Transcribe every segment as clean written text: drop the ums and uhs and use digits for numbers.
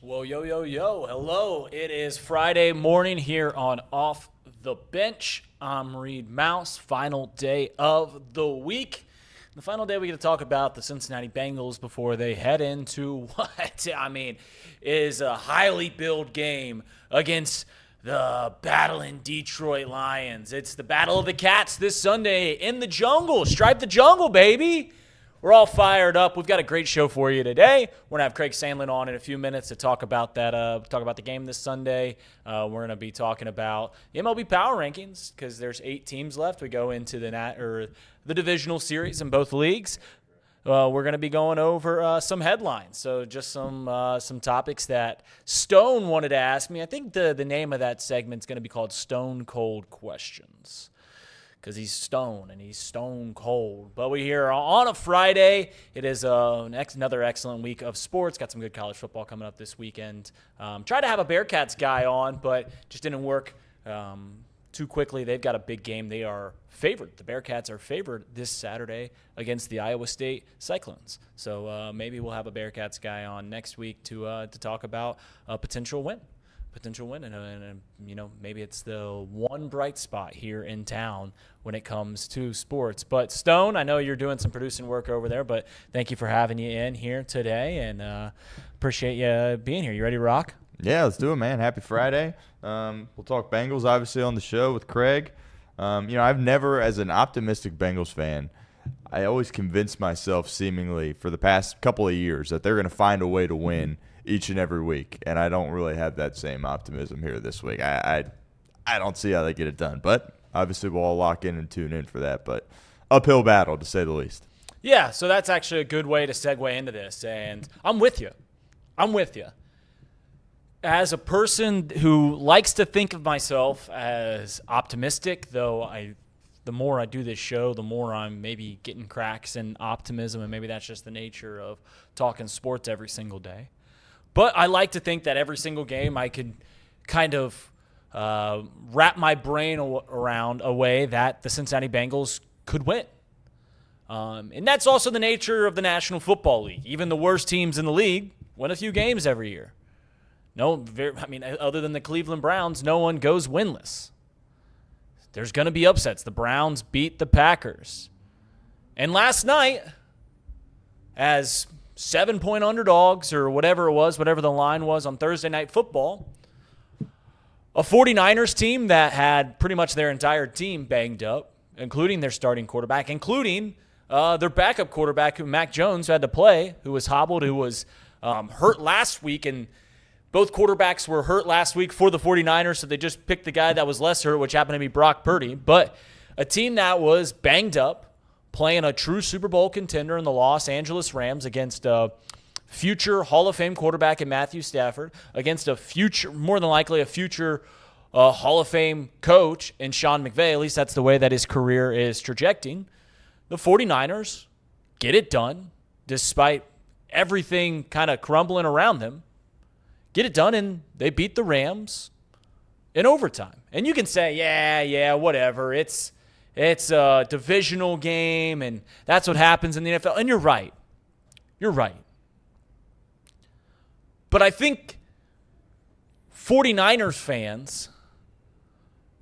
Whoa, yo, yo, yo. Hello. It is Friday morning here on Off the Bench. I'm Reed Mouse. Final day of the week. The final day we get to talk about the Cincinnati Bengals before they head into what, is a highly billed game against the battling Detroit Lions. It's the Battle of the Cats this Sunday in the jungle. Stripe the jungle, baby. We're all fired up. We've got a great show for you today. We're going to have Craig Sandlin on in a few minutes to talk about that. Talk about the game this Sunday. We're going to be talking about the MLB power rankings because there's 8 teams left. We go into the divisional series in both leagues. We're going to be going over some headlines. So just some topics that Stone wanted to ask me. I think the name of that segment is going to be called Stone Cold Questions, because he's stone and he's stone cold. But we're here on a Friday. It is another excellent week of sports. Got some good college football coming up this weekend. Tried to have a Bearcats guy on, but just didn't work too quickly. They've got a big game. They are favored. The Bearcats are favored this Saturday against the Iowa State Cyclones. So maybe we'll have a Bearcats guy on next week to talk about a potential win. And maybe it's the one bright spot here in town when it comes to sports. But Stone, I know you're doing some producing work over there, but thank you for having you in here today, and appreciate you being here. You ready to rock? Yeah, let's do it, man. Happy Friday. We'll talk Bengals, obviously, on the show with Craig. I've never, as an optimistic Bengals fan, I always convinced myself seemingly for the past couple of years that they're going to find a way to win each and every week, and I don't really have that same optimism here this week. I don't see how they get it done, but obviously we'll all lock in and tune in for that. But uphill battle, to say the least. Yeah, so that's actually a good way to segue into this, and I'm with you. As a person who likes to think of myself as optimistic, though the more I do this show, the more I'm maybe getting cracks in optimism, and maybe that's just the nature of talking sports every single day. But I like to think that every single game I could kind of wrap my brain around a way that the Cincinnati Bengals could win. And that's also the nature of the National Football League. Even the worst teams in the league win a few games every year. Other than the Cleveland Browns, no one goes winless. There's going to be upsets. The Browns beat the Packers. And last night, as 7-point underdogs or whatever it was, whatever the line was on Thursday Night Football, a 49ers team that had pretty much their entire team banged up, including their starting quarterback, including their backup quarterback, Mac Jones, who had to play, who was hobbled, who was hurt last week. And both quarterbacks were hurt last week for the 49ers, so they just picked the guy that was less hurt, which happened to be Brock Purdy. But a team that was banged up, playing a true Super Bowl contender in the Los Angeles Rams against a future Hall of Fame quarterback in Matthew Stafford, against more than likely a future Hall of Fame coach in Sean McVay. At least that's the way that his career is trajecting. The 49ers get it done despite everything kind of crumbling around them. Get it done, and they beat the Rams in overtime. And you can say, yeah, whatever. It's a divisional game, and that's what happens in the NFL. And you're right. But I think 49ers fans,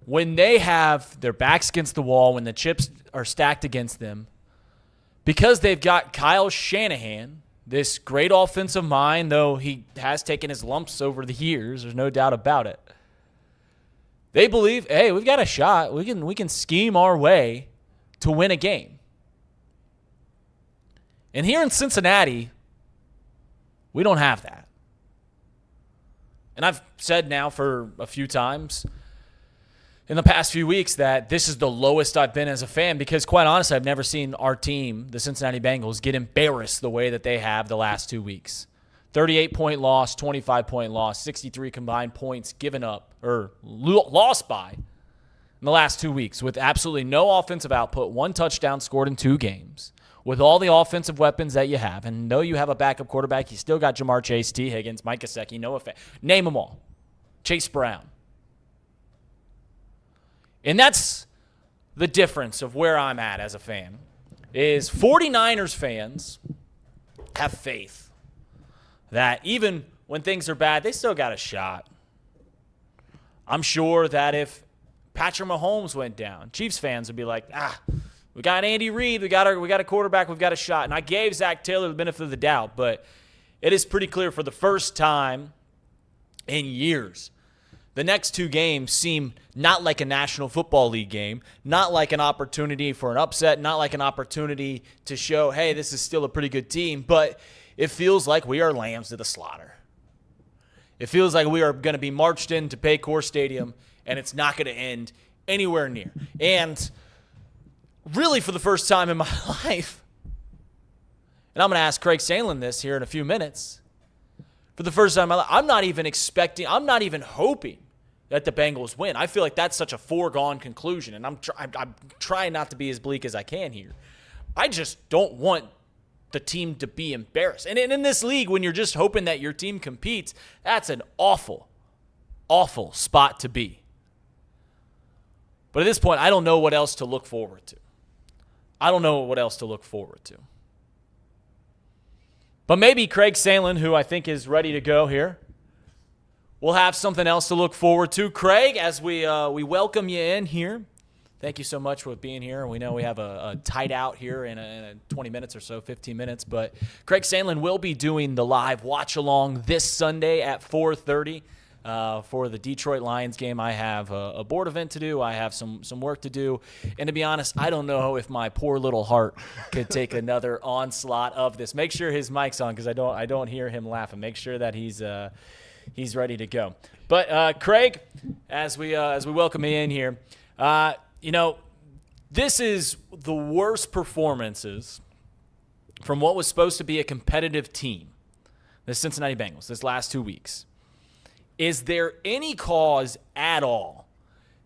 when they have their backs against the wall, when the chips are stacked against them, because they've got Kyle Shanahan, this great offensive mind, though he has taken his lumps over the years, there's no doubt about it. They believe, hey, we've got a shot. We can scheme our way to win a game. And here in Cincinnati, we don't have that. And I've said now for a few times in the past few weeks that this is the lowest I've been as a fan because, quite honestly, I've never seen our team, the Cincinnati Bengals, get embarrassed the way that they have the last 2 weeks. 38-point loss, 25-point loss, 63 combined points given up or lost by in the last 2 weeks with absolutely no offensive output, 1 touchdown scored in 2 games, with all the offensive weapons that you have. And though you have a backup quarterback, you still got Jahmyr Chase, T. Higgins, Mike Gesicki, Noah Fant. Name them all. Chase Brown. And that's the difference of where I'm at as a fan, is 49ers fans have faith that even when things are bad, they still got a shot. I'm sure that if Patrick Mahomes went down, Chiefs fans would be like, we got Andy Reid, we got a quarterback, we've got a shot. And I gave Zach Taylor the benefit of the doubt, but it is pretty clear for the first time in years, the next two games seem not like a National Football League game, not like an opportunity for an upset, not like an opportunity to show, hey, this is still a pretty good team, but it feels like we are lambs to the slaughter. It feels like we are going to be marched into Paycor Stadium, and it's not going to end anywhere near. And really, for the first time in my life, and I'm going to ask Craig Sandlin this here in a few minutes, for the first time in my life, I'm not even hoping that the Bengals win. I feel like that's such a foregone conclusion, and I'm trying not to be as bleak as I can here. I just don't want the team to be embarrassed. And in this league, when you're just hoping that your team competes, that's an awful, awful spot to be. But at this point, I don't know what else to look forward to. But maybe Craig Sandlin, who I think is ready to go here, we'll have something else to look forward to. Craig, as we welcome you in here, thank you so much for being here. We know we have a tight out here in a 20 minutes or so, 15 minutes. But Craig Sandlin will be doing the live watch-along this Sunday at 4:30 for the Detroit Lions game. I have a board event to do. I have some work to do. And to be honest, I don't know if my poor little heart could take another onslaught of this. Make sure his mic's on because I don't hear him laughing. Make sure that he's ready to go. But Craig, as we welcome you in here, this is the worst performances from what was supposed to be a competitive team, the Cincinnati Bengals, this last 2 weeks. Is there any cause at all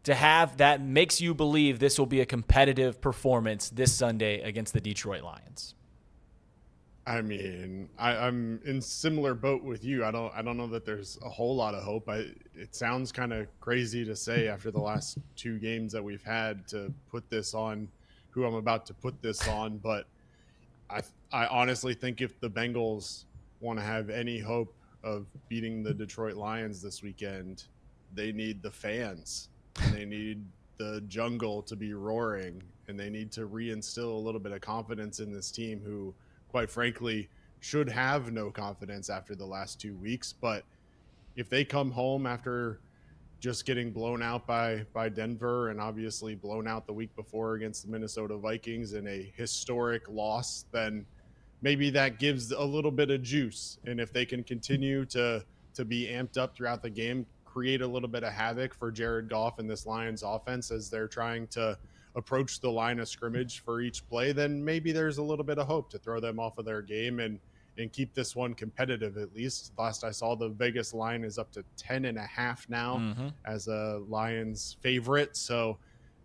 to have that makes you believe this will be a competitive performance this Sunday against the Detroit Lions? I mean, I'm in similar boat with you. I don't know that there's a whole lot of hope. It sounds kind of crazy to say after the last two games that we've had to put this on who I'm about to put this on, but I honestly think if the Bengals want to have any hope of beating the Detroit Lions this weekend, they need the fans. And they need the jungle to be roaring, and they need to reinstill a little bit of confidence in this team who, quite frankly, should have no confidence after the last 2 weeks. But if they come home after just getting blown out by Denver and obviously blown out the week before against the Minnesota Vikings in a historic loss, then maybe that gives a little bit of juice. And if they can continue to be amped up throughout the game, create a little bit of havoc for Jared Goff and this Lions offense as they're trying to approach the line of scrimmage for each play, then maybe there's a little bit of hope to throw them off of their game and keep this one competitive at least. Last I saw, the Vegas line is up to 10.5 now as a Lions favorite. So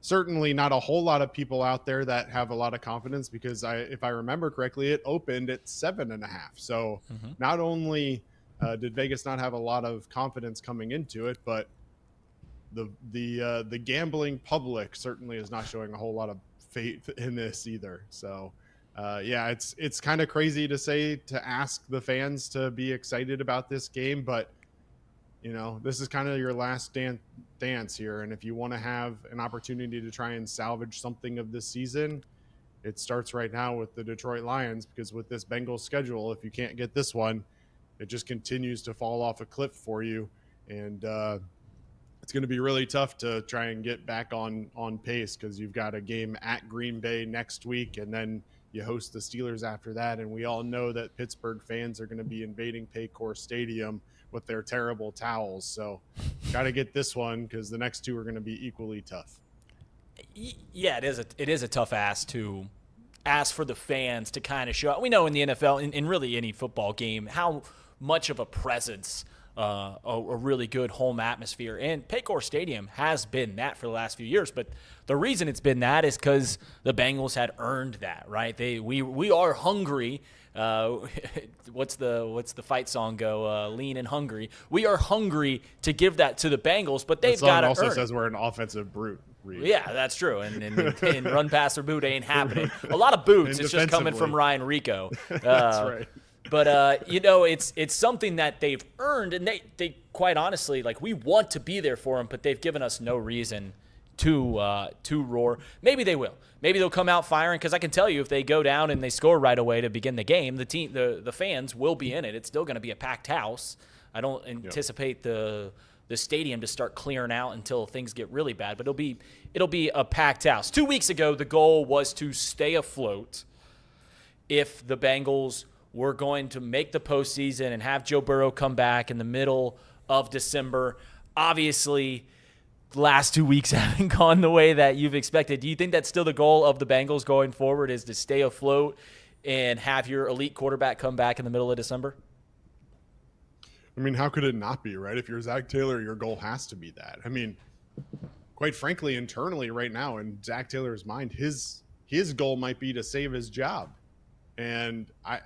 certainly not a whole lot of people out there that have a lot of confidence because if I remember correctly, it opened at 7.5. So not only did Vegas not have a lot of confidence coming into it, but the gambling public certainly is not showing a whole lot of faith in this either. So it's kind of crazy to ask the fans to be excited about this game, but this is kind of your last dance here. And if you want to have an opportunity to try and salvage something of this season, it starts right now with the Detroit Lions, because with this Bengals schedule, if you can't get this one, it just continues to fall off a cliff for you. And it's going to be really tough to try and get back on pace because you've got a game at Green Bay next week, and then you host the Steelers after that. And we all know that Pittsburgh fans are going to be invading Paycor Stadium with their terrible towels. So got to get this one because the next two are going to be equally tough. Yeah, it is a tough ask to ask for the fans to kind of show up. We know in the NFL, in really any football game, how much of a presence a really good home atmosphere. And Paycor Stadium has been that for the last few years. But the reason it's been that is because the Bengals had earned that, right? We are hungry. What's the fight song go? Lean and hungry. We are hungry to give that to the Bengals, but they've got to earn it. Also says we're an offensive brute. Reed. Yeah, that's true. And run past or boot ain't happening. A lot of boots. It's just coming from Ryan Rico. That's right. But it's something that they've earned, and they quite honestly, like, we want to be there for them, but they've given us no reason to roar. Maybe they will. Maybe they'll come out firing, because I can tell you, if they go down and they score right away to begin the game, the fans will be in it. It's still going to be a packed house. I don't anticipate the stadium to start clearing out until things get really bad, but it'll be a packed house. 2 weeks ago, the goal was to stay afloat if the Bengals were going to make the postseason and have Joe Burrow come back in the middle of December. Obviously, the last 2 weeks haven't gone the way that you've expected. Do you think that's still the goal of the Bengals going forward, is to stay afloat and have your elite quarterback come back in the middle of December? I mean, how could it not be, right? If you're Zach Taylor, your goal has to be that. I mean, quite frankly, internally right now, in Zach Taylor's mind, his goal might be to save his job. And I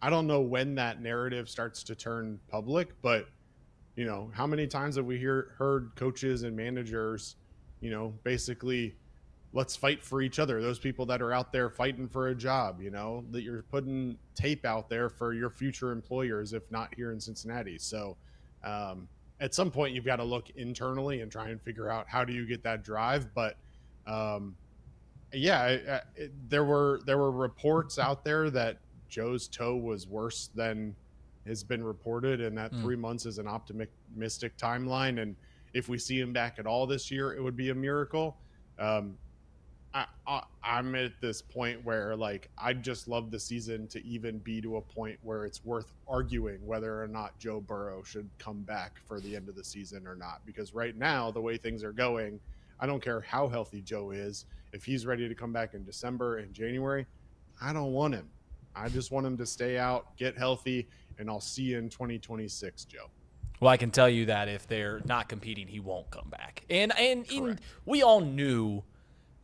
don't know when that narrative starts to turn public, but how many times have we heard coaches and managers, basically, let's fight for each other. Those people that are out there fighting for a job, that you're putting tape out there for your future employers, if not here in Cincinnati. So at some point you've got to look internally and try and figure out how do you get that drive. But there were reports out there that Joe's toe was worse than has been reported, and that 3 months is an optimistic timeline. And if we see him back at all this year, it would be a miracle. I'm at this point where, like, I'd just love the season to even be to a point where it's worth arguing whether or not Joe Burrow should come back for the end of the season or not. Because right now, the way things are going, I don't care how healthy Joe is. If he's ready to come back in December and January, I don't want him. I just want him to stay out, get healthy, and I'll see you in 2026, Joe. Well, I can tell you that if they're not competing, he won't come back. And even we all knew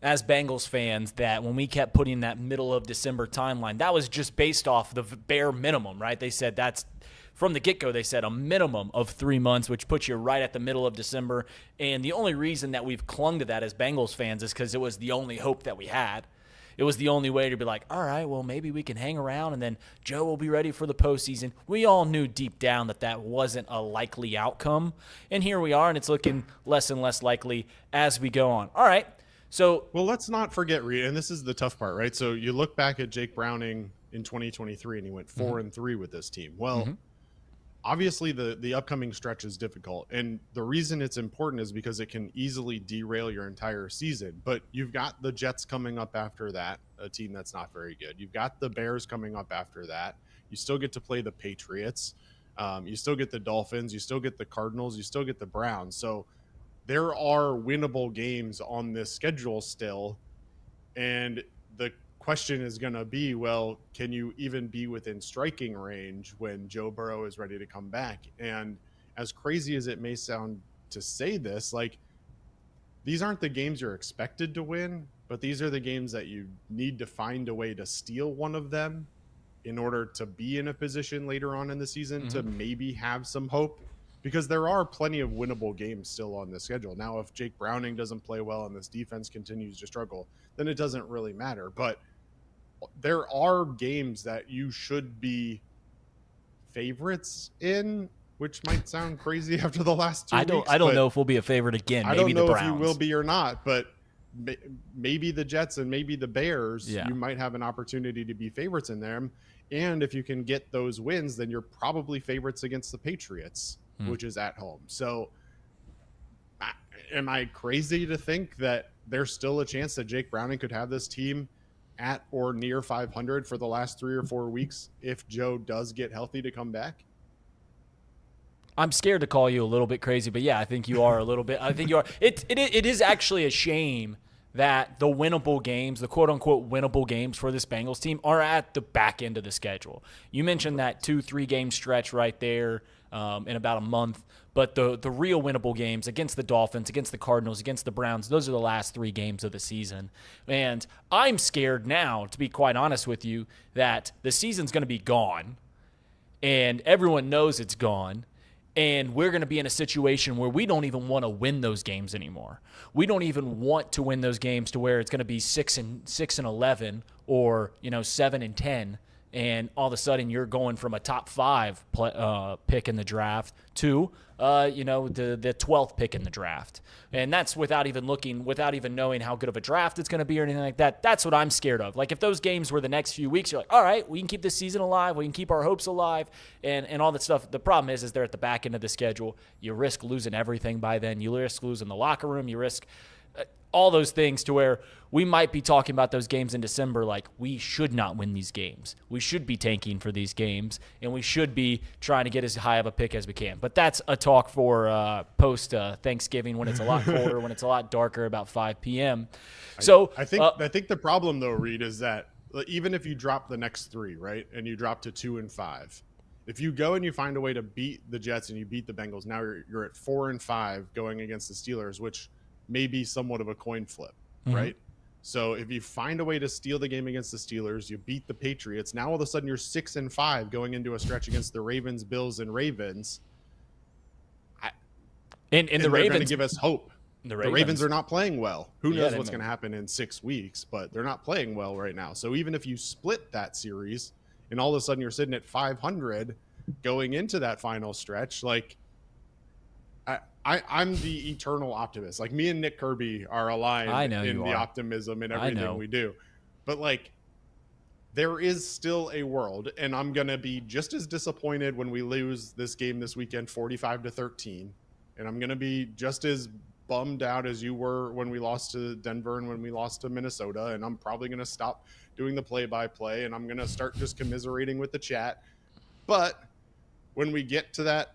as Bengals fans that when we kept putting that middle of December timeline, that was just based off the bare minimum, right? They said that's from the get-go. They said a minimum of 3 months, which puts you right at the middle of December. And the only reason that we've clung to that as Bengals fans is because it was the only hope that we had. It was the only way to be like, all right, well, maybe we can hang around and then Joe will be ready for the postseason. We all knew deep down that that wasn't a likely outcome. And here we are, and it's looking less and less likely as we go on. All right. So, well, let's not forget, Reed, and this is the tough part, right? So you look back at Jake Browning in 2023, and he went 4-3 with this team. Well, obviously the upcoming stretch is difficult, and the reason it's important is because it can easily derail your entire season. But you've got the Jets coming up after that, a team that's not very good. You've got the Bears coming up after that. You still get to play the Patriots. You still get the Dolphins. You still get the Cardinals. You still get the Browns. So there are winnable games on this schedule still. And the question is going to be, well, can you even be within striking range when Joe Burrow is ready to come back? And as crazy as it may sound to say this, like, these aren't the games you're expected to win, but these are the games that you need to find a way to steal one of them in order to be in a position later on in the season to maybe have some hope. Because there are plenty of winnable games still on the schedule. Now, if Jake Browning doesn't play well and this defense continues to struggle, then it doesn't really matter. But there are games that you should be favorites in, which might sound crazy after the last 2 weeks. I don't know if we'll be a favorite again. Maybe I don't know the Browns. if you will be or not, but maybe the Jets and maybe the Bears, you might have an opportunity to be favorites in them. And if you can get those wins, then you're probably favorites against the Patriots, which is at home. So am I crazy to think that there's still a chance that Jake Browning could have this team at or near 500 for the last 3 or 4 weeks if Joe does get healthy to come back? I'm scared to call you a little bit crazy, but yeah, I think you are a little bit. I think you are. It is actually a shame that the winnable games, the quote-unquote winnable games for this Bengals team are at the back end of the schedule. You mentioned that 2-3 game stretch right there in about a month, but the real winnable games against the Dolphins, against the Cardinals, against the Browns, those are the last 3 games of the season. And I'm scared now, to be quite honest with you, that the season's going to be gone, and everyone knows it's gone. And we're going to be in a situation where we don't even want to win those games anymore. We don't even want to win those games to where it's going to be 6-11 or 7-10, and all of a sudden you're going from a top 5 pick in the draft to the 12th pick in the draft. And that's without even knowing how good of a draft it's going to be or anything like that. That's what I'm scared of. Like, if those games were the next few weeks, you're like, all right, we can keep this season alive. We can keep our hopes alive and all that stuff. The problem is they're at the back end of the schedule. You risk losing everything by then. You risk losing the locker room. You risk all those things to where we might be talking about those games in December like we should not win these games. We should be tanking for these games, and we should be trying to get as high of a pick as we can. But that's a talk for post-Thanksgiving when it's a lot colder, when it's a lot darker, about 5 p.m. So I think the problem, though, Reed, is that even if you drop the next 3, right, and you drop to 2 and 5, if you go and you find a way to beat the Jets and you beat the Bengals, now you're at 4 and 5 going against the Steelers, which may be somewhat of a coin flip, right? So if you find a way to steal the game against the Steelers, you beat the Patriots, now all of a sudden you're 6 and 5 going into a stretch against the Ravens, Bills, and Ravens. And the Ravens going to give us hope. The Ravens are not playing well. Who knows what's going to happen in 6 weeks, but they're not playing well right now. So even if you split that series and all of a sudden you're sitting at 500 going into that final stretch, like, I'm the eternal optimist. Like, me and Nick Kirby are aligned in the optimism in everything we do. But, like, there is still a world, and I'm going to be just as disappointed when we lose this game this weekend 45-13, and I'm going to be just as bummed out as you were when we lost to Denver and when we lost to Minnesota, and I'm probably going to stop doing the play-by-play, and I'm going to start just commiserating with the chat. But when we get to that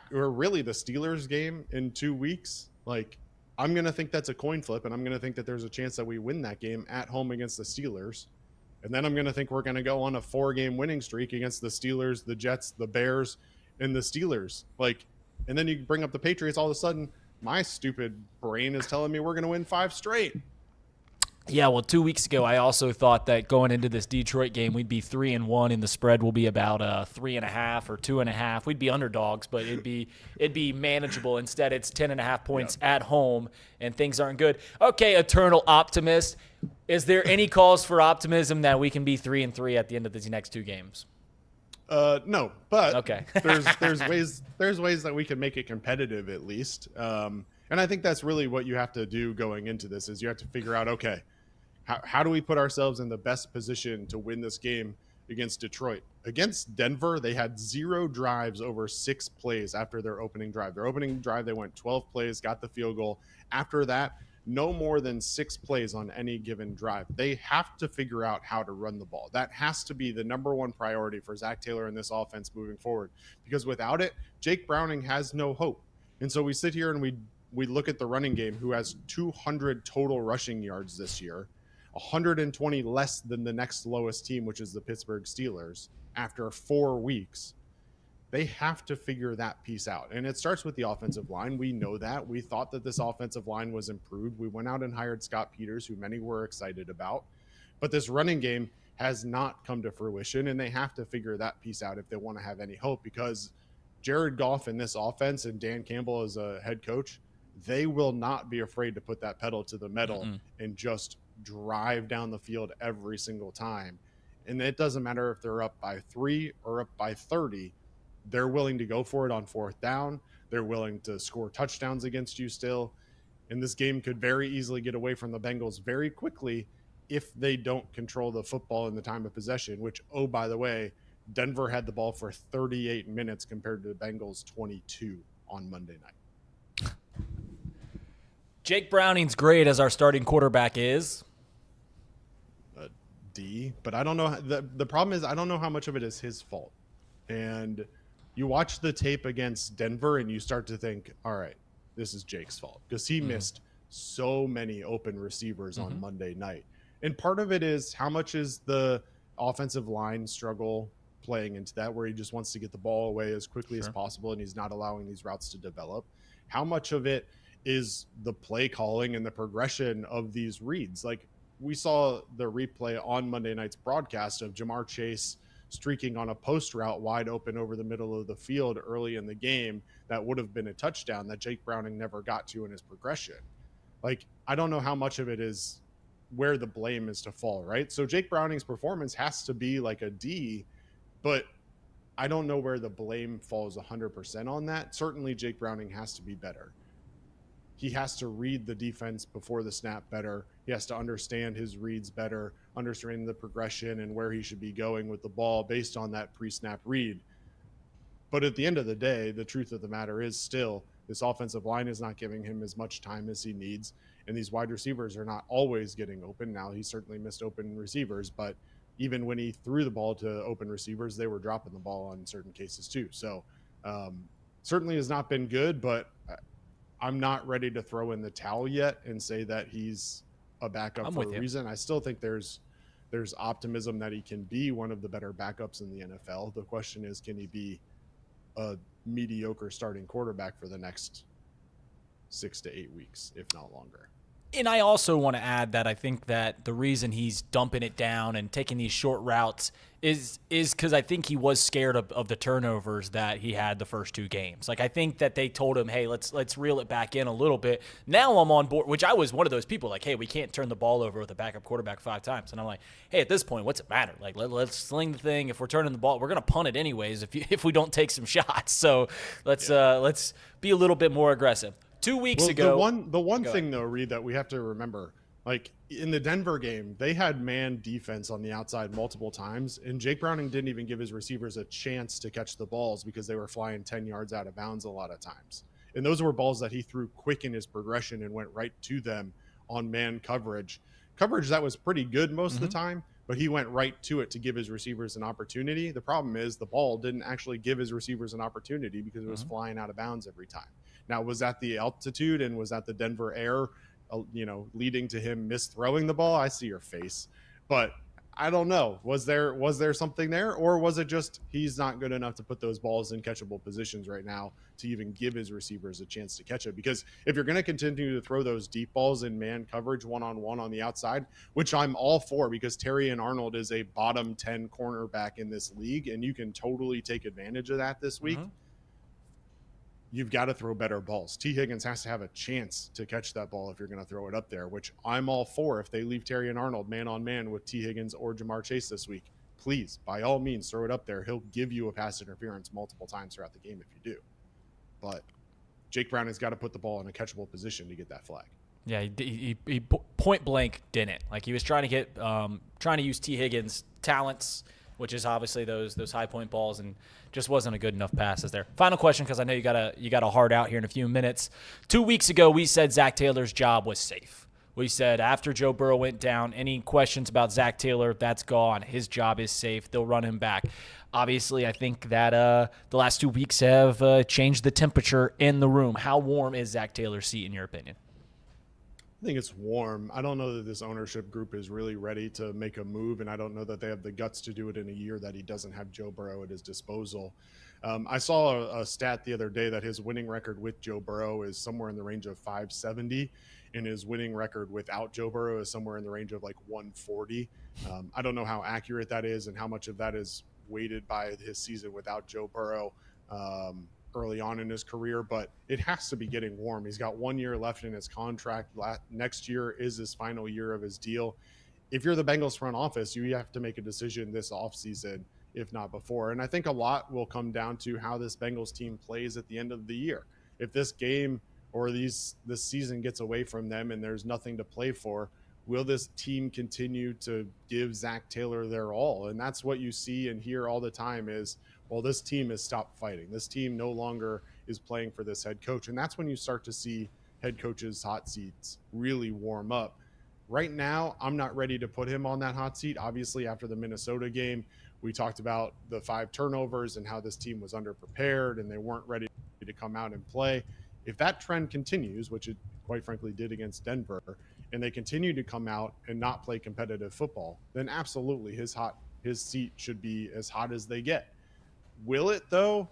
really the Steelers game in 2 weeks, like, I'm going to think that's a coin flip, and I'm going to think that there's a chance that we win that game at home against the Steelers. And then I'm going to think we're going to go on a 4-game winning streak against the Steelers, the Jets, the Bears, and the Steelers. Like, and then you bring up the Patriots, all of a sudden my stupid brain is telling me we're going to win 5 straight. Yeah, well, 2 weeks ago, I also thought that going into this Detroit game, we'd be 3-1, and the spread will be about 3.5 or 2.5. We'd be underdogs, but it'd be manageable. Instead, it's 10.5 points at home, and things aren't good. Okay, eternal optimist. Is there any cause for optimism that we can be 3-3 at the end of these next 2 games? No, but okay. there's ways that we can make it competitive at least. And I think that's really what you have to do going into this is you have to figure out, okay, how do we put ourselves in the best position to win this game against Detroit? Against Denver, they had 0 drives over 6 plays after their opening drive. Their opening drive, they went 12 plays, got the field goal. After that, no more than 6 plays on any given drive. They have to figure out how to run the ball. That has to be the number one priority for Zach Taylor and this offense moving forward. Because without it, Jake Browning has no hope. And so we sit here and we look at the running game, who has 200 total rushing yards this year, 120 less than the next lowest team, which is the Pittsburgh Steelers, after 4 weeks. They have to figure that piece out. And it starts with the offensive line. We know that. We thought that this offensive line was improved. We went out and hired Scott Peters, who many were excited about. But this running game has not come to fruition, and they have to figure that piece out if they want to have any hope, because Jared Goff in this offense and Dan Campbell as a head coach, they will not be afraid to put that pedal to the metal and just drive down the field every single time. And it doesn't matter if they're up by 3 or up by 30. They're willing to go for it on 4th down. They're willing to score touchdowns against you still. And this game could very easily get away from the Bengals very quickly if they don't control the football in the time of possession, which, oh, by the way, Denver had the ball for 38 minutes compared to the Bengals 22 on Monday night. Jake Browning's great as our starting quarterback is. D, but I don't know. The problem is I don't know how much of it is his fault. And you watch the tape against Denver and you start to think, all right, this is Jake's fault, because he missed so many open receivers on Monday night. And part of it is how much is the offensive line struggle playing into that, where he just wants to get the ball away as quickly as possible and he's not allowing these routes to develop. How much of it is the play calling and the progression of these reads? Like, we saw the replay on Monday night's broadcast of Jahmyr Chase streaking on a post route wide open over the middle of the field early in the game that would have been a touchdown that Jake Browning never got to in his progression. Like, I don't know how much of it is where the blame is to fall, right? So Jake Browning's performance has to be like a D, but I don't know where the blame falls 100% on that. Certainly Jake Browning has to be better. He has to read the defense before the snap better. He has to understand his reads better, understand the progression and where he should be going with the ball based on that pre-snap read. But at the end of the day, the truth of the matter is still this offensive line is not giving him as much time as he needs. And these wide receivers are not always getting open. Now, he certainly missed open receivers, but even when he threw the ball to open receivers, they were dropping the ball in certain cases too. So certainly has not been good, but I'm not ready to throw in the towel yet and say that he's a backup for a reason. I still think there's optimism that he can be one of the better backups in the NFL. The question is, can he be a mediocre starting quarterback for the next 6 to 8 weeks, if not longer? And I also want to add that I think that the reason he's dumping it down and taking these short routes is because I think he was scared of the turnovers that he had the first 2 games. Like, I think that they told him, hey, let's reel it back in a little bit. Now I'm on board, which I was one of those people like, hey, we can't turn the ball over with a backup quarterback 5 times. And I'm like, hey, at this point, what's it matter? Like, let's sling the thing. If we're turning the ball, we're going to punt it anyways if we don't take some shots. So let's be a little bit more aggressive. 2 weeks ago. The one thing though, Reed, that we have to remember, like in the Denver game, they had man defense on the outside multiple times, and Jake Browning didn't even give his receivers a chance to catch the balls because they were flying 10 yards out of bounds a lot of times. And those were balls that he threw quick in his progression and went right to them on man coverage that was pretty good most of the time, but he went right to it to give his receivers an opportunity. The problem is the ball didn't actually give his receivers an opportunity because it was flying out of bounds every time. Now, was that the altitude and was that the Denver air, leading to him misthrowing the ball? I see your face, but I don't know. Was there something there, or was it just he's not good enough to put those balls in catchable positions right now to even give his receivers a chance to catch it? Because if you're going to continue to throw those deep balls in man coverage one-on-one on the outside, which I'm all for because Terry and Arnold is a bottom 10 cornerback in this league, and you can totally take advantage of that this week. You've got to throw better balls. T. Higgins has to have a chance to catch that ball if you're going to throw it up there, which I'm all for. If they leave Terry and Arnold man-on-man with T. Higgins or Jahmyr Chase this week, please, by all means, throw it up there. He'll give you a pass interference multiple times throughout the game if you do. But Jake Browning's got to put the ball in a catchable position to get that flag. Yeah, he point blank didn't. Like, he was trying to use T. Higgins' talents, which is obviously those high point balls, and just wasn't a good enough passes there. Final question, because I know you got a hard out here in a few minutes. 2 weeks ago, we said Zach Taylor's job was safe. We said after Joe Burrow went down, any questions about Zach Taylor, that's gone. His job is safe. They'll run him back. Obviously, I think that the last 2 weeks have changed the temperature in the room. How warm is Zach Taylor's seat, in your opinion? I think it's warm. I don't know that this ownership group is really ready to make a move, and I don't know that they have the guts to do it in a year that he doesn't have Joe Burrow at his disposal. I saw a stat the other day that his winning record with Joe Burrow is somewhere in the range of 570, and his winning record without Joe Burrow is somewhere in the range of like 140. I don't know how accurate that is and how much of that is weighted by his season without Joe Burrow early on in his career, but it has to be getting warm. He's got 1 year left in his contract. Next year is his final year of his deal. If you're the Bengals front office, you have to make a decision this offseason, if not before. And I think a lot will come down to how this Bengals team plays at the end of the year. If this game or this season gets away from them and there's nothing to play for, will this team continue to give Zach Taylor their all? And that's what you see and hear all the time is, well, this team has stopped fighting. This team no longer is playing for this head coach. And that's when you start to see head coaches' hot seats really warm up. Right now, I'm not ready to put him on that hot seat. Obviously, after the Minnesota game, we talked about the 5 turnovers and how this team was underprepared and they weren't ready to come out and play. If that trend continues, which it quite frankly did against Denver, and they continue to come out and not play competitive football, then absolutely his seat should be as hot as they get. Will it, though?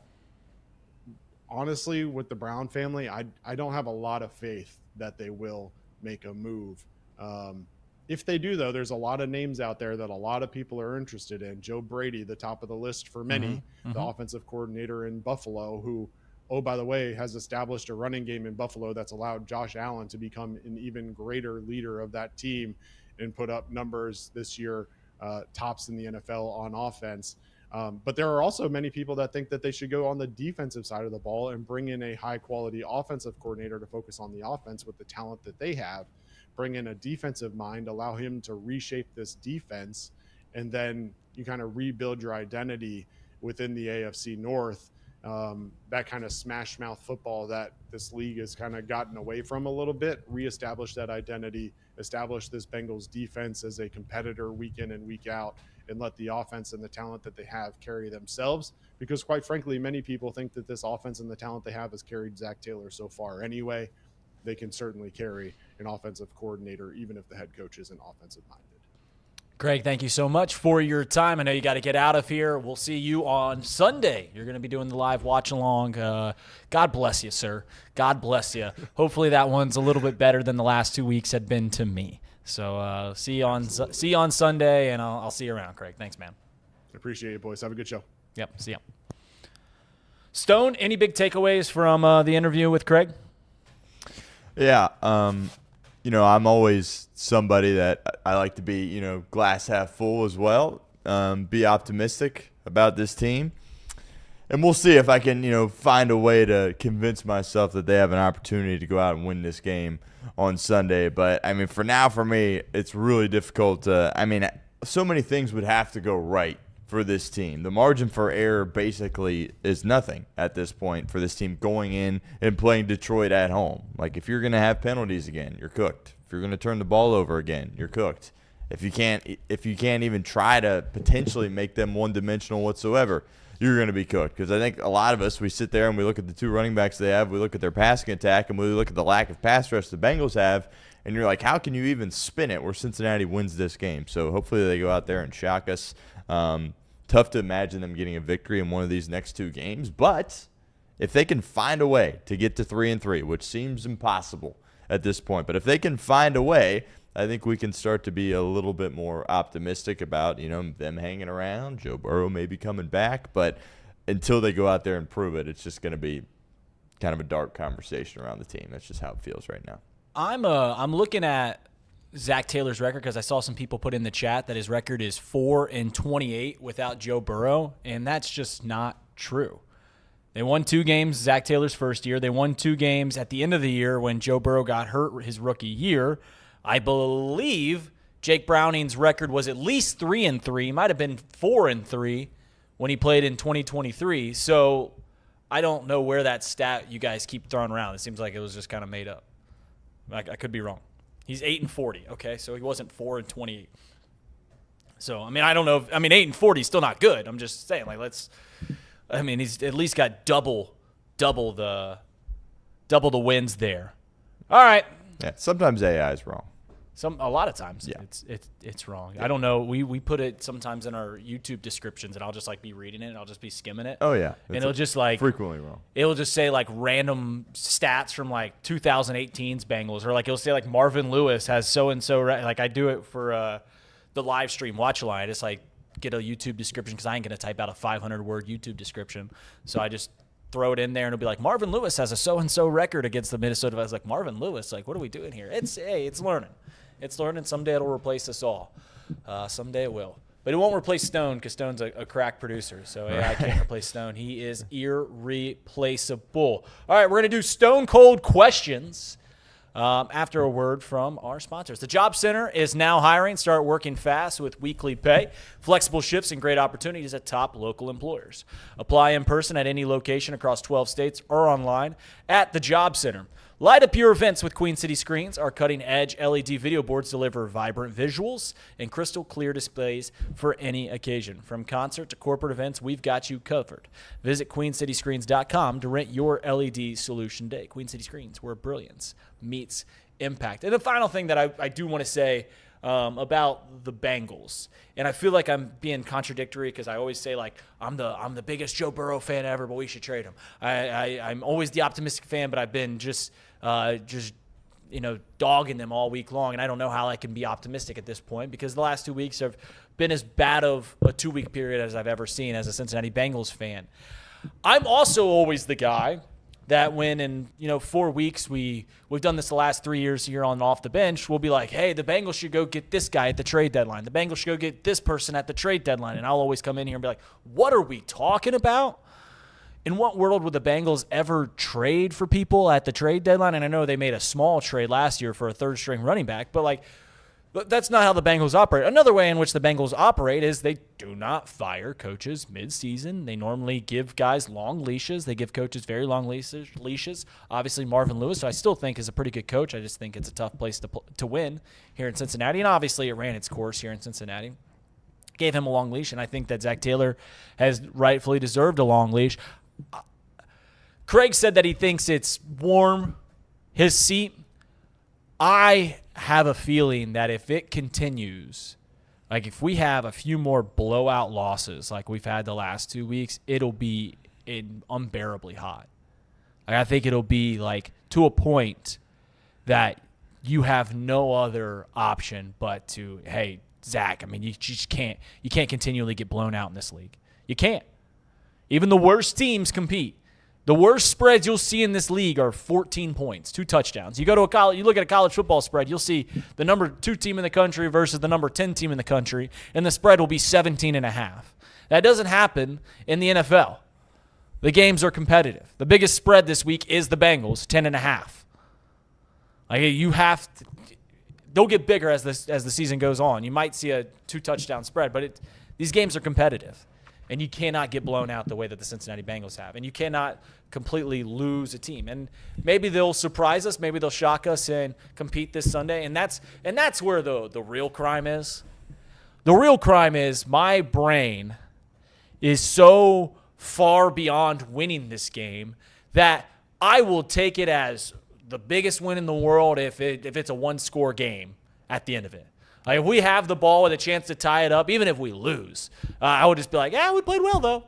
Honestly, with the Brown family, I don't have a lot of faith that they will make a move. If they do, though, there's a lot of names out there that a lot of people are interested in. Joe Brady, the top of the list for many, the offensive coordinator in Buffalo, who, oh, by the way, has established a running game in Buffalo that's allowed Josh Allen to become an even greater leader of that team and put up numbers this year, tops in the NFL on offense. But there are also many people that think that they should go on the defensive side of the ball and bring in a high-quality offensive coordinator to focus on the offense with the talent that they have, bring in a defensive mind, allow him to reshape this defense, and then you kind of rebuild your identity within the AFC North. That kind of smash mouth football that this league has kind of gotten away from a little bit, reestablish that identity, establish this Bengals defense as a competitor week in and week out, and let the offense and the talent that they have carry themselves. Because quite frankly, many people think that this offense and the talent they have has carried Zach Taylor so far anyway. They can certainly carry an offensive coordinator, even if the head coach isn't offensive minded. Greg, thank you so much for your time. I know you got to get out of here. We'll see you on Sunday. You're going to be doing the live watch along. God bless you, sir. God bless you. Hopefully that one's a little bit better than the last 2 weeks had been to me. So see you on Sunday, and I'll see you around, Craig. Thanks, man. Appreciate it, boys. Have a good show. Yep, see ya. Stone, any big takeaways from the interview with Craig? Yeah, I'm always somebody that I like to be, glass half full as well. Be optimistic about this team. And we'll see if I can, find a way to convince myself that they have an opportunity to go out and win this game on Sunday. But, for me, it's really difficult to – so many things would have to go right for this team. The margin for error basically is nothing at this point for this team going in and playing Detroit at home. Like, if you're going to have penalties again, you're cooked. If you're going to turn the ball over again, you're cooked. If you can't even try to potentially make them one-dimensional whatsoever, you're going to be cooked. Because I think a lot of us, we sit there and we look at the two running backs they have, we look at their passing attack, and we look at the lack of pass rush the Bengals have, and you're like, how can you even spin it where Cincinnati wins this game? So hopefully they go out there and shock us. Tough to imagine them getting a victory in one of these next two games, but if they can find a way to get to 3-3, which seems impossible at this point, but if they can find a way, I think we can start to be a little bit more optimistic about, them hanging around. Joe Burrow may be coming back, but until they go out there and prove it, it's just going to be kind of a dark conversation around the team. That's just how it feels right now. I'm looking at Zach Taylor's record because I saw some people put in the chat that his record is 4-28 without Joe Burrow, and that's just not true. They won 2 games Zach Taylor's first year. They won 2 games at the end of the year when Joe Burrow got hurt his rookie year. I believe Jake Browning's record was at least 3-3, might have been 4-3 when he played in 2023. So I don't know where that stat you guys keep throwing around. It seems like it was just kind of made up. I could be wrong. He's 8-40, okay? So he wasn't 4-28. So, I don't know. 8-40 is still not good. I'm just saying, he's at least got double the wins there. All right. Yeah, sometimes AI is wrong. A lot of times, yeah. it's wrong. I don't know. We put it sometimes in our YouTube descriptions, and I'll just be reading it, and I'll just be skimming it. Oh yeah, and it'll just frequently wrong. It'll just say random stats from 2018's Bengals, or it'll say Marvin Lewis has so and so. I do it for the live stream watch line. I just get a YouTube description because I ain't gonna type out a 500-word YouTube description, so I just throw it in there, and it'll be like, Marvin Lewis has a so and so record against the Minnesota. I was like, Marvin Lewis, what are we doing here? It's learning. It's learning. Someday it'll replace us all. Someday it will. But it won't replace Stone because Stone's a crack producer. So AI can't replace Stone. He is irreplaceable. All right, we're going to do Stone Cold questions after a word from our sponsors. The Job Center is now hiring. Start working fast with weekly pay, flexible shifts, and great opportunities at top local employers. Apply in person at any location across 12 states or online at the Job Center. Light up your events with Queen City Screens. Our cutting-edge LED video boards deliver vibrant visuals and crystal clear displays for any occasion. From concert to corporate events, we've got you covered. Visit queencityscreens.com to rent your LED solution today. Queen City Screens, where brilliance meets impact. And the final thing that I do want to say about the Bengals, and I feel like I'm being contradictory because I always say I'm the biggest Joe Burrow fan ever, but we should trade him. I'm always the optimistic fan, but I've been just dogging them all week long, and I don't know how I can be optimistic at this point because the last 2 weeks have been as bad of a 2-week period as I've ever seen as a Cincinnati Bengals fan. I'm also always the guy that when in 4 weeks we've done this the last 3 years here on Off the Bench, we'll be like, hey, the Bengals should go get this guy at the trade deadline. The Bengals should go get this person at the trade deadline. And I'll always come in here and be like, what are we talking about? In what world would the Bengals ever trade for people at the trade deadline? And I know they made a small trade last year for a third-string running back, but that's not how the Bengals operate. Another way in which the Bengals operate is they do not fire coaches mid-season. They normally give guys long leashes. They give coaches very long leashes. Obviously, Marvin Lewis, who I still think is a pretty good coach. I just think it's a tough place to win here in Cincinnati. And obviously, it ran its course here in Cincinnati. Gave him a long leash, and I think that Zach Taylor has rightfully deserved a long leash. Craig said that he thinks it's warm, his seat. I have a feeling that if it continues, like if we have a few more blowout losses like we've had the last 2 weeks, it'll be unbearably hot. Like I think it'll be like to a point that you have no other option but to, hey, Zach, I mean, you can't continually get blown out in this league. You can't. Even the worst teams compete. The worst spreads you'll see in this league are 14 points, 2 touchdowns. You go to a college, you look at a college football spread, you'll see the number 2 team in the country versus the number 10 team in the country, and the spread will be 17.5. That doesn't happen in the NFL. The games are competitive. The biggest spread this week is the Bengals, 10.5. Like you have to, they'll get bigger as the season goes on. You might see a 2 touchdown spread, but these games are competitive. And you cannot get blown out the way that the Cincinnati Bengals have. And you cannot completely lose a team. And maybe they'll surprise us. Maybe they'll shock us and compete this Sunday. And that's where the real crime is. The real crime is my brain is so far beyond winning this game that I will take it as the biggest win in the world if it's a 1-score game at the end of it. Like if we have the ball with a chance to tie it up, even if we lose, I would just be like, yeah, we played well, though.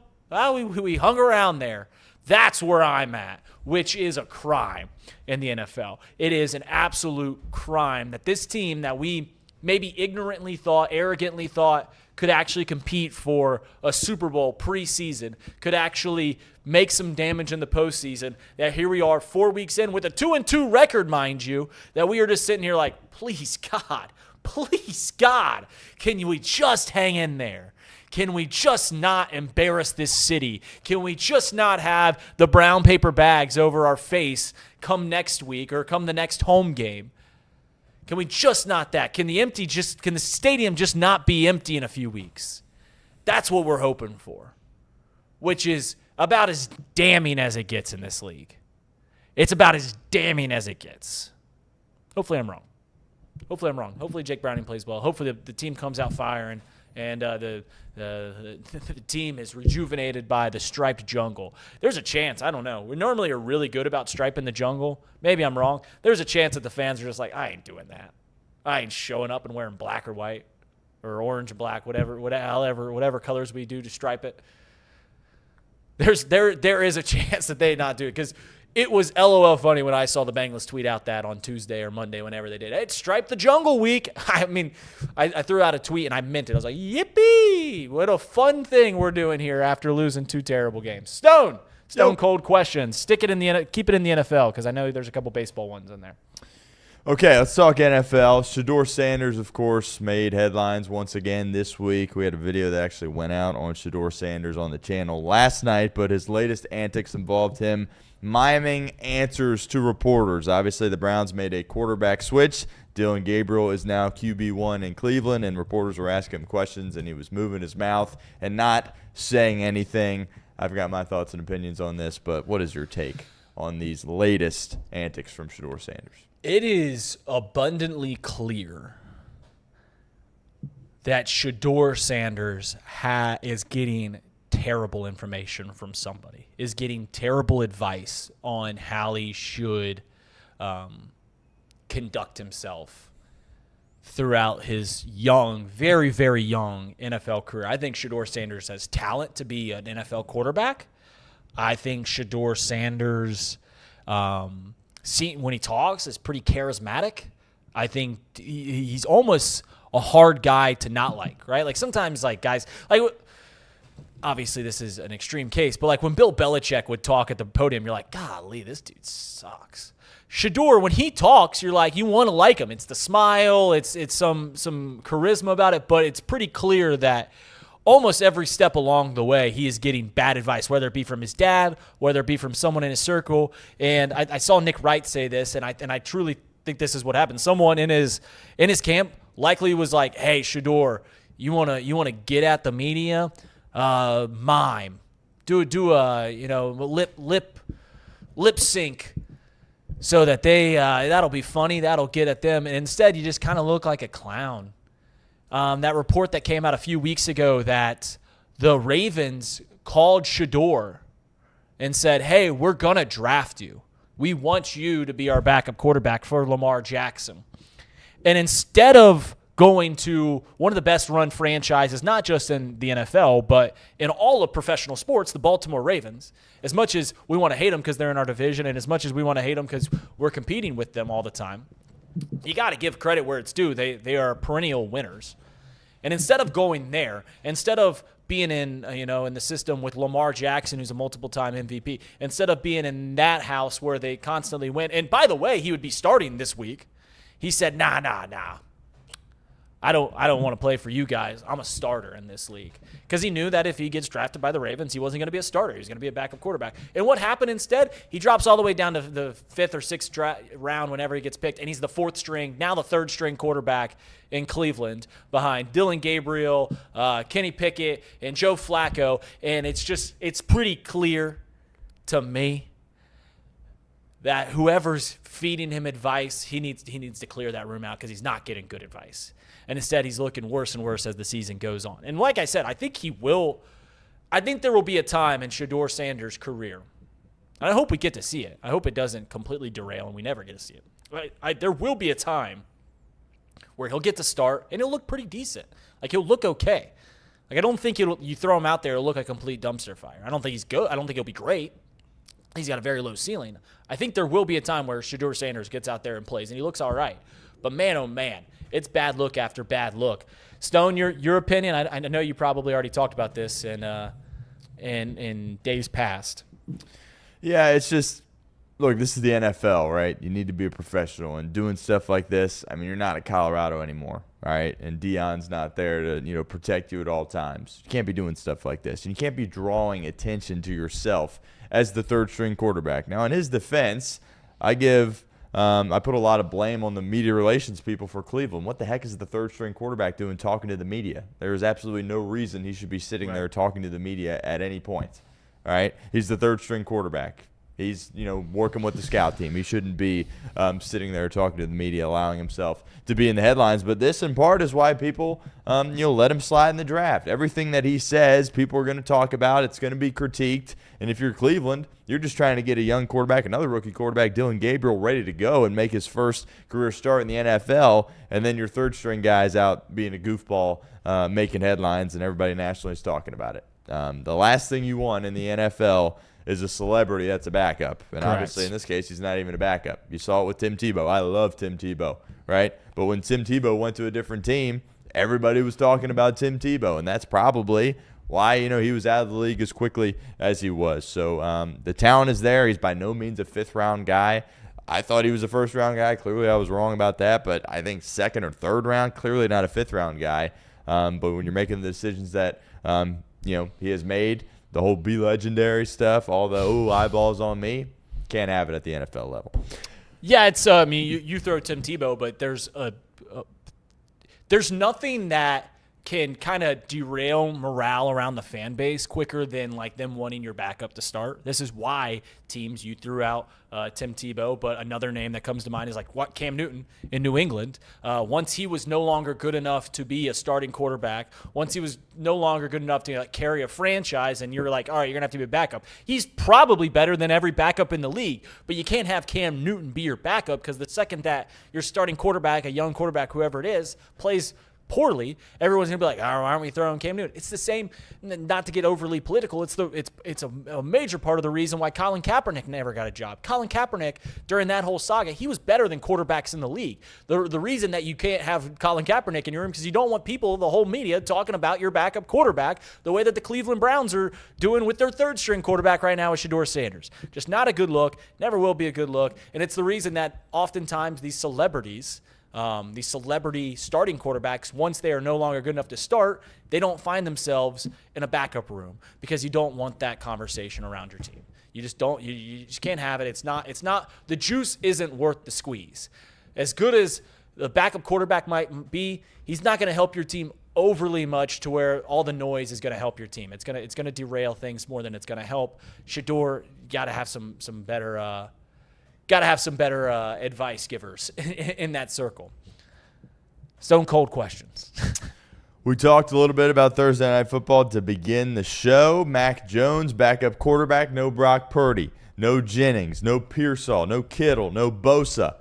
We hung around there. That's where I'm at, which is a crime in the NFL. It is an absolute crime that this team that we maybe ignorantly thought, arrogantly thought, could actually compete for a Super Bowl preseason, could actually make some damage in the postseason, that here we are 4 weeks in with a 2-2 record, mind you, that we are just sitting here like, please, God, can we just hang in there? Can we just not embarrass this city? Can we just not have the brown paper bags over our face come next week or come the next home game? Can we just not that? Can the stadium just not be empty in a few weeks? That's what we're hoping for, which is about as damning as it gets in this league. It's about as damning as it gets. Hopefully I'm wrong. Hopefully Jake Browning plays well. Hopefully the team comes out firing and the team is rejuvenated by the striped jungle. There's a chance. I don't know. We normally are really good about striping the jungle. Maybe I'm wrong. There's a chance that the fans are just like, I ain't doing that. I ain't showing up and wearing black or white or orange or black, whatever colors we do to stripe it. There is a chance that they not do it because it was LOL funny when I saw the Bengals tweet out that on Tuesday or Monday, whenever they did. Hey, it's Stripe the Jungle Week. I mean, I threw out a tweet and I meant it. I was like, yippee! What a fun thing we're doing here after losing 2 terrible games. Stone Cold questions. Keep it in the NFL because I know there's a couple baseball ones in there. Okay, let's talk NFL. Shedeur Sanders, of course, made headlines once again this week. We had a video that actually went out on Shedeur Sanders on the channel last night, but his latest antics involved him miming answers to reporters. Obviously, the Browns made a quarterback switch. Dylan Gabriel is now QB1 in Cleveland, and reporters were asking him questions, and he was moving his mouth and not saying anything. I've got my thoughts and opinions on this, but what is your take on these latest antics from Shedeur Sanders? It is abundantly clear that Shedeur Sanders is getting terrible information from somebody, is getting terrible advice on how he should conduct himself throughout his young, very, very young NFL career. I think Shedeur Sanders has talent to be an NFL quarterback. I think Shedeur Sanders when he talks, is pretty charismatic. I think he's almost a hard guy to not like, right? Like sometimes, like guys, like obviously this is an extreme case, but like when Bill Belichick would talk at the podium, you're like, golly, this dude sucks. Shedeur, when he talks, you're like, you want to like him. It's the smile, it's some charisma about it, but it's pretty clear that almost every step along the way, he is getting bad advice, whether it be from his dad, whether it be from someone in his circle. And I saw Nick Wright say this, and I truly think this is what happened. Someone in his camp likely was like, "Hey, Shedeur, you wanna get at the media, mime, do a lip sync." So that that'll be funny, that'll get at them. And instead, you just kind of look like a clown. That report that came out a few weeks ago that the Ravens called Shedeur and said, "Hey, we're going to draft you. We want you to be our backup quarterback for Lamar Jackson." And instead of going to one of the best run franchises, not just in the NFL, but in all of professional sports, the Baltimore Ravens, as much as we want to hate them because they're in our division and as much as we want to hate them because we're competing with them all the time, you got to give credit where it's due. They are perennial winners. And instead of going there, instead of being in the system with Lamar Jackson, who's a multiple-time MVP, instead of being in that house where they constantly win, and by the way, he would be starting this week, he said, nah. I don't want to play for you guys. I'm a starter in this league. Because he knew that if he gets drafted by the Ravens, he wasn't going to be a starter. He was going to be a backup quarterback. And what happened instead? He drops all the way down to the 5th or 6th round whenever he gets picked, and he's the 4th string, now the 3rd string quarterback in Cleveland behind Dylan Gabriel, Kenny Pickett, and Joe Flacco. And it's pretty clear to me that whoever's feeding him advice, he needs to clear that room out because he's not getting good advice. And instead, he's looking worse and worse as the season goes on. And like I said, I think there will be a time in Shedeur Sanders' career, and I hope we get to see it. I hope it doesn't completely derail and we never get to see it. There will be a time where he'll get to start and he'll look pretty decent. Like, he'll look okay. Like, I don't think you throw him out there, it'll look like a complete dumpster fire. I don't think he's good. I don't think he'll be great. He's got a very low ceiling. I think there will be a time where Shedeur Sanders gets out there and plays, and he looks all right. But man, oh man, it's bad look after bad look. Stone, your opinion? I know you probably already talked about this in days past. Yeah, it's just, look, this is the NFL, right? You need to be a professional, and doing stuff like this, I mean, you're not at Colorado anymore, right? And Deion's not there to, protect you at all times. You can't be doing stuff like this, and you can't be drawing attention to yourself as the 3rd string quarterback. Now, in his defense, I put a lot of blame on the media relations people for Cleveland. What the heck is the 3rd string quarterback doing talking to the media? There is absolutely no reason he should be sitting there talking to the media at any point. All right? He's the 3rd string quarterback. He's, working with the scout team. He shouldn't be sitting there talking to the media, allowing himself to be in the headlines. But this, in part, is why people, let him slide in the draft. Everything that he says, people are going to talk about. It's going to be critiqued. And if you're Cleveland, you're just trying to get a young quarterback, another rookie quarterback, Dylan Gabriel, ready to go and make his first career start in the NFL. And then your 3rd string guy's out being a goofball, making headlines, and everybody nationally is talking about it. The last thing you want in the NFL is a celebrity that's a backup. And Correct. Obviously, in this case, he's not even a backup. You saw it with Tim Tebow. I love Tim Tebow, right? But when Tim Tebow went to a different team, everybody was talking about Tim Tebow, and that's probably why, he was out of the league as quickly as he was. So the talent is there. He's by no means a 5th-round guy. I thought he was a 1st-round guy. Clearly, I was wrong about that. But I think 2nd or 3rd round, clearly not a 5th-round guy. But when you're making the decisions that, he has made, the whole be legendary stuff, all the, eyeballs on me, can't have it at the NFL level. Yeah, it's you throw Tim Tebow, but there's nothing that can kind of derail morale around the fan base quicker than like them wanting your backup to start. This is why teams, you threw out Tim Tebow, but another name that comes to mind is like Cam Newton in New England. Once he was no longer good enough to be a starting quarterback, once he was no longer good enough to carry a franchise, and you're like, all right, you're gonna have to be a backup. He's probably better than every backup in the league, but you can't have Cam Newton be your backup because the second that your starting quarterback, a young quarterback, whoever it is, plays poorly, everyone's going to be like, oh, why aren't we throwing Cam Newton? It's the same, not to get overly political, it's a major part of the reason why Colin Kaepernick never got a job. Colin Kaepernick, during that whole saga, he was better than quarterbacks in the league. The reason that you can't have Colin Kaepernick in your room because you don't want people, the whole media, talking about your backup quarterback the way that the Cleveland Browns are doing with their third-string quarterback right now with Shedeur Sanders. Just not a good look, never will be a good look, and it's the reason that oftentimes these celebrities, these celebrity starting quarterbacks, once they are no longer good enough to start, they don't find themselves in a backup room because you don't want that conversation around your team. You just don't. You just can't have it. It's not. The juice isn't worth the squeeze. As good as the backup quarterback might be, he's not going to help your team overly much to where all the noise is going to help your team. It's gonna derail things more than it's going to help. Shedeur, got to have some better. Got to have some better advice givers in that circle. Stone cold questions. We talked a little bit about Thursday Night Football to begin the show. Mac Jones, backup quarterback, no Brock Purdy, no Jennings, no Pearsall, no Kittle, no Bosa.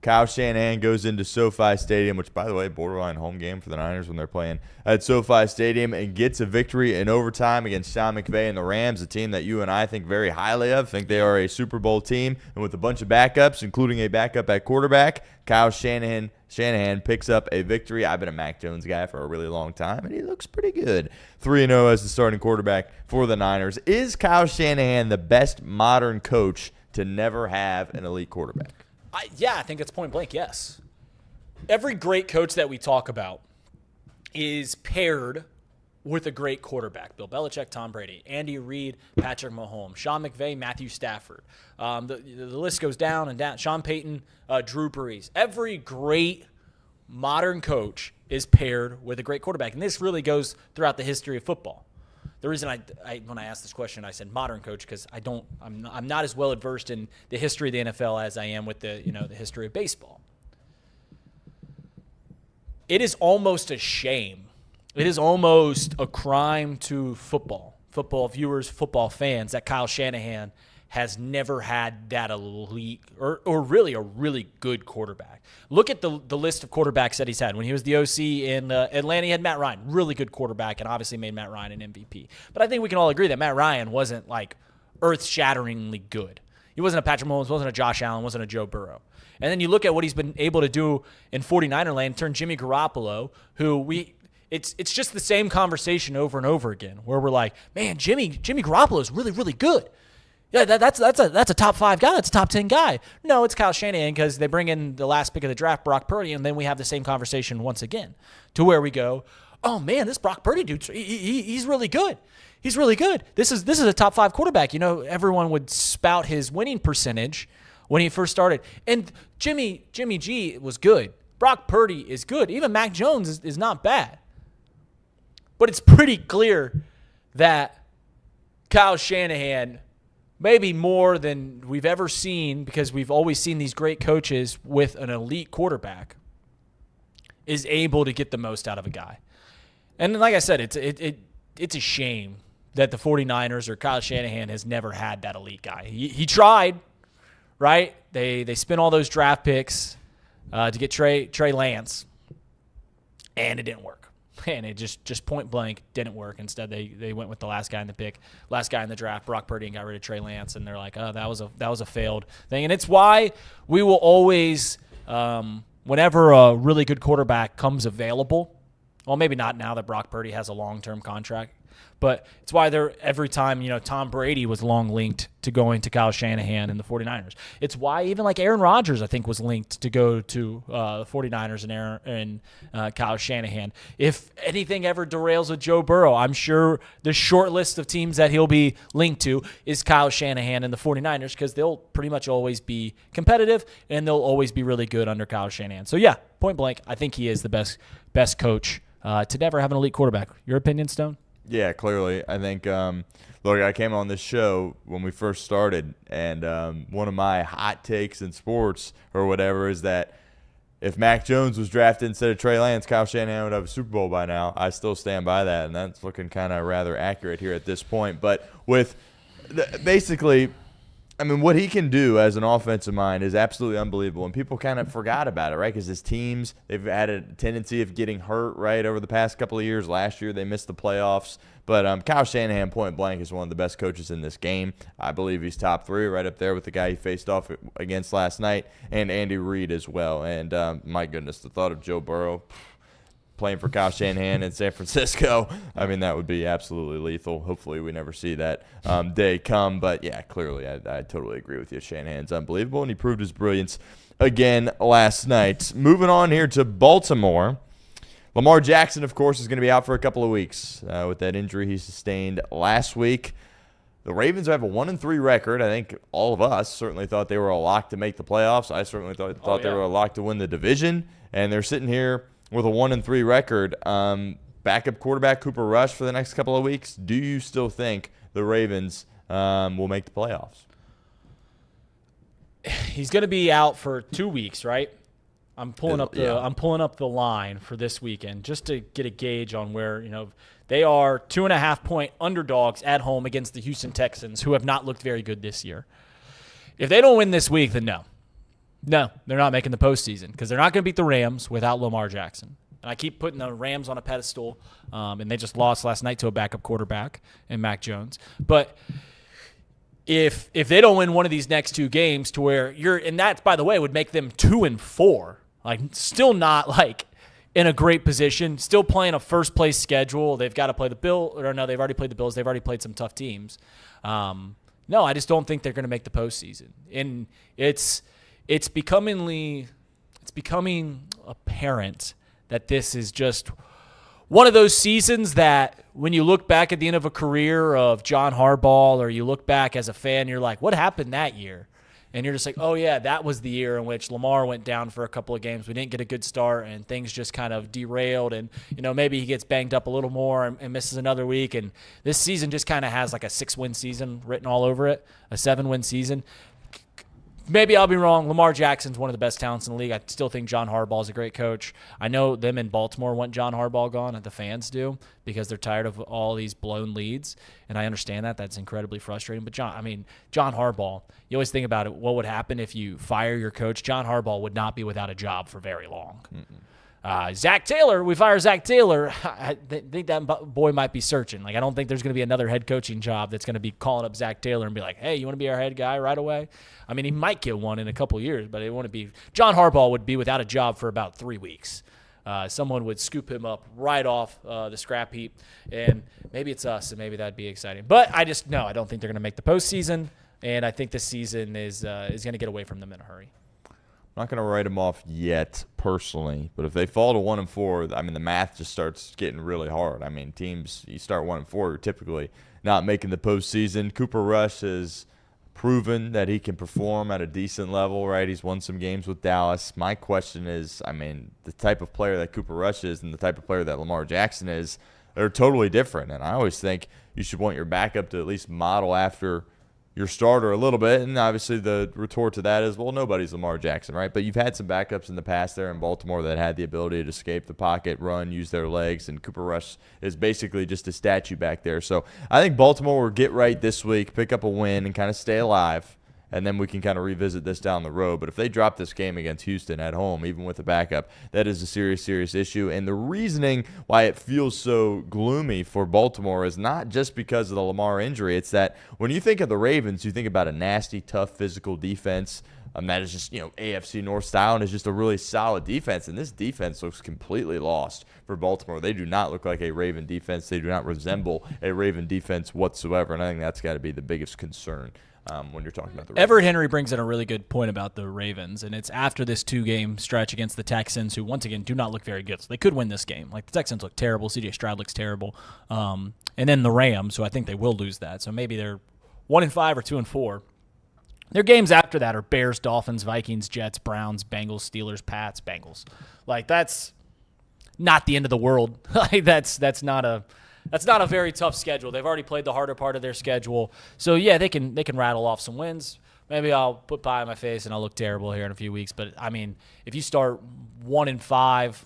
Kyle Shanahan goes into SoFi Stadium, which, by the way, borderline home game for the Niners when they're playing at SoFi Stadium, and gets a victory in overtime against Sean McVay and the Rams, a team that you and I think very highly of. Think they are a Super Bowl team, and with a bunch of backups, including a backup at quarterback, Kyle Shanahan picks up a victory. I've been a Mac Jones guy for a really long time, and he looks pretty good. 3-0 as the starting quarterback for the Niners. Is Kyle Shanahan the best modern coach to never have an elite quarterback? I think it's point blank, yes. Every great coach that we talk about is paired with a great quarterback. Bill Belichick, Tom Brady, Andy Reid, Patrick Mahomes, Sean McVay, Matthew Stafford. The list goes down and down. Sean Payton, Drew Brees. Every great modern coach is paired with a great quarterback. And this really goes throughout the history of football. The reason I when I asked this question, I said modern coach because I'm not as well versed in the history of the NFL as I am with the history of baseball. It is almost a shame. It is almost a crime to football viewers, football fans, that Kyle Shanahan has never had that elite or really a really good quarterback. Look at the list of quarterbacks that he's had. When he was the OC in Atlanta, he had Matt Ryan, really good quarterback, and obviously made Matt Ryan an MVP. But I think we can all agree that Matt Ryan wasn't like earth-shatteringly good. He wasn't a Patrick Mahomes, wasn't a Josh Allen, wasn't a Joe Burrow. And then you look at what he's been able to do in 49er land, turn Jimmy Garoppolo, it's just the same conversation over and over again, where we're like, man, Jimmy Garoppolo is really, really good. Yeah, that's a top 5 guy. That's a top 10 guy. No, it's Kyle Shanahan because they bring in the last pick of the draft, Brock Purdy, and then we have the same conversation once again to where we go, oh, man, this Brock Purdy dude, he's really good. He's really good. This is a top 5 quarterback. Everyone would spout his winning percentage when he first started. And Jimmy G was good. Brock Purdy is good. Even Mac Jones is not bad. But it's pretty clear that Kyle Shanahan, maybe more than we've ever seen, because we've always seen these great coaches with an elite quarterback, is able to get the most out of a guy. And like I said, it's a shame that the 49ers or Kyle Shanahan has never had that elite guy. He tried, right? They spent all those draft picks to get Trey Lance, and it didn't work. And it just point blank didn't work. Instead, they went with the last guy in the draft, Brock Purdy, and got rid of Trey Lance. And they're like, oh, that was a failed thing. And it's why we will always, whenever a really good quarterback comes available, well, maybe not now that Brock Purdy has a long-term contract, but it's why every time, Tom Brady was long linked to going to Kyle Shanahan and the 49ers. It's why even like Aaron Rodgers, I think, was linked to go to the 49ers and Kyle Shanahan. If anything ever derails with Joe Burrow, I'm sure the short list of teams that he'll be linked to is Kyle Shanahan and the 49ers, because they'll pretty much always be competitive and they'll always be really good under Kyle Shanahan. So yeah, point blank, I think he is the best coach to never have an elite quarterback. Your opinion, Stone? Yeah, clearly. I think, look, I came on this show when we first started, and one of my hot takes in sports or whatever is that if Mac Jones was drafted instead of Trey Lance, Kyle Shanahan would have a Super Bowl by now. I still stand by that, and that's looking kind of rather accurate here at this point. But with basically I mean, what he can do as an offensive mind is absolutely unbelievable, and people kind of forgot about it, right? Because his teams, they've had a tendency of getting hurt, right, over the past couple of years. Last year, they missed the playoffs. But Kyle Shanahan, point blank, is one of the best coaches in this game. I believe he's top 3, right up there with the guy he faced off against last night, and Andy Reid as well. And my goodness, the thought of Joe Burrow playing for Kyle Shanahan in San Francisco, I mean, that would be absolutely lethal. Hopefully we never see that day come. But, yeah, clearly I totally agree with you. Shanahan's unbelievable, and he proved his brilliance again last night. Moving on here to Baltimore. Lamar Jackson, of course, is going to be out for a couple of weeks with that injury he sustained last week. The Ravens have a 1-3 record. I think all of us certainly thought they were a lock to make the playoffs. I certainly thought they were a lock to win the division. And they're sitting here with a 1-3 record. Backup quarterback Cooper Rush for the next couple of weeks. Do you still think the Ravens will make the playoffs? He's going to be out for 2 weeks, right? I'm pulling up the line for this weekend just to get a gauge on where, they are 2.5-point underdogs at home against the Houston Texans, who have not looked very good this year. If they don't win this week, then no. No, they're not making the postseason because they're not going to beat the Rams without Lamar Jackson. And I keep putting the Rams on a pedestal, and they just lost last night to a backup quarterback in Mac Jones. But if they don't win one of these next 2 games to where and that, by the way, would make them 2-4. Like, still not, in a great position. Still playing a first-place schedule. They've got to play the Bills. Or, no, they've already played the Bills. They've already played some tough teams. No, I just don't think they're going to make the postseason. And it's becoming apparent that this is just one of those seasons that when you look back at the end of a career of John Harbaugh, or you look back as a fan, you're like, what happened that year? And you're just like, oh, yeah, that was the year in which Lamar went down for a couple of games. We didn't get a good start, and things just kind of derailed. And, maybe he gets banged up a little more and misses another week. And this season just kind of has like a 6-win season written all over it, a 7-win season. Maybe I'll be wrong. Lamar Jackson's one of the best talents in the league. I still think John Harbaugh is a great coach. I know them in Baltimore want John Harbaugh gone, and the fans do, because they're tired of all these blown leads. And I understand that. That's incredibly frustrating. But John Harbaugh, you always think about it. What would happen if you fire your coach? John Harbaugh would not be without a job for very long. Zach Taylor, we fire Zach Taylor. I think that boy might be searching. I don't think there's going to be another head coaching job that's going to be calling up Zach Taylor and be like, hey, you want to be our head guy right away? I mean, he might get one in a couple of years, but it wouldn't be. John Harbaugh would be without a job for about 3 weeks. Someone would scoop him up right off the scrap heap, and maybe it's us, and maybe that'd be exciting. But I don't think they're going to make the postseason, and I think this season is going to get away from them in a hurry. I'm not going to write them off yet, personally, but if they fall to 1-4, I mean, the math just starts getting really hard. I mean, teams, you start 1-4, you're typically not making the postseason. Cooper Rush has proven that he can perform at a decent level, right? He's won some games with Dallas. My question is, I mean, the type of player that Cooper Rush is and the type of player that Lamar Jackson is, they're totally different. And I always think you should want your backup to at least model after your starter a little bit. And obviously the retort to that is, well, nobody's Lamar Jackson, right? But you've had some backups in the past there in Baltimore that had the ability to escape the pocket, run, use their legs, and Cooper Rush is basically just a statue back there. So I think Baltimore will get right this week, pick up a win, and kind of stay alive. And then we can kind of revisit this down the road. But if they drop this game against Houston at home, even with a backup, that is a serious, serious issue. And the reasoning why it feels so gloomy for Baltimore is not just because of the Lamar injury. It's that when you think of the Ravens, you think about a nasty, tough, physical defense. That is just, AFC North style, and is just a really solid defense. And this defense looks completely lost for Baltimore. They do not look like a Raven defense. They do not resemble a Raven defense whatsoever. And I think that's got to be the biggest concern when you're talking about the Ravens. Everett Henry brings in a really good point about the Ravens, and it's after this 2-game stretch against the Texans, who, once again, do not look very good. So they could win this game. The Texans look terrible. C.J. Stroud looks terrible. And then the Rams, who I think they will lose that. So maybe they're 1-5 or 2-4. Their games after that are Bears, Dolphins, Vikings, Jets, Browns, Bengals, Steelers, Pats, Bengals. That's not the end of the world. That's not a very tough schedule. They've already played the harder part of their schedule. So, yeah, they can rattle off some wins. Maybe I'll put pie on my face and I'll look terrible here in a few weeks. But, I mean, if you start 1-5,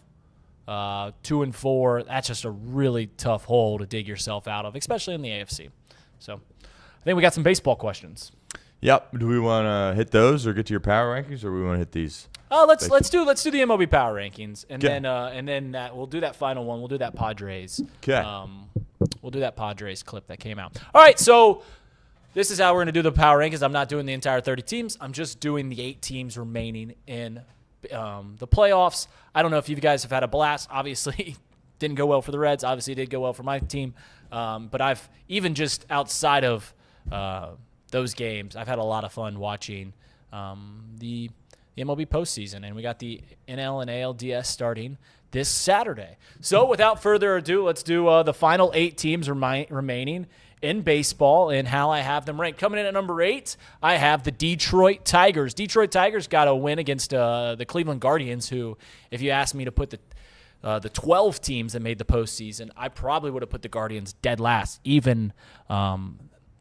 2-4, that's just a really tough hole to dig yourself out of, especially in the AFC. So, I think we got some baseball questions. Yep. Do we want to hit those or get to your power rankings, or we want to hit these? Let's do the MLB power rankings, and 'Kay. then we'll do that final one. We'll do that Padres. Okay. We'll do that Padres clip that came out. All right, so this is how we're going to do the power rankings. I'm not doing the entire 30 teams. I'm just doing the 8 teams remaining in the playoffs. I don't know if you guys have had a blast. Obviously, didn't go well for the Reds. Obviously, it did go well for my team. But I've even just outside of those games, I've had a lot of fun watching the MLB postseason, and we got the NL and ALDS starting this Saturday. So without further ado, let's do the final 8 teams remaining in baseball and how I have them ranked. Coming in at number 8, I have the Detroit Tigers. Detroit Tigers got a win against the Cleveland Guardians, who, if you asked me to put the 12 teams that made the postseason, I probably would have put the Guardians dead last, even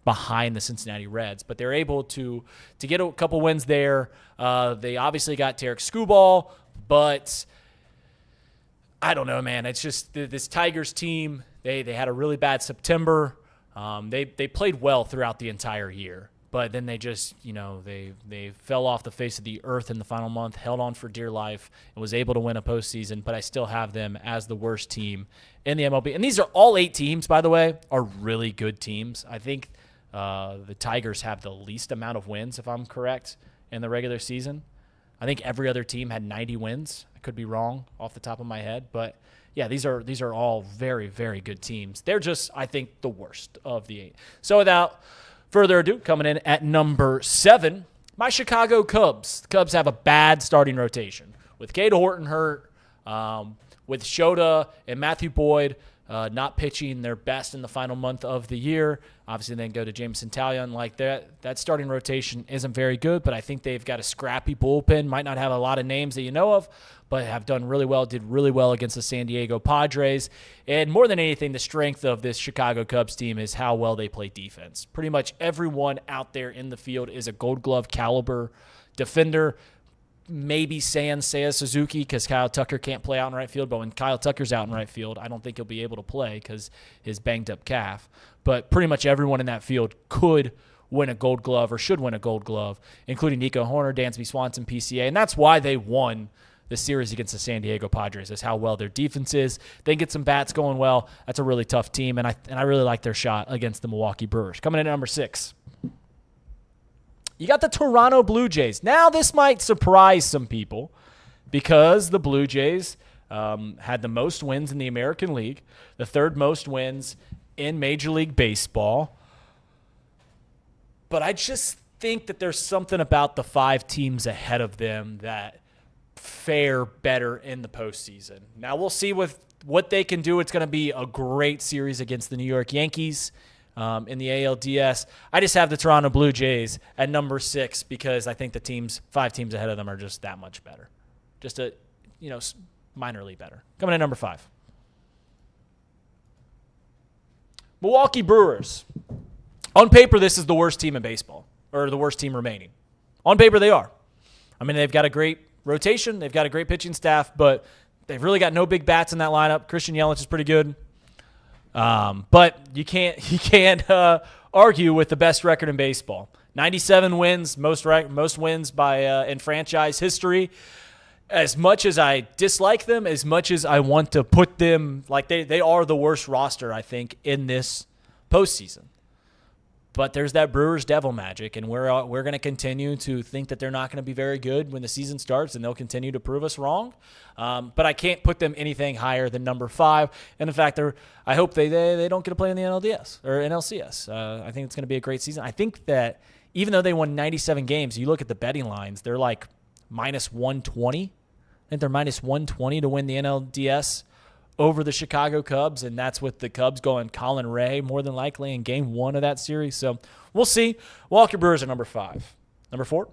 behind the Cincinnati Reds. But they're able to get a couple wins there. They obviously got Tarek Skubal, but I don't know, man. It's just this Tigers team, they had a really bad September. They played well throughout the entire year, but then they just, they fell off the face of the earth in the final month, held on for dear life, and was able to win a postseason. But I still have them as the worst team in the MLB. And these are all 8 teams, by the way, are really good teams. I think the Tigers have the least amount of wins, if I'm correct, in the regular season. I think every other team had 90 wins. I could be wrong off the top of my head, but yeah, these are all very, very good teams. They're just, I think, the worst of the 8. So without further ado, coming in at number 7, my Chicago Cubs. The Cubs have a bad starting rotation with Cade Horton hurt, with Shota and Matthew Boyd not pitching their best in the final month of the year. Obviously, then go to Jameson Taillon. Like that starting rotation isn't very good, but I think they've got a scrappy bullpen. Might not have a lot of names that you know of, but have done really well, did really well against the San Diego Padres. And more than anything, the strength of this Chicago Cubs team is how well they play defense. Pretty much everyone out there in the field is a Gold Glove caliber defender. Maybe Seiya Suzuki, because Kyle Tucker can't play out in right field. But when Kyle Tucker's out in right field, I don't think he'll be able to play because his banged up calf. But pretty much everyone in that field could win a Gold Glove or should win a Gold Glove, including Nico Horner, Dansby Swanson, PCA. And that's why they won the series against the San Diego Padres, is how well their defense is. They get some bats going well. That's a really tough team, and I really like their shot against the Milwaukee Brewers. Coming in at number 6. You got the Toronto Blue Jays. Now, this might surprise some people because the Blue Jays had the most wins in the American League, the 3rd most wins in Major League Baseball. But I just think that there's something about the 5 teams ahead of them that fare better in the postseason. Now, we'll see with what they can do. It's going to be a great series against the New York Yankees. In the ALDS. I just have the Toronto Blue Jays at number 6 because I think the 5 teams ahead of them are just that much better. Just minorly better. Coming in at number 5. Milwaukee Brewers. On paper, this is the worst team in baseball, or the worst team remaining. On paper, they are. I mean, they've got a great rotation. They've got a great pitching staff, but they've really got no big bats in that lineup. Christian Yelich is pretty good. But you can't argue with the best record in baseball. 97 wins, most wins by in franchise history. As much as I dislike them, as much as I want to put them, like they are the worst roster, I think, in this postseason. But there's that Brewers devil magic, and we're going to continue to think that they're not going to be very good when the season starts, and they'll continue to prove us wrong. But I can't put them anything higher than number 5. And in fact, I hope they don't get to play in the NLDS or NLCS. I think it's going to be a great season. I think that even though they won 97 games, you look at the betting lines, they're like minus 120. I think they're minus 120 to win the NLDS over the Chicago Cubs, and that's with the Cubs going Colin Ray more than likely in game 1 of that series. So we'll see. Milwaukee Brewers are number 5. Number 4,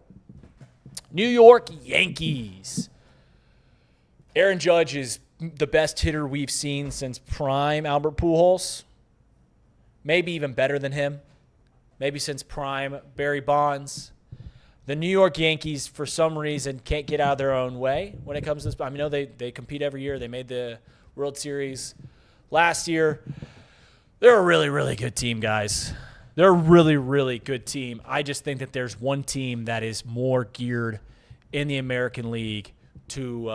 New York Yankees. Aaron Judge is the best hitter we've seen since prime Albert Pujols. Maybe even better than him. Maybe since prime Barry Bonds. The New York Yankees, for some reason, can't get out of their own way when it comes to this. I mean, they compete every year. They made the World Series last year. They're a really, really good team, guys. They're a really, really good team. I just think that there's one team that is more geared in the American League to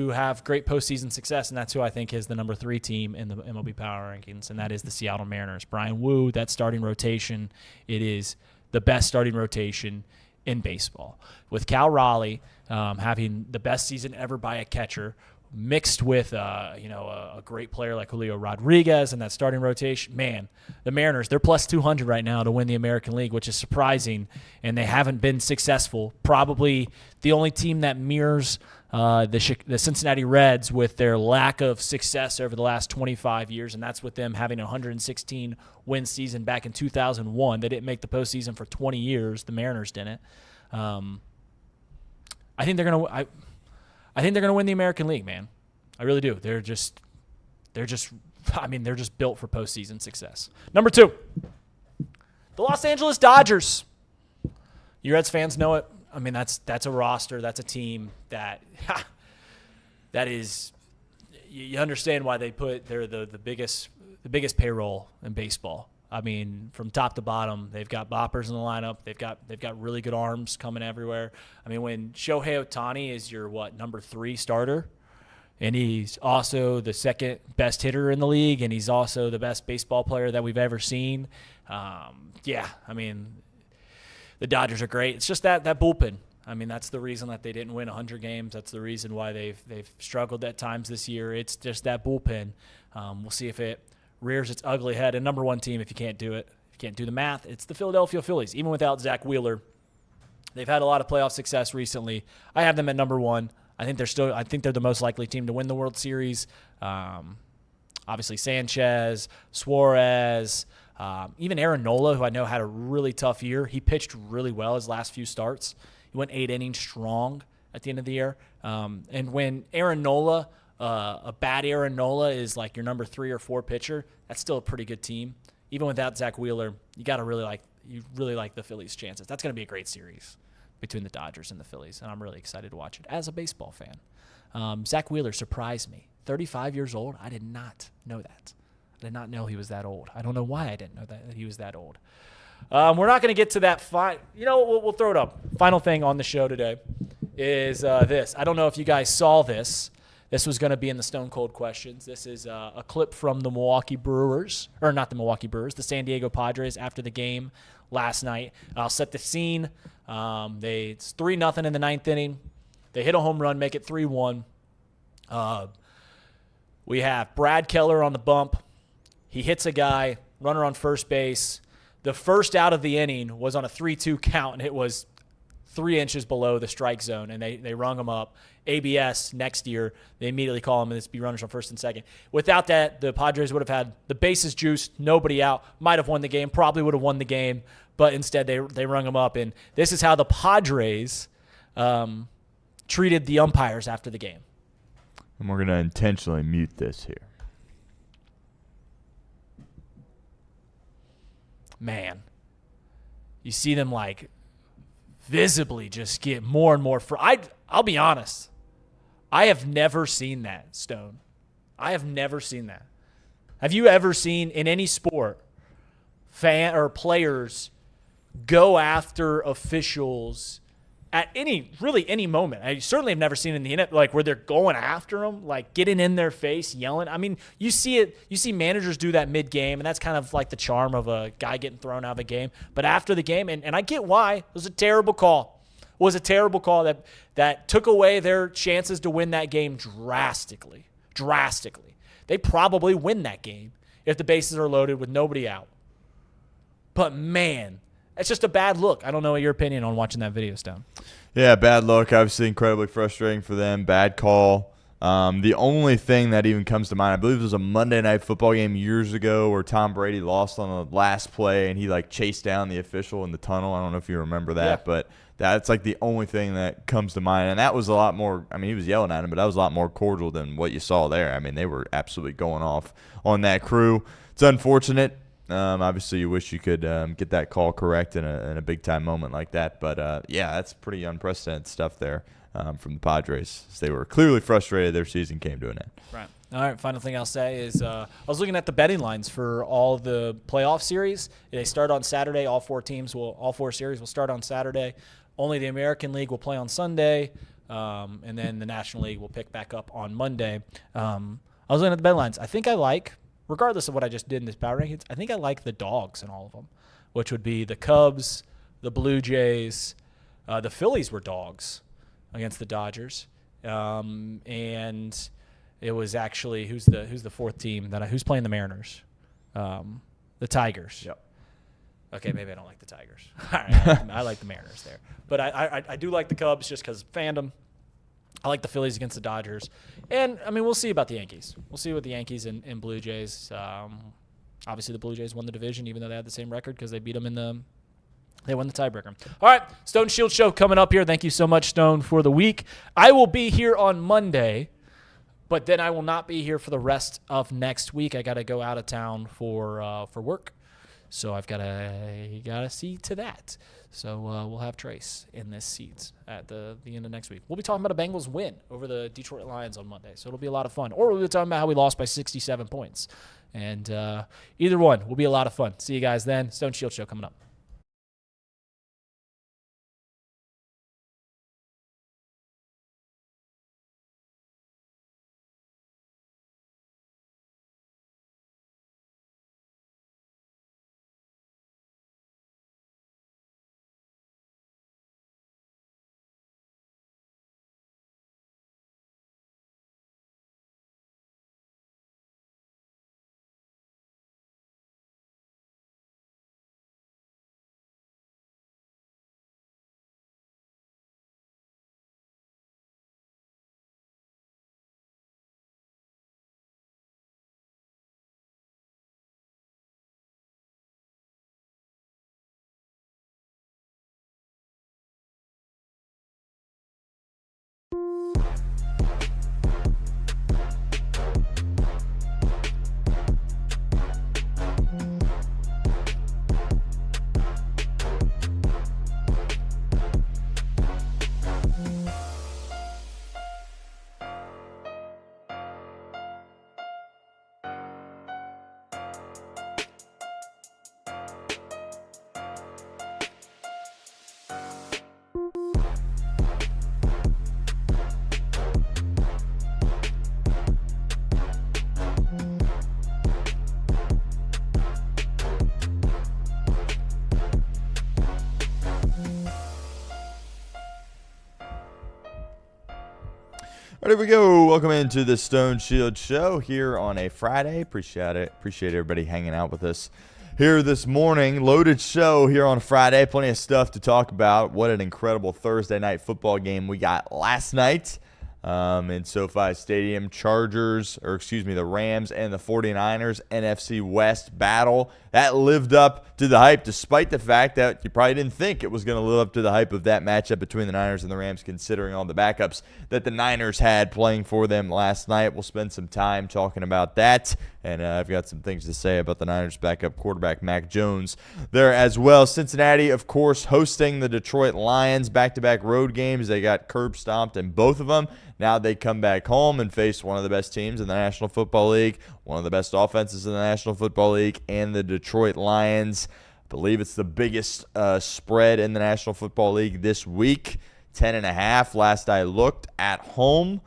have great postseason success, and that's who I think is the number 3 team in the MLB Power Rankings, and that is the Seattle Mariners. Brian Wu, that starting rotation, it is the best starting rotation in baseball. With Cal Raleigh having the best season ever by a catcher, mixed with a great player like Julio Rodriguez and that starting rotation, man, the Mariners, they're plus 200 right now to win the American League, which is surprising, and they haven't been successful. Probably the only team that mirrors the Cincinnati Reds with their lack of success over the last 25 years, and that's with them having a 116-win season back in 2001. They didn't make the postseason for 20 years. The Mariners didn't. I think they're gonna win the American League, man. I really do. They're just built for postseason success. Number 2, the Los Angeles Dodgers. You Reds fans know it. I mean, that's a roster, that's a team that is. You understand why they're the biggest payroll in baseball. I mean, from top to bottom, they've got boppers in the lineup. They've got really good arms coming everywhere. I mean, when Shohei Ohtani is your number 3 starter, and he's also the second best hitter in the league, and he's also the best baseball player that we've ever seen. I mean, the Dodgers are great. It's just that bullpen. I mean, that's the reason that they didn't win 100 games. That's the reason why they've struggled at times this year. It's just that bullpen. We'll see if it rears its ugly head. And number 1 team, if you can't do the math, it's the Philadelphia Phillies. Even without Zach Wheeler, they've had a lot of playoff success recently. I have them at number 1. I think they're the most likely team to win the World Series. Obviously Sanchez, Suarez, even Aaron Nola, who I know had a really tough year. He pitched really well his last few starts. He went 8 innings strong at the end of the year. And when Aaron Nola, a bad Aaron Nola is like your number 3 or 4 pitcher, that's still a pretty good team. Even without Zach Wheeler, you really like the Phillies' chances. That's going to be a great series between the Dodgers and the Phillies, and I'm really excited to watch it as a baseball fan. Zach Wheeler surprised me. 35 years old. I did not know that. I did not know he was that old. I don't know why I didn't know that he was that old. We're not going to get to that. We'll throw it up. Final thing on the show today is this. I don't know if you guys saw this. This was going to be in the Stone Cold Questions. This is a clip from the the San Diego Padres after the game last night. I'll set the scene. It's 3-0 in the 9th inning. They hit a home run, make it 3-1. We have Brad Keller on the bump. He hits a guy, runner on first base. The first out of the inning was on a 3-2 count, and it was 3 inches below the strike zone, and they rung him up. ABS next year, they immediately call him, and it's be runners on first and second. Without that, the Padres would have had the bases juiced, nobody out, might have won the game, probably would have won the game, but instead they rung him up. And this is how the Padres treated the umpires after the game. And we're going to intentionally mute this here. Man, you see them like visibly just get more and more. I'll be honest. I have never seen that, Stone. I have never seen that. Have you ever seen in any sport fan or players go after officials at any moment? I certainly have never seen it in the NFL, like where they're going after them, like getting in their face, yelling. I mean, you see managers do that mid-game, and that's kind of like the charm of a guy getting thrown out of a game. But after the game, and I get why, it was a terrible call. It was a terrible call that took away their chances to win that game drastically. Drastically. They probably win that game if the bases are loaded with nobody out. But man, it's just a bad look. I don't know your opinion on watching that video, Stone. Yeah, bad look. Obviously incredibly frustrating for them. Bad call. The only thing that even comes to mind, I believe it was a Monday Night Football game years ago where Tom Brady lost on the last play and he like chased down the official in the tunnel. I don't know if you remember that, but that's like the only thing that comes to mind. And that was a lot more, I mean, he was yelling at him, but that was a lot more cordial than what you saw there. I mean, they were absolutely going off on that crew. It's unfortunate. Obviously, you wish you could get that call correct in a big-time moment like that. But, yeah, that's pretty unprecedented stuff there from the Padres. They were clearly frustrated their season came to an end. Right. All right, final thing I'll say is I was looking at the betting lines for all the playoff series. They start on Saturday. All four series will start on Saturday. Only the American League will play on Sunday, and then the National League will pick back up on Monday. I was looking at the betting lines. I think I like, regardless of what I just did in this power rankings, I think I like the dogs in all of them, which would be the Cubs, the Blue Jays. The Phillies were dogs against the Dodgers, and it was actually who's the fourth team who's playing the Mariners? The Tigers. Yep. Okay, maybe I don't like the Tigers. All right, I like the Mariners there, but I do like the Cubs just because fandom. I like the Phillies against the Dodgers, and I mean we'll see about the Yankees. We'll see what the Yankees and Blue Jays. Obviously, the Blue Jays won the division, even though they had the same record because they beat them They won the tiebreaker. All right, Stone Shield Show coming up here. Thank you so much, Stone, for the week. I will be here on Monday, but then I will not be here for the rest of next week. I got to go out of town for work, so I've got to see to that. So we'll have Trace in this seat at the end of next week. We'll be talking about a Bengals win over the Detroit Lions on Monday, so it'll be a lot of fun. Or we'll be talking about how we lost by 67 points. And either one will be a lot of fun. See you guys then. Stone Shield Show coming up. All right, here we go. Welcome into the Stone Shield Show here on a Friday. Appreciate it. Appreciate everybody hanging out with us here this morning. Loaded show here on Friday. Plenty of stuff to talk about. What an incredible Thursday night football game we got last night in SoFi Stadium. The Rams and the 49ers NFC West battle. That lived up to the hype, despite the fact that you probably didn't think it was going to live up to the hype of that matchup between the Niners and the Rams, considering all the backups that the Niners had playing for them last night. We'll spend some time talking about that, and I've got some things to say about the Niners backup quarterback, Mac Jones, there as well. Cincinnati, of course, hosting the Detroit Lions, back-to-back road games. They got curb stomped in both of them. Now they come back home and face one of the best teams in the National Football League, one of the best offenses in the National Football League, and the Detroit Lions. I believe it's the biggest spread in the National Football League this week, 10.5 last I looked at home.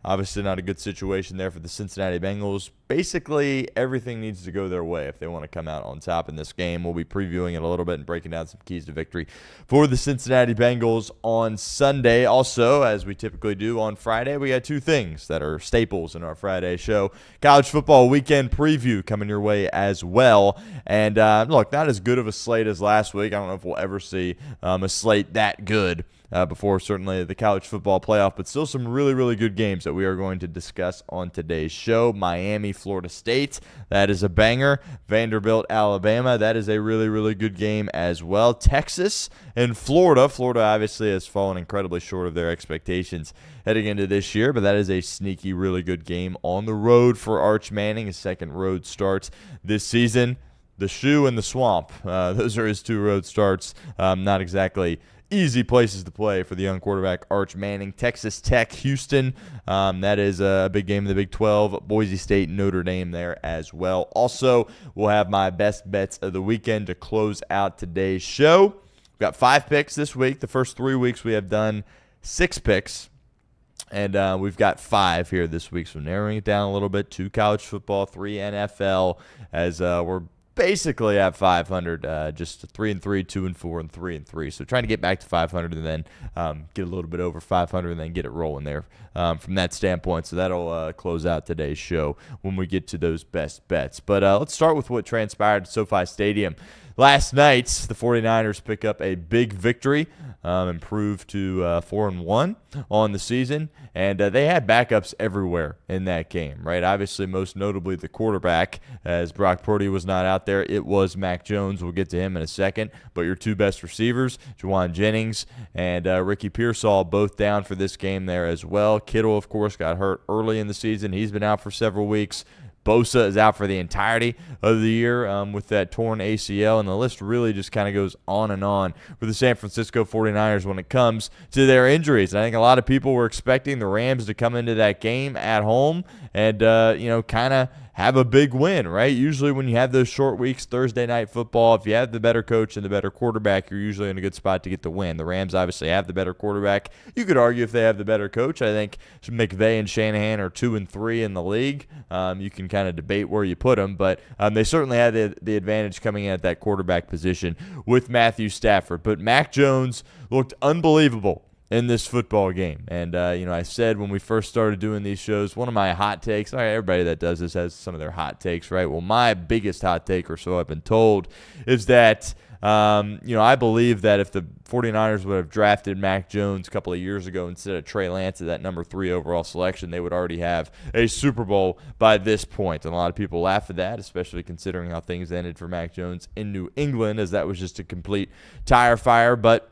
Obviously not a good situation there for the Cincinnati Bengals. Basically, everything needs to go their way if they want to come out on top in this game. We'll be previewing it a little bit and breaking down some keys to victory for the Cincinnati Bengals on Sunday. Also, as we typically do on Friday, we got two things that are staples in our Friday show. College football weekend preview coming your way as well. And look, not as good of a slate as last week. I don't know if we'll ever see a slate that good before certainly the college football playoff, but still some really, really good games that we are going to discuss on today's show. Miami, Florida State, that is a banger. Vanderbilt, Alabama, that is a really, really good game as well. Texas and Florida. Florida obviously has fallen incredibly short of their expectations heading into this year, but that is a sneaky, really good game on the road for Arch Manning. His second road starts this season. The Shoe and the Swamp, those are his two road starts. Not exactly easy places to play for the young quarterback Arch Manning. Texas Tech, Houston. That is a big game in the Big 12. Boise State, Notre Dame there as well. Also, we'll have my best bets of the weekend to close out today's show. We've got 5 picks this week. The first 3 weeks we have done 6 picks. And we've got 5 here this week, so narrowing it down a little bit. 2 college football, 3 NFL, as we're basically at 500, just 3-3, 2-4, and 3-3. So trying to get back to 500 and then get a little bit over 500 and then get it rolling there from that standpoint. So that'll close out today's show when we get to those best bets. But let's start with what transpired at SoFi Stadium. Last night, the 49ers pick up a big victory, improved to 4-1 on the season, and they had backups everywhere in that game, right? Obviously, most notably the quarterback, as Brock Purdy was not out there. It was Mac Jones. We'll get to him in a second. But your 2 best receivers, Juwan Jennings and Ricky Pearsall, both down for this game there as well. Kittle, of course, got hurt early in the season. He's been out for several weeks. Bosa is out for the entirety of the year with that torn ACL, and the list really just kind of goes on and on for the San Francisco 49ers when it comes to their injuries. And I think a lot of people were expecting the Rams to come into that game at home and, kind of have a big win, right? Usually when you have those short weeks, Thursday night football, if you have the better coach and the better quarterback, you're usually in a good spot to get the win. The Rams obviously have the better quarterback. You could argue if they have the better coach. I think McVay and Shanahan are 2-3 in the league. You can kind of debate where you put them, but they certainly had the advantage coming in at that quarterback position with Matthew Stafford. But Mac Jones looked unbelievable in this football game. And, I said when we first started doing these shows, one of my hot takes, all right, everybody that does this has some of their hot takes, right? Well, my biggest hot take, or so I've been told, is that, I believe that if the 49ers would have drafted Mac Jones a couple of years ago instead of Trey Lance at that number 3 overall selection, they would already have a Super Bowl by this point. And a lot of people laugh at that, especially considering how things ended for Mac Jones in New England, as that was just a complete tire fire. But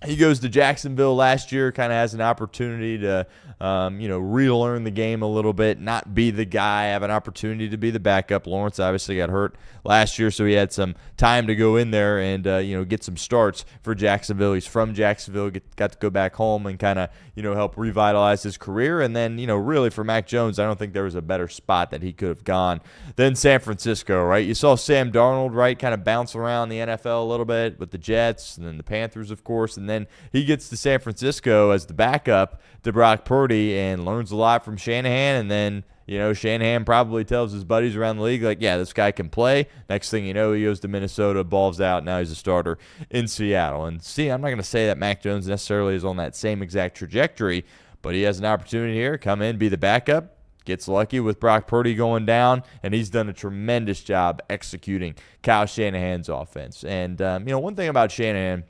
he goes to Jacksonville last year, kind of has an opportunity to, relearn the game a little bit, not be the guy, have an opportunity to be the backup. Lawrence obviously got hurt last year, so he had some time to go in there and, get some starts for Jacksonville. He's from Jacksonville, got to go back home and kind of, help revitalize his career. And then, really for Mac Jones, I don't think there was a better spot that he could have gone than San Francisco, right? You saw Sam Darnold, right, kind of bounce around the NFL a little bit with the Jets and then the Panthers, of course, and then he gets to San Francisco as the backup to Brock Purdy and learns a lot from Shanahan. And then, Shanahan probably tells his buddies around the league, like, yeah, this guy can play. Next thing you know, he goes to Minnesota, balls out. Now he's a starter in Seattle. And see, I'm not going to say that Mac Jones necessarily is on that same exact trajectory, but he has an opportunity here, come in, be the backup. Gets lucky with Brock Purdy going down, and he's done a tremendous job executing Kyle Shanahan's offense. And, one thing about Shanahan,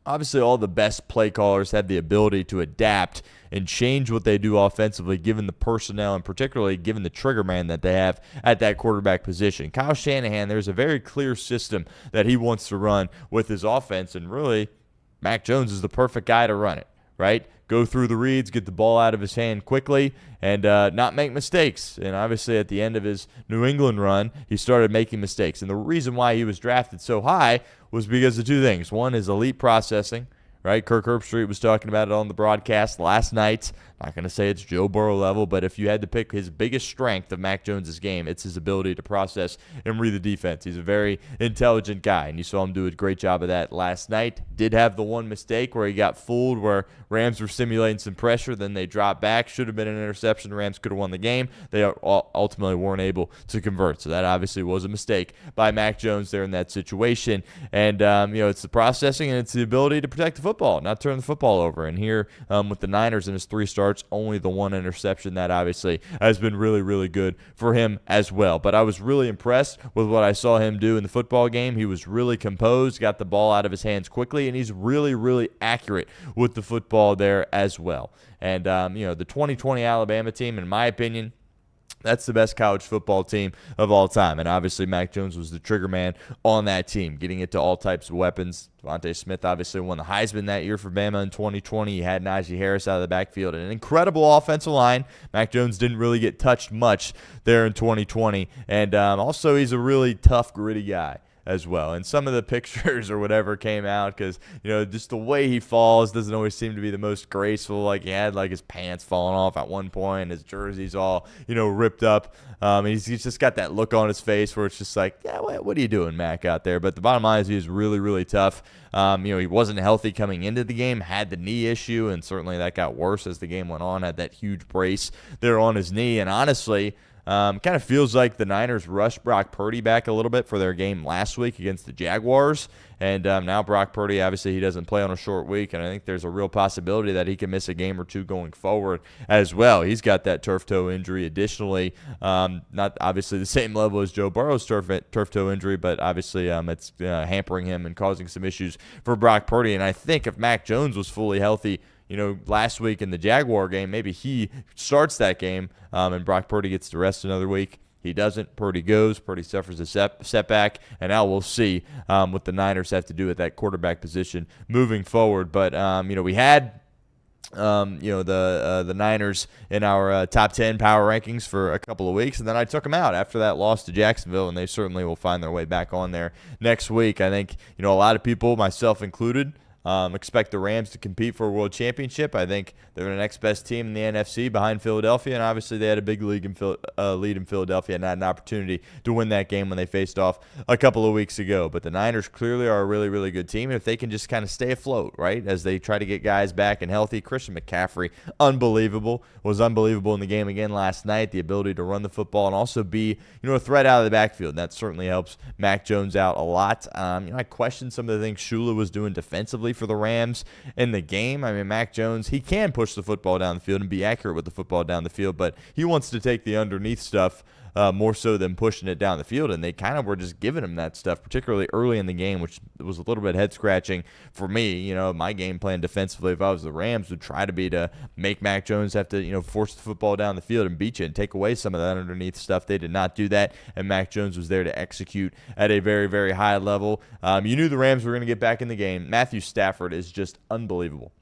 obviously all the best play callers have the ability to adapt and change what they do offensively given the personnel and particularly given the trigger man that they have at that quarterback position. Kyle Shanahan, there's a very clear system that he wants to run with his offense, and really Mac Jones is the perfect guy to run it, right? Go through the reads, get the ball out of his hand quickly, and not make mistakes. And obviously at the end of his New England run, he started making mistakes. And the reason why he was drafted so high was because of 2 things. One is elite processing, right? Kirk Herbstreit was talking about it on the broadcast last night. Not going to say it's Joe Burrow level, but if you had to pick his biggest strength of Mac Jones' game, it's his ability to process and read the defense. He's a very intelligent guy, and you saw him do a great job of that last night. Did have the one mistake where he got fooled, where Rams were simulating some pressure, then they dropped back. Should have been an interception. The Rams could have won the game. They ultimately weren't able to convert, so that obviously was a mistake by Mac Jones there in that situation. And, it's the processing and it's the ability to protect the football, not turn the football over. And here with the Niners in his 3 starts, only the 1 interception, that obviously has been really, really good for him as well. But I was really impressed with what I saw him do in the football game. He was really composed, got the ball out of his hands quickly, and he's really, really accurate with the football there as well. And, the 2020 Alabama team, in my opinion, that's the best college football team of all time. And obviously Mac Jones was the trigger man on that team, getting it to all types of weapons. Devontae Smith obviously won the Heisman that year for Bama in 2020. He had Najee Harris out of the backfield. And an incredible offensive line. Mac Jones didn't really get touched much there in 2020. And also he's a really tough, gritty guy. as well. And some of the pictures or whatever came out because, just the way he falls doesn't always seem to be the most graceful. Like, he had, like, his pants falling off at one point, his jersey's all, ripped up. He's just got that look on his face where it's just like, yeah, what are you doing, Mac, out there? But the bottom line is he was really, really tough. He wasn't healthy coming into the game, had the knee issue, and certainly that got worse as the game went on, had that huge brace there on his knee. And honestly, kind of feels like the Niners rushed Brock Purdy back a little bit for their game last week against the Jaguars. And now Brock Purdy, obviously, he doesn't play on a short week, and I think there's a real possibility that he can miss a game or two going forward as well. He's got that turf toe injury. Additionally, not obviously the same level as Joe Burrow's turf toe injury, but obviously it's hampering him and causing some issues for Brock Purdy. And I think if Mac Jones was fully healthy, last week in the Jaguar game, maybe he starts that game and Brock Purdy gets to rest another week. He doesn't. Purdy goes. Purdy suffers a setback, and now we'll see what the Niners have to do at that quarterback position moving forward. But we had the Niners in our top 10 power rankings for a couple of weeks, and then I took them out after that loss to Jacksonville, and they certainly will find their way back on there next week. I think a lot of people, myself included, expect the Rams to compete for a world championship. I think they're the next best team in the NFC behind Philadelphia, and obviously they had a big lead in Philadelphia and had an opportunity to win that game when they faced off a couple of weeks ago. But the Niners clearly are a really, really good team, and if they can just kind of stay afloat, right, as they try to get guys back and healthy. Christian McCaffrey, was unbelievable in the game again last night. The ability to run the football and also be, a threat out of the backfield, and that certainly helps Mac Jones out a lot. I questioned some of the things Shula was doing defensively for the Rams in the game. I mean, Mac Jones, he can push the football down the field and be accurate with the football down the field, but he wants to take the underneath stuff more so than pushing it down the field, and they kind of were just giving him that stuff, particularly early in the game, which was a little bit head-scratching for me. My game plan defensively, if I was the Rams, would try to be to make Mac Jones have to, force the football down the field and beat you and take away some of that underneath stuff. They did not do that, and Mac Jones was there to execute at a very, very high level. You knew the Rams were going to get back in the game. Matthew Stafford is just unbelievable.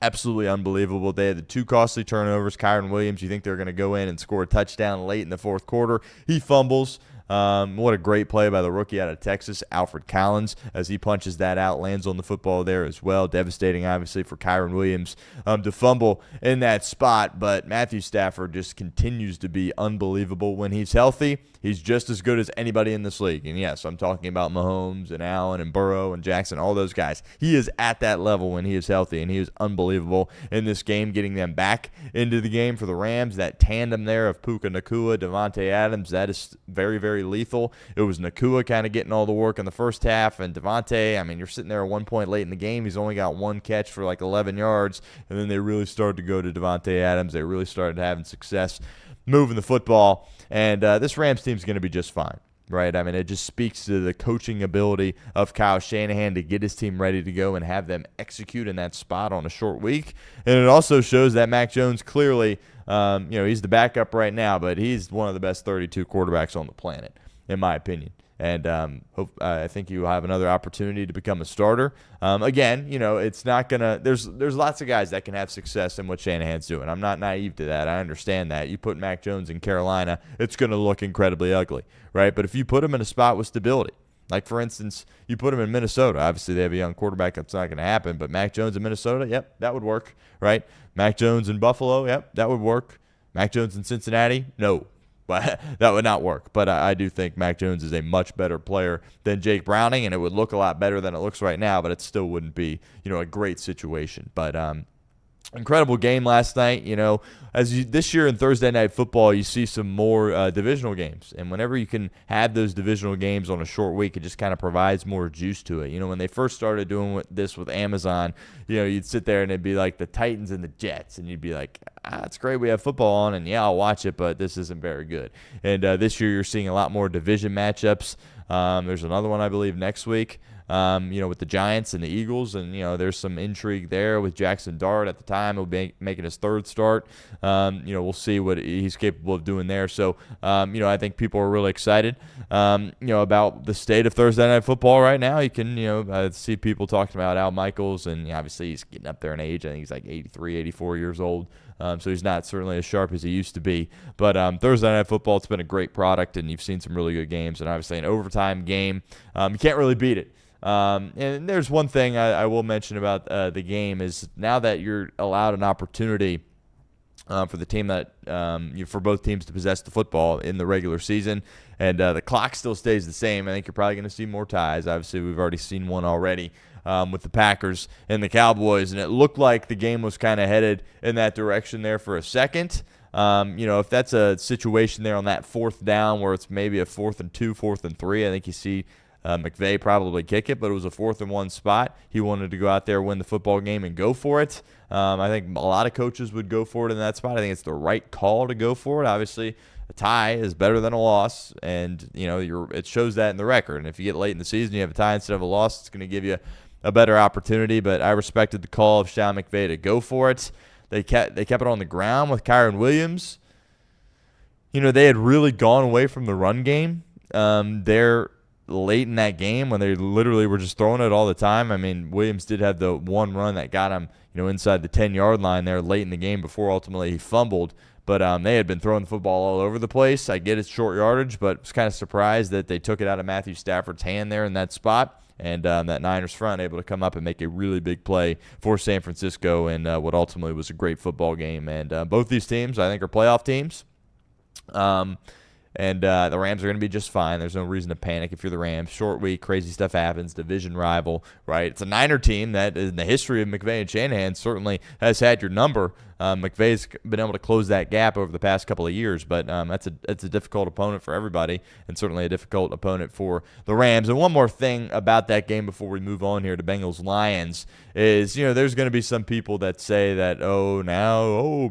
Absolutely unbelievable. They had the two costly turnovers. Kyron Williams, you think they're going to go in and score a touchdown late in the fourth quarter. He fumbles. What a great play by the rookie out of Texas, Alfred Collins, as he punches that out, lands on the football there as well. Devastating, obviously, for Kyron Williams to fumble in that spot. But Matthew Stafford just continues to be unbelievable. When he's healthy, he's just as good as anybody in this league. And yes, I'm talking about Mahomes and Allen and Burrow and Jackson, all those guys. He is at that level when he is healthy, and he is unbelievable in this game, getting them back into the game for the Rams. That tandem there of Puka Nacua, Devontae Adams, that is very, very lethal. It was Nacua kind of getting all the work in the first half, and Devontae, I mean, you're sitting there at one point late in the game. He's only got one catch for like 11 yards, and then they really started to go to Devontae Adams. They really started having success moving the football, and this Rams team is going to be just fine. Right, I mean, it just speaks to the coaching ability of Kyle Shanahan to get his team ready to go and have them execute in that spot on a short week. And it also shows that Mac Jones clearly, he's the backup right now, but he's one of the best 32 quarterbacks on the planet, in my opinion. And I think you will have another opportunity to become a starter. Again, it's not going to – there's lots of guys that can have success in what Shanahan's doing. I'm not naive to that. I understand that. You put Mac Jones in Carolina, it's going to look incredibly ugly, right? But if you put him in a spot with stability, like, for instance, you put him in Minnesota. Obviously, they have a young quarterback. That's not going to happen. But Mac Jones in Minnesota, yep, that would work, right? Mac Jones in Buffalo, yep, that would work. Mac Jones in Cincinnati, no. But that would not work. But I do think Mac Jones is a much better player than Jake Browning, and it would look a lot better than it looks right now, but it still wouldn't be, a great situation. But incredible game last night. This year in Thursday Night Football, you see some more divisional games. And whenever you can have those divisional games on a short week, it just kind of provides more juice to it. When they first started doing this with Amazon, you'd sit there and it'd be like the Titans and the Jets. And you'd be like, it's great we have football on, and yeah, I'll watch it, but this isn't very good. And this year you're seeing a lot more division matchups. There's another one, I believe, next week. With the Giants and the Eagles, and there's some intrigue there with Jackson Dart. At the time, he'll be making his third start. We'll see what he's capable of doing there. So, I think people are really excited, about the state of Thursday Night Football right now. You can, see people talking about Al Michaels, and obviously he's getting up there in age. I think he's like 83, 84 years old. so he's not certainly as sharp as he used to be. But Thursday Night Football, it's been a great product, and you've seen some really good games. And obviously an overtime game, you can't really beat it. And there's one thing I will mention about the game is now that you're allowed an opportunity for the team that for both teams to possess the football in the regular season, and the clock still stays the same. I think you're probably going to see more ties. Obviously, we've already seen one already with the Packers and the Cowboys, and it looked like the game was kind of headed in that direction there for a second. If that's a situation there on that fourth down where it's maybe a 4th and 2, 4th and 3, I think you see McVay probably kick it, but it was a 4th and 1 spot. He wanted to go out there, win the football game, and go for it. I think a lot of coaches would go for it in that spot. I think it's the right call to go for it. Obviously, a tie is better than a loss, and it shows that in the record. And if you get late in the season, you have a tie instead of a loss, it's going to give you a better opportunity. But I respected the call of Sean McVay to go for it. They kept it on the ground with Kyren Williams. They had really gone away from the run game. They're late in that game when they literally were just throwing it all the time. I mean, Williams did have the one run that got him, inside the 10-yard line there late in the game before ultimately he fumbled. But they had been throwing the football all over the place. I get it's short yardage, but I was kind of surprised that they took it out of Matthew Stafford's hand there in that spot. And that Niners front able to come up and make a really big play for San Francisco in what ultimately was a great football game. And both these teams, I think, are playoff teams. And the Rams are going to be just fine. There's no reason to panic if you're the Rams. Short week, crazy stuff happens, division rival, right? It's a Niner team that in the history of McVay and Shanahan certainly has had your number. McVay's been able to close that gap over the past couple of years, but that's a difficult opponent for everybody, and certainly a difficult opponent for the Rams. And one more thing about that game before we move on here to Bengals-Lions is, there's going to be some people that say that,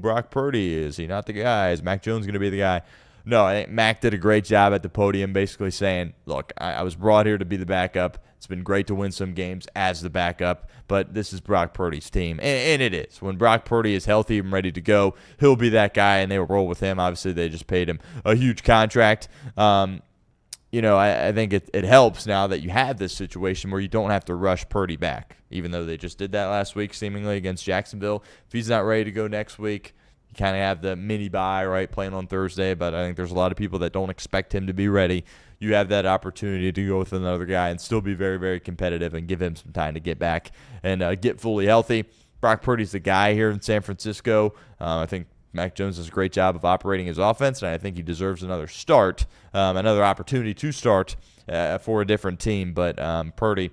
Brock Purdy, is he not the guy? Is Mac Jones going to be the guy? No, I think Mac did a great job at the podium basically saying, look, I was brought here to be the backup. It's been great to win some games as the backup, but this is Brock Purdy's team, and it is. When Brock Purdy is healthy and ready to go, he'll be that guy, and they will roll with him. Obviously, they just paid him a huge contract. I think it helps now that you have this situation where you don't have to rush Purdy back, even though they just did that last week seemingly against Jacksonville. If he's not ready to go next week, you kind of have the mini bye, right, playing on Thursday, but I think there's a lot of people that don't expect him to be ready. You have that opportunity to go with another guy and still be very, very competitive and give him some time to get back and get fully healthy. Brock Purdy's the guy here in San Francisco. I think Mac Jones does a great job of operating his offense, and I think he deserves another start, another opportunity to start for a different team. But Purdy,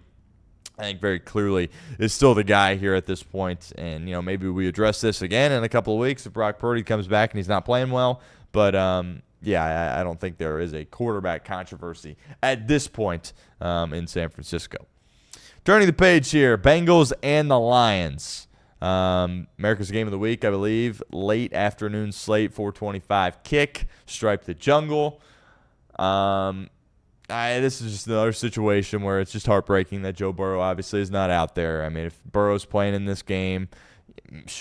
I think very clearly is still the guy here at this point. And, maybe we address this again in a couple of weeks if Brock Purdy comes back and he's not playing well. But, I don't think there is a quarterback controversy at this point in San Francisco. Turning the page here, Bengals and the Lions. America's Game of the Week, I believe. Late afternoon slate, 4:25 kick. Stripe the jungle. This is just another situation where it's just heartbreaking that Joe Burrow obviously is not out there. I mean, if Burrow's playing in this game,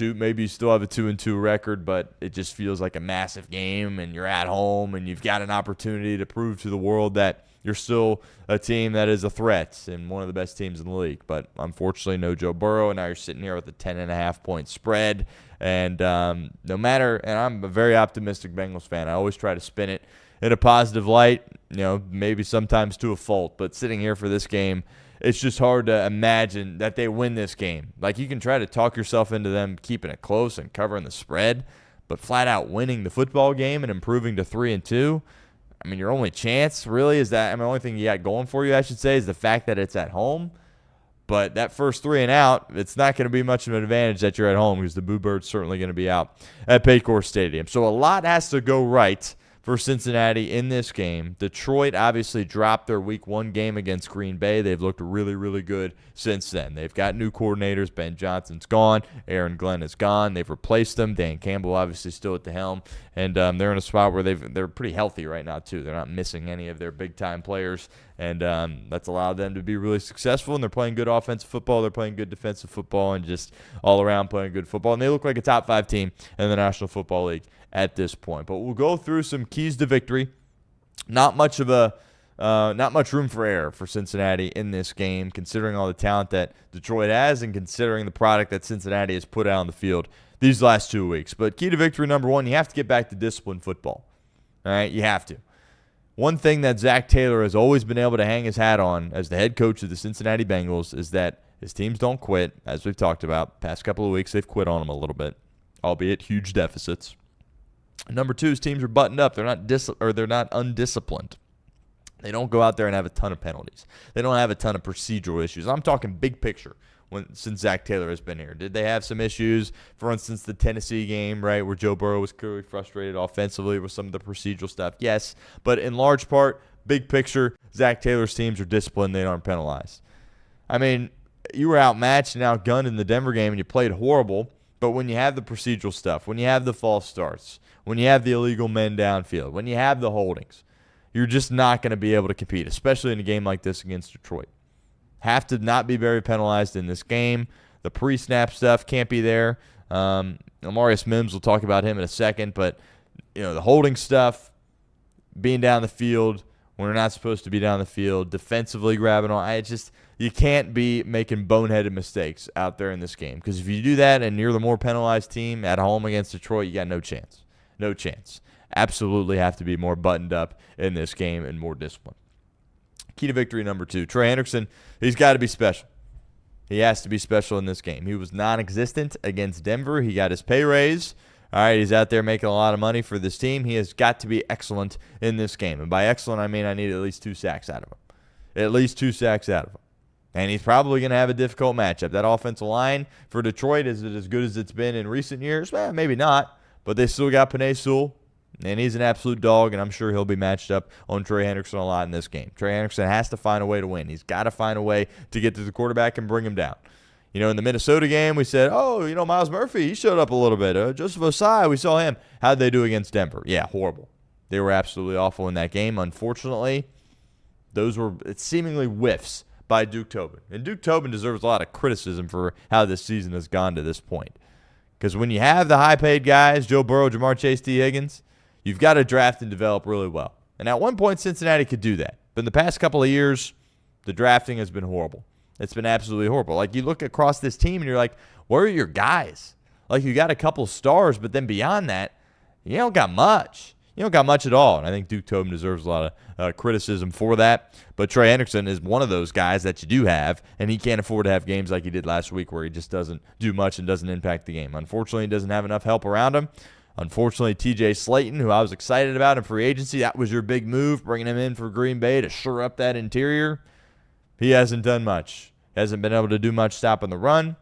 maybe you still have a 2-2 record, but it just feels like a massive game, and you're at home, and you've got an opportunity to prove to the world that you're still a team that is a threat and one of the best teams in the league. But unfortunately, no Joe Burrow, and now you're sitting here with a 10.5-point spread. And no matter, and I'm a very optimistic Bengals fan. I always try to spin it in a positive light, maybe sometimes to a fault. But sitting here for this game, it's just hard to imagine that they win this game. Like, you can try to talk yourself into them keeping it close and covering the spread, but flat out winning the football game and improving to 3-2, I mean, your only chance really is that, the only thing you got going for you, I should say, is the fact that it's at home. But that first 3 and out, it's not going to be much of an advantage that you're at home because the Boo Bird's certainly going to be out at Paycor Stadium. So a lot has to go right for Cincinnati in this game. Detroit obviously dropped their Week 1 game against Green Bay. They've looked really, really good since then. They've got new coordinators. Ben Johnson's gone. Aaron Glenn is gone. They've replaced them. Dan Campbell obviously still at the helm. And they're in a spot where they're pretty healthy right now, too. They're not missing any of their big-time players. And that's allowed them to be really successful. And they're playing good offensive football. They're playing good defensive football and just all around playing good football. And they look like a top 5 team in the National Football League at this point. But we'll go through some keys to victory. Not much of a Not much room for error for Cincinnati in this game, considering all the talent that Detroit has and considering the product that Cincinnati has put out on the field these last 2 weeks. But key to victory number one, you have to get back to disciplined football. All right, you have to. One thing that Zach Taylor has always been able to hang his hat on as the head coach of the Cincinnati Bengals is that his teams don't quit. As we've talked about, past couple of weeks they've quit on him a little bit, albeit huge deficits. Number two, his teams are buttoned up. They're not undisciplined. They don't go out there and have a ton of penalties. They don't have a ton of procedural issues. I'm talking big picture since Zach Taylor has been here. Did they have some issues? For instance, the Tennessee game, right, where Joe Burrow was clearly frustrated offensively with some of the procedural stuff? Yes, but in large part, big picture, Zach Taylor's teams are disciplined. They aren't penalized. I mean, you were outmatched and outgunned in the Denver game and you played horrible, but when you have the procedural stuff, when you have the false starts, when you have the illegal men downfield, when you have the holdings, you're just not going to be able to compete, especially in a game like this against Detroit. Have to not be very penalized in this game. The pre-snap stuff can't be there. Amarius Mims, we'll talk about him in a second, but the holding stuff, being down the field when we're not supposed to be down the field, defensively grabbing on, you can't be making boneheaded mistakes out there in this game, because if you do that and you're the more penalized team at home against Detroit, you got no chance. No chance. Absolutely have to be more buttoned up in this game and more disciplined. Key to victory number two, Trey Hendrickson, he's got to be special. He has to be special in this game. He was non-existent against Denver. He got his pay raise. All right, he's out there making a lot of money for this team. He has got to be excellent in this game. And by excellent, I mean I need at least 2 sacks out of him. At least 2 sacks out of him. And he's probably going to have a difficult matchup. That offensive line for Detroit, is it as good as it's been in recent years? Well, maybe not. But they still got Penei Sewell. And he's an absolute dog, and I'm sure he'll be matched up on Trey Hendrickson a lot in this game. Trey Hendrickson has to find a way to win. He's got to find a way to get to the quarterback and bring him down. In the Minnesota game, we said, Myles Murphy, he showed up a little bit. Joseph Osai, we saw him. How'd they do against Denver? Yeah, horrible. They were absolutely awful in that game. Unfortunately, those were seemingly whiffs by Duke Tobin. And Duke Tobin deserves a lot of criticism for how this season has gone to this point. Because when you have the high-paid guys, Joe Burrow, Jahmyr Chase, T. Higgins, you've got to draft and develop really well. And at one point, Cincinnati could do that. But in the past couple of years, the drafting has been horrible. It's been absolutely horrible. Like, you look across this team and you're like, where are your guys? Like, you got a couple stars, but then beyond that, you don't got much. You don't got much at all. And I think Duke Tobin deserves a lot of criticism for that. But Trey Hendrickson is one of those guys that you do have, and he can't afford to have games like he did last week where he just doesn't do much and doesn't impact the game. Unfortunately, he doesn't have enough help around him. Unfortunately, T.J. Slayton, who I was excited about in free agency, that was your big move, bringing him in for Green Bay to shore up that interior. He hasn't done much. Hasn't been able to do much stopping the run,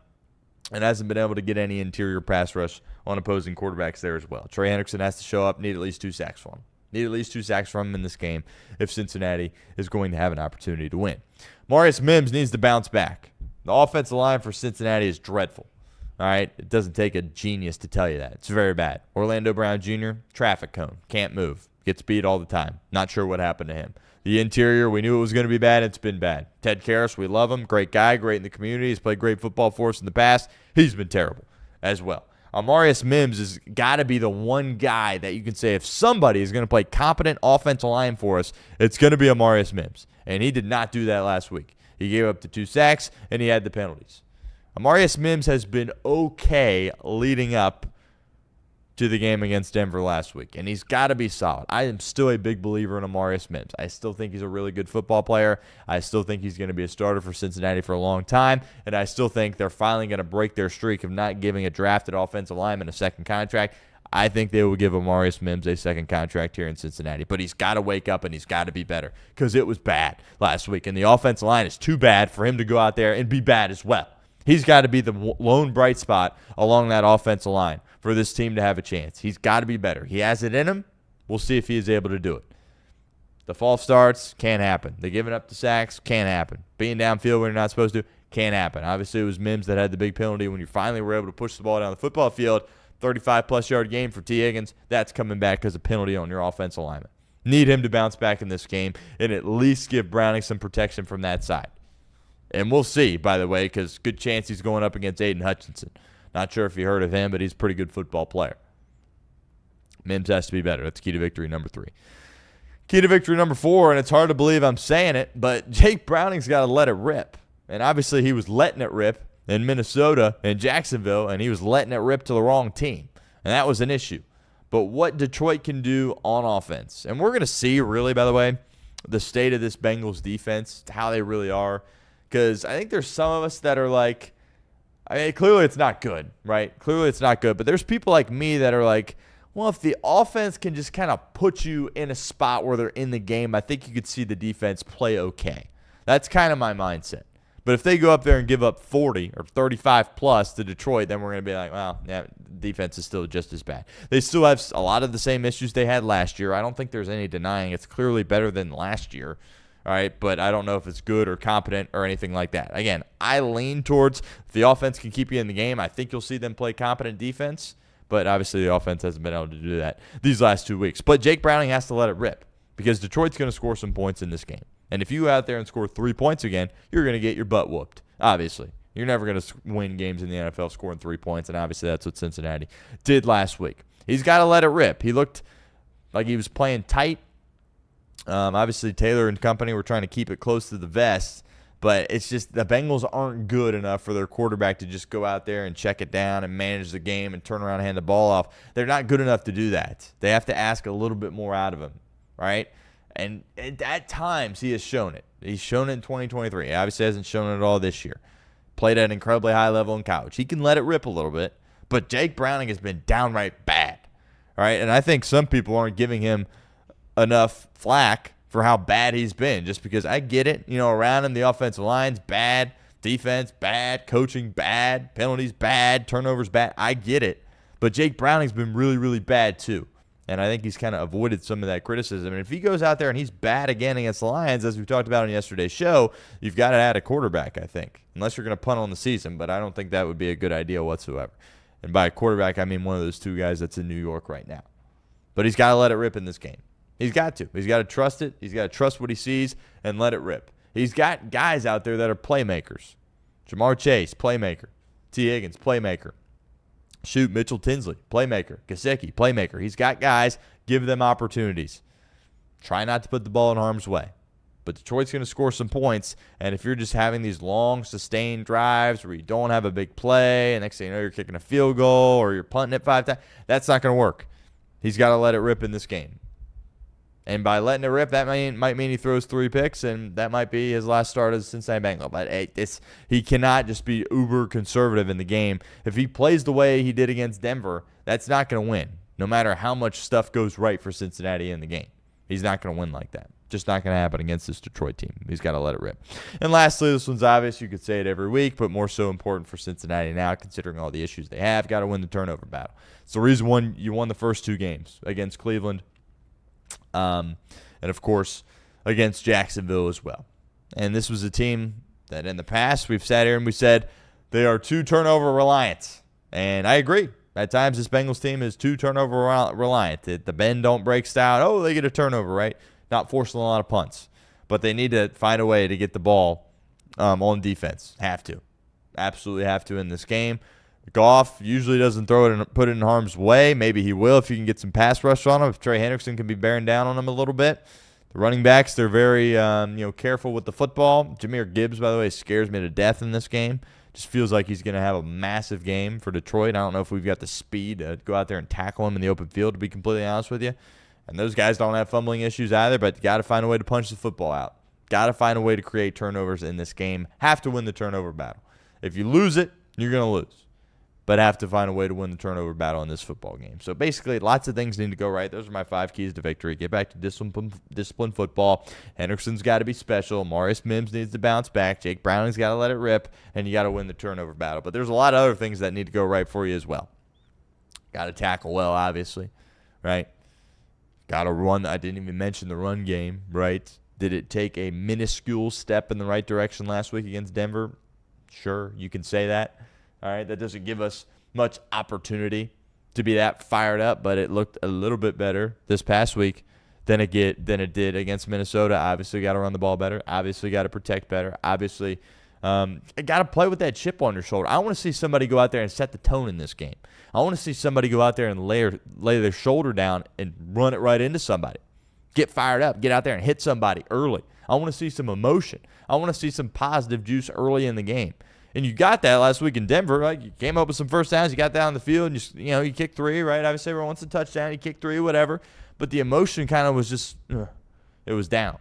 and hasn't been able to get any interior pass rush on opposing quarterbacks there as well. Trey Hendrickson has to show up, need at least 2 sacks from him. Need at least 2 sacks from him in this game if Cincinnati is going to have an opportunity to win. Amarius Mims needs to bounce back. The offensive line for Cincinnati is dreadful. All right, it doesn't take a genius to tell you that. It's very bad. Orlando Brown Jr., traffic cone, can't move, gets beat all the time. Not sure what happened to him. The interior, we knew it was going to be bad. It's been bad. Ted Karras, we love him. Great guy, great in the community. He's played great football for us in the past. He's been terrible as well. Amarius Mims has got to be the one guy that you can say if somebody is going to play competent offensive line for us, it's going to be Amarius Mims. And he did not do that last week. He gave up the 2 sacks, and he had the penalties. Amarius Mims has been okay leading up to the game against Denver last week, and he's got to be solid. I am still a big believer in Amarius Mims. I still think he's a really good football player. I still think he's going to be a starter for Cincinnati for a long time, and I still think they're finally going to break their streak of not giving a drafted offensive lineman a second contract. I think they will give Amarius Mims a second contract here in Cincinnati, but he's got to wake up and he's got to be better because it was bad last week, and the offensive line is too bad for him to go out there and be bad as well. He's got to be the lone bright spot along that offensive line for this team to have a chance. He's got to be better. He has it in him. We'll see if he is able to do it. The false starts can't happen. The giving up the sacks can't happen. Being downfield when you're not supposed to can't happen. Obviously, it was Mims that had the big penalty when you finally were able to push the ball down the football field. 35-plus yard game for T. Higgins. That's coming back because of penalty on your offensive lineman. Need him to bounce back in this game and at least give Browning some protection from that side. And we'll see, by the way, because good chance he's going up against Aiden Hutchinson. Not sure if you heard of him, but he's a pretty good football player. Mims has to be better. That's key to victory number 3. Key to victory number 4, and it's hard to believe I'm saying it, but Jake Browning's got to let it rip. And obviously he was letting it rip in Minnesota and Jacksonville, and he was letting it rip to the wrong team. And that was an issue. But what Detroit can do on offense, and we're going to see really, by the way, the state of this Bengals defense, how they really are. Because I think there's some of us that are like, I mean, clearly it's not good, right? Clearly it's not good. But there's people like me that are like, well, if the offense can just kind of put you in a spot where they're in the game, I think you could see the defense play okay. That's kind of my mindset. But if they go up there and give up 40 or 35 plus to Detroit, then we're going to be like, well, yeah, defense is still just as bad. They still have a lot of the same issues they had last year. I don't think there's any denying it's clearly better than last year. All right, but I don't know if it's good or competent or anything like that. Again, I lean towards if the offense can keep you in the game, I think you'll see them play competent defense. But obviously the offense hasn't been able to do that these last 2 weeks. But Jake Browning has to let it rip because Detroit's going to score some points in this game. And if you go out there and score 3 points again, you're going to get your butt whooped, obviously. You're never going to win games in the NFL scoring 3 points, and obviously that's what Cincinnati did last week. He's got to let it rip. He looked like he was playing tight. Obviously Taylor and company were trying to keep it close to the vest. But it's just the Bengals aren't good enough for their quarterback to just go out there and check it down and manage the game and turn around and hand the ball off. They're not good enough to do that. They have to ask a little bit more out of him, right? And at times he has shown it. He's shown it in 2023. He obviously hasn't shown it at all this year. Played at an incredibly high level in college. He can let it rip a little bit. But Jake Browning has been downright bad, all right? And I think some people aren't giving him enough flack for how bad he's been, just because I get it. You know, around him, the offensive line's bad, defense bad, coaching bad, penalties bad, turnovers bad. I get it. But Jake Browning's been really, really bad too. And I think he's kind of avoided some of that criticism. And if he goes out there and he's bad again against the Lions, as we talked about on yesterday's show, you've got to add a quarterback, I think. Unless you're going to punt on the season, but I don't think that would be a good idea whatsoever. And by a quarterback, I mean one of those 2 guys that's in New York right now. But he's got to let it rip in this game. He's got to. He's got to trust it. He's got to trust what he sees and let it rip. He's got guys out there that are playmakers. Ja'Marr Chase, playmaker. T. Higgins, playmaker. Mitchell Tinsley, playmaker. Gesicki, playmaker. He's got guys. Give them opportunities. Try not to put the ball in harm's way. But Detroit's going to score some points, and if you're just having these long, sustained drives where you don't have a big play, and next thing you know you're kicking a field goal or you're punting it 5 times, that's not going to work. He's got to let it rip in this game. And by letting it rip, that might mean he throws 3 picks, and that might be his last start as a Cincinnati Bengal. But he cannot just be uber conservative in the game. If he plays the way he did against Denver, that's not going to win, no matter how much stuff goes right for Cincinnati in the game. He's not going to win like that. Just not going to happen against this Detroit team. He's got to let it rip. And lastly, this one's obvious. You could say it every week, but more so important for Cincinnati now, considering all the issues they have. Got to win the turnover battle. It's the reason you won the first 2 games against Cleveland. And, of course, against Jacksonville as well. And this was a team that in the past we've sat here and we said they are too turnover reliant. And I agree. At times this Bengals team is too turnover reliant. The bend don't break style. Oh, they get a turnover, right? Not forcing a lot of punts. But they need to find a way to get the ball on defense. Have to. Absolutely have to in this game. Goff usually doesn't throw it and put it in harm's way. Maybe he will if you can get some pass rush on him. If Trey Hendrickson can be bearing down on him a little bit. The running backs, they're very careful with the football. Jahmyr Gibbs, by the way, scares me to death in this game. Just feels like he's going to have a massive game for Detroit. I don't know if we've got the speed to go out there and tackle him in the open field, to be completely honest with you. And those guys don't have fumbling issues either, but got to find a way to punch the football out. Got to find a way to create turnovers in this game. Have to win the turnover battle. If you lose it, you're going to lose. But have to find a way to win the turnover battle in this football game. So basically, lots of things need to go right. Those are my 5 keys to victory. Get back to discipline football. Henderson's got to be special. Maurice Mims needs to bounce back. Jake Browning's got to let it rip. And you got to win the turnover battle. But there's a lot of other things that need to go right for you as well. Got to tackle well, obviously. Right? Got to run. I didn't even mention the run game. Right? Did it take a minuscule step in the right direction last week against Denver? Sure, you can say that. All right, that doesn't give us much opportunity to be that fired up, but it looked a little bit better this past week than it did against Minnesota. Obviously, got to run the ball better. Obviously, got to protect better. Obviously, got to play with that chip on your shoulder. I want to see somebody go out there and set the tone in this game. I want to see somebody go out there and lay their shoulder down and run it right into somebody. Get fired up. Get out there and hit somebody early. I want to see some emotion. I want to see some positive juice early in the game. And you got that last week in Denver, right? You came up with some first downs. You got that on the field, and you kicked 3, right? Obviously, everyone wants a touchdown. You kicked 3, whatever. But the emotion kind of was just, it was down.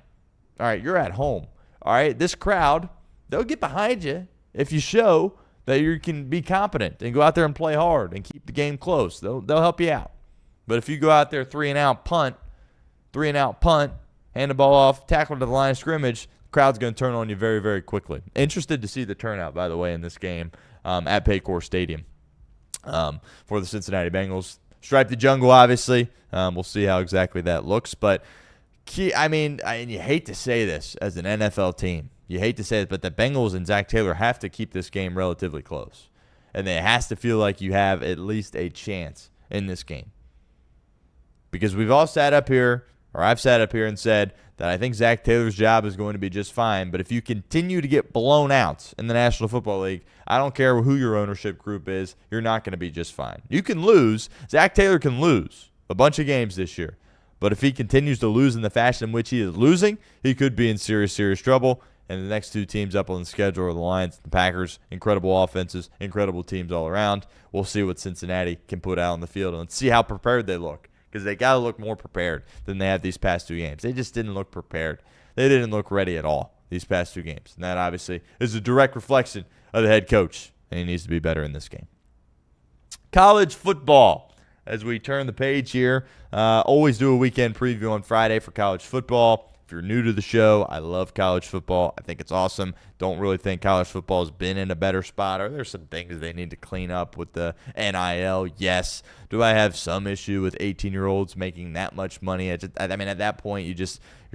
All right, you're at home. All right, this crowd, they'll get behind you if you show that you can be competent and go out there and play hard and keep the game close. They'll help you out. But if you go out there 3-and-out punt, hand the ball off, tackle to the line of scrimmage, crowd's going to turn on you very, very quickly. Interested to see the turnout, by the way, in this game at Paycor Stadium for the Cincinnati Bengals. Stripe the jungle, obviously. We'll see how exactly that looks. But, and you hate to say this as an NFL team. You hate to say it, but the Bengals and Zach Taylor have to keep this game relatively close. And it has to feel like you have at least a chance in this game. Because we've all sat up here, or I've sat up here and said that I think Zach Taylor's job is going to be just fine. But if you continue to get blown out in the National Football League, I don't care who your ownership group is, you're not going to be just fine. You can lose. Zach Taylor can lose a bunch of games this year. But if he continues to lose in the fashion in which he is losing, he could be in serious, serious trouble. And the next 2 teams up on the schedule are the Lions and the Packers. Incredible offenses, incredible teams all around. We'll see what Cincinnati can put out on the field and see how prepared they look. Because they got to look more prepared than they have these past 2 games. They just didn't look prepared. They didn't look ready at all these past 2 games. And that obviously is a direct reflection of the head coach. And he needs to be better in this game. College football. As we turn the page here, always do a weekend preview on Friday for college football. If you're new to the show, I love college football. I think it's awesome. Don't really think college football has been in a better spot. Are there some things they need to clean up with the NIL? Yes. Do I have some issue with 18-year-olds making that much money? At that point, you're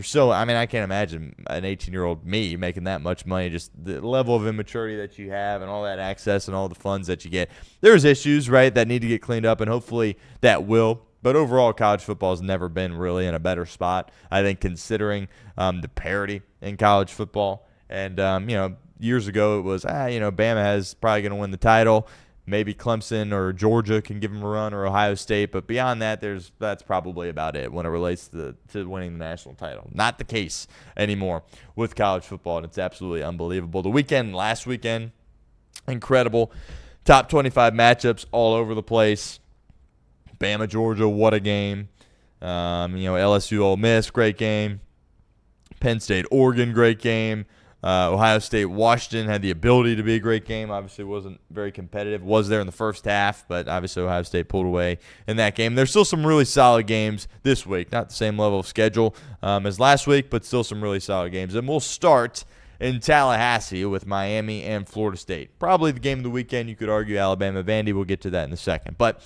so – I can't imagine an 18-year-old me making that much money, just the level of immaturity that you have and all that access and all the funds that you get. There's issues, right, that need to get cleaned up, and hopefully that will. But overall, college football has never been really in a better spot, I think, considering the parity in college football. And, years ago it was, Bama is probably going to win the title. Maybe Clemson or Georgia can give them a run, or Ohio State. But beyond that, that's probably about it when it relates to winning the national title. Not the case anymore with college football, and it's absolutely unbelievable. Last weekend, incredible. Top 25 matchups all over the place. Bama, Georgia, what a game. LSU, Ole Miss, great game. Penn State, Oregon, great game. Ohio State, Washington had the ability to be a great game. Obviously wasn't very competitive. Was there in the first half, but obviously Ohio State pulled away in that game. There's still some really solid games this week. Not the same level of schedule as last week, but still some really solid games. And we'll start in Tallahassee with Miami and Florida State. Probably the game of the weekend. You could argue Alabama, Vandy. We'll get to that in a second. But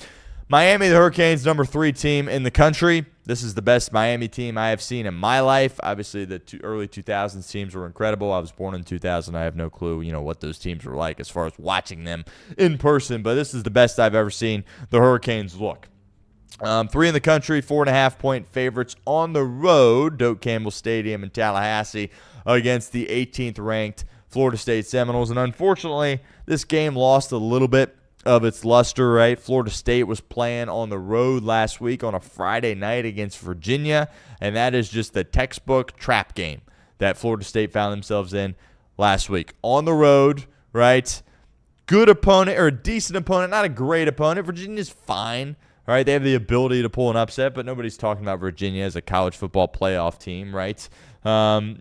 Miami, the Hurricanes, number 3 team in the country. This is the best Miami team I have seen in my life. Obviously, the early 2000s teams were incredible. I was born in 2000. I have no clue, what those teams were like as far as watching them in person. But this is the best I've ever seen the Hurricanes look. 3 in the country, 4.5-point favorites on the road, Doak Campbell Stadium in Tallahassee, against the 18th-ranked Florida State Seminoles. And unfortunately, this game lost a little bit of its luster, right? Florida State was playing on the road last week on a Friday night against Virginia, and that is just the textbook trap game that Florida State found themselves in last week. On the road, right? Good opponent, or a decent opponent, not a great opponent. Virginia's fine, right? They have the ability to pull an upset, but nobody's talking about Virginia as a college football playoff team, right? And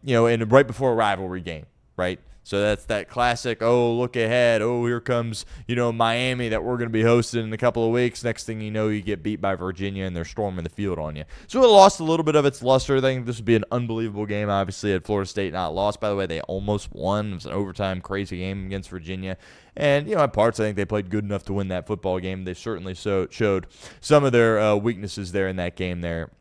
right before a rivalry game, right? So that's that classic, look ahead. Here comes, Miami that we're going to be hosting in a couple of weeks. Next thing you know, you get beat by Virginia and they're storming the field on you. So it lost a little bit of its luster. I think this would be an unbelievable game. Obviously, had Florida State not lost, by the way, they almost won. It was an overtime crazy game against Virginia. And, at parts, I think they played good enough to win that football game. They certainly showed some of their weaknesses there in that game there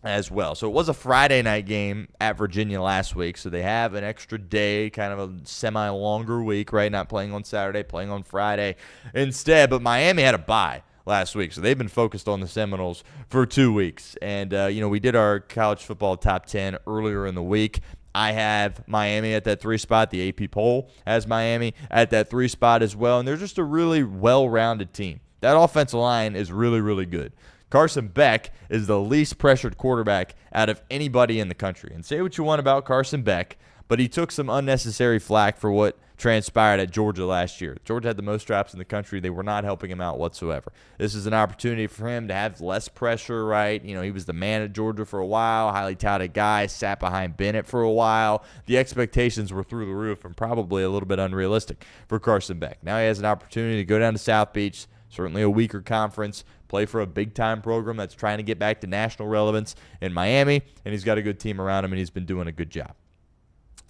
as well. So it was a Friday night game at Virginia last week, so they have an extra day, kind of a semi-longer week, right? Not playing on Saturday, playing on Friday instead. But Miami had a bye last week, so they've been focused on the Seminoles for 2 weeks. And, we did our college football top 10 earlier in the week. I have Miami at that 3 spot. The AP poll has Miami at that 3 spot as well. And they're just a really well-rounded team. That offensive line is really, really good. Carson Beck is the least pressured quarterback out of anybody in the country. And say what you want about Carson Beck, but he took some unnecessary flack for what transpired at Georgia last year. Georgia had the most drops in the country. They were not helping him out whatsoever. This is an opportunity for him to have less pressure, right? He was the man at Georgia for a while, highly touted guy, sat behind Bennett for a while. The expectations were through the roof and probably a little bit unrealistic for Carson Beck. Now he has an opportunity to go down to South Beach, certainly a weaker conference, play for a big-time program that's trying to get back to national relevance in Miami, and he's got a good team around him, and he's been doing a good job.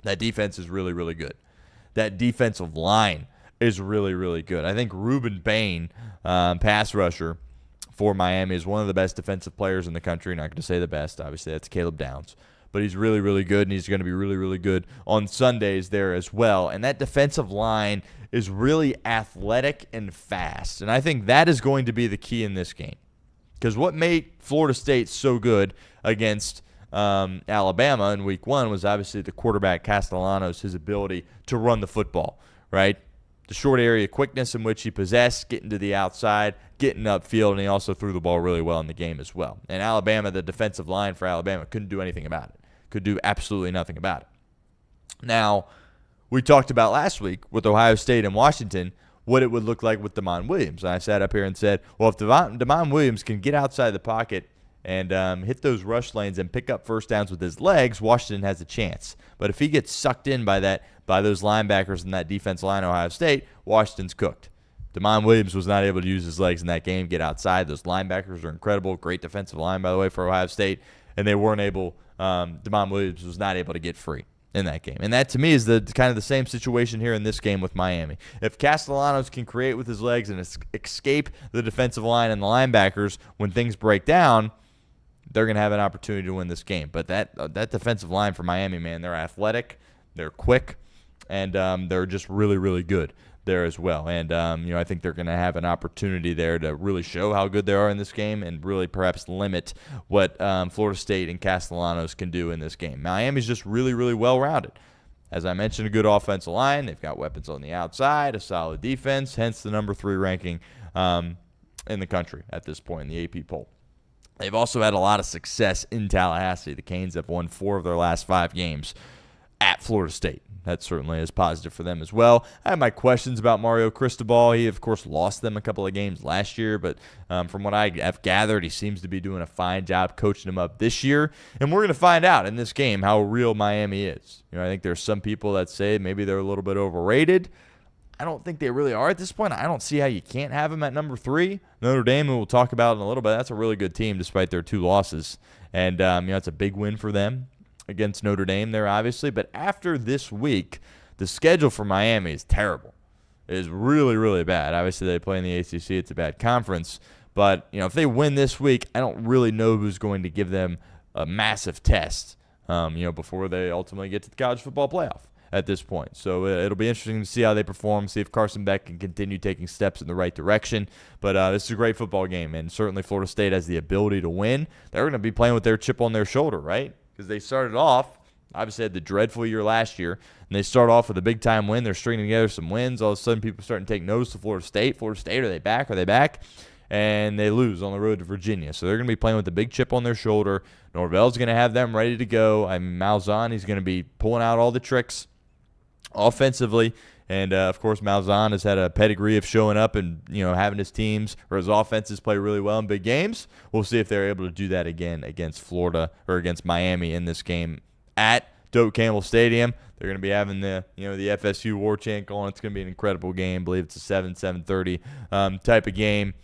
That defense is really, really good. That defensive line is really, really good. I think Ruben Bain, pass rusher for Miami, is one of the best defensive players in the country. Not going to say the best. Obviously, that's Caleb Downs. But he's really, really good, and he's going to be really, really good on Sundays there as well. And that defensive line is really athletic and fast. And I think that is going to be the key in this game. Because what made Florida State so good against Alabama in week 1 was obviously the quarterback Castellanos, his ability to run the football, right? The short area quickness in which he possessed, getting to the outside, getting upfield, and he also threw the ball really well in the game as well. And Alabama, the defensive line for Alabama, couldn't do anything about it. Could do absolutely nothing about it. Now, we talked about last week with Ohio State and Washington what it would look like with Damon Williams. And I sat up here and said, well, if Damon Williams can get outside the pocket and hit those rush lanes and pick up first downs with his legs, Washington has a chance. But if he gets sucked in by those linebackers and that defense line, Ohio State, Washington's cooked. Damon Williams was not able to use his legs in that game, get outside. Those linebackers are incredible. Great defensive line, by the way, for Ohio State. And they weren't able, Damon Williams was not able to get free in that game. And that, to me, is the kind of the same situation here in this game with Miami. If Castellanos can create with his legs and escape the defensive line and the linebackers when things break down, they're going to have an opportunity to win this game. But that defensive line for Miami, man, they're athletic, they're quick, and they're just really, really good there as well. And, I think they're going to have an opportunity there to really show how good they are in this game and really perhaps limit what Florida State and Castellanos can do in this game. Miami's just really, really well-rounded. As I mentioned, a good offensive line. They've got weapons on the outside, a solid defense, hence the number 3 ranking in the country at this point in the AP poll. They've also had a lot of success in Tallahassee. The Canes have won 4 of their last 5 games at Florida State. That certainly is positive for them as well. I have my questions about Mario Cristobal. He, of course, lost them a couple of games last year, but from what I have gathered, he seems to be doing a fine job coaching them up this year. And we're going to find out in this game how real Miami is. I think there's some people that say maybe they're a little bit overrated. I don't think they really are at this point. I don't see how you can't have them at number 3. Notre Dame, who we'll talk about in a little bit, that's a really good team despite their 2 losses. And, it's a big win for them against Notre Dame there, obviously. But after this week, the schedule for Miami is terrible. It is really, really bad. Obviously, they play in the ACC. It's a bad conference. But, if they win this week, I don't really know who's going to give them a massive test, before they ultimately get to the college football playoff at this point. So it'll be interesting to see how they perform, see if Carson Beck can continue taking steps in the right direction. But this is a great football game, and certainly Florida State has the ability to win. They're going to be playing with their chip on their shoulder, right? Because they started off, obviously had the dreadful year last year, and they start off with a big-time win. They're stringing together some wins. All of a sudden, people starting to take notice to Florida State. Florida State, are they back? Are they back? And they lose on the road to Virginia. So they're going to be playing with a big chip on their shoulder. Norvell's going to have them ready to go. Malzahn, he's going to be pulling out all the tricks offensively, and of course Malzahn has had a pedigree of showing up and having his teams or his offenses play really well in big games. We'll see if they're able to do that again against Florida or against Miami in this game at Joe Campbell Stadium. They're going to be having the FSU war chant going. It's going to be an incredible game. I believe it's a 7:30 type of game.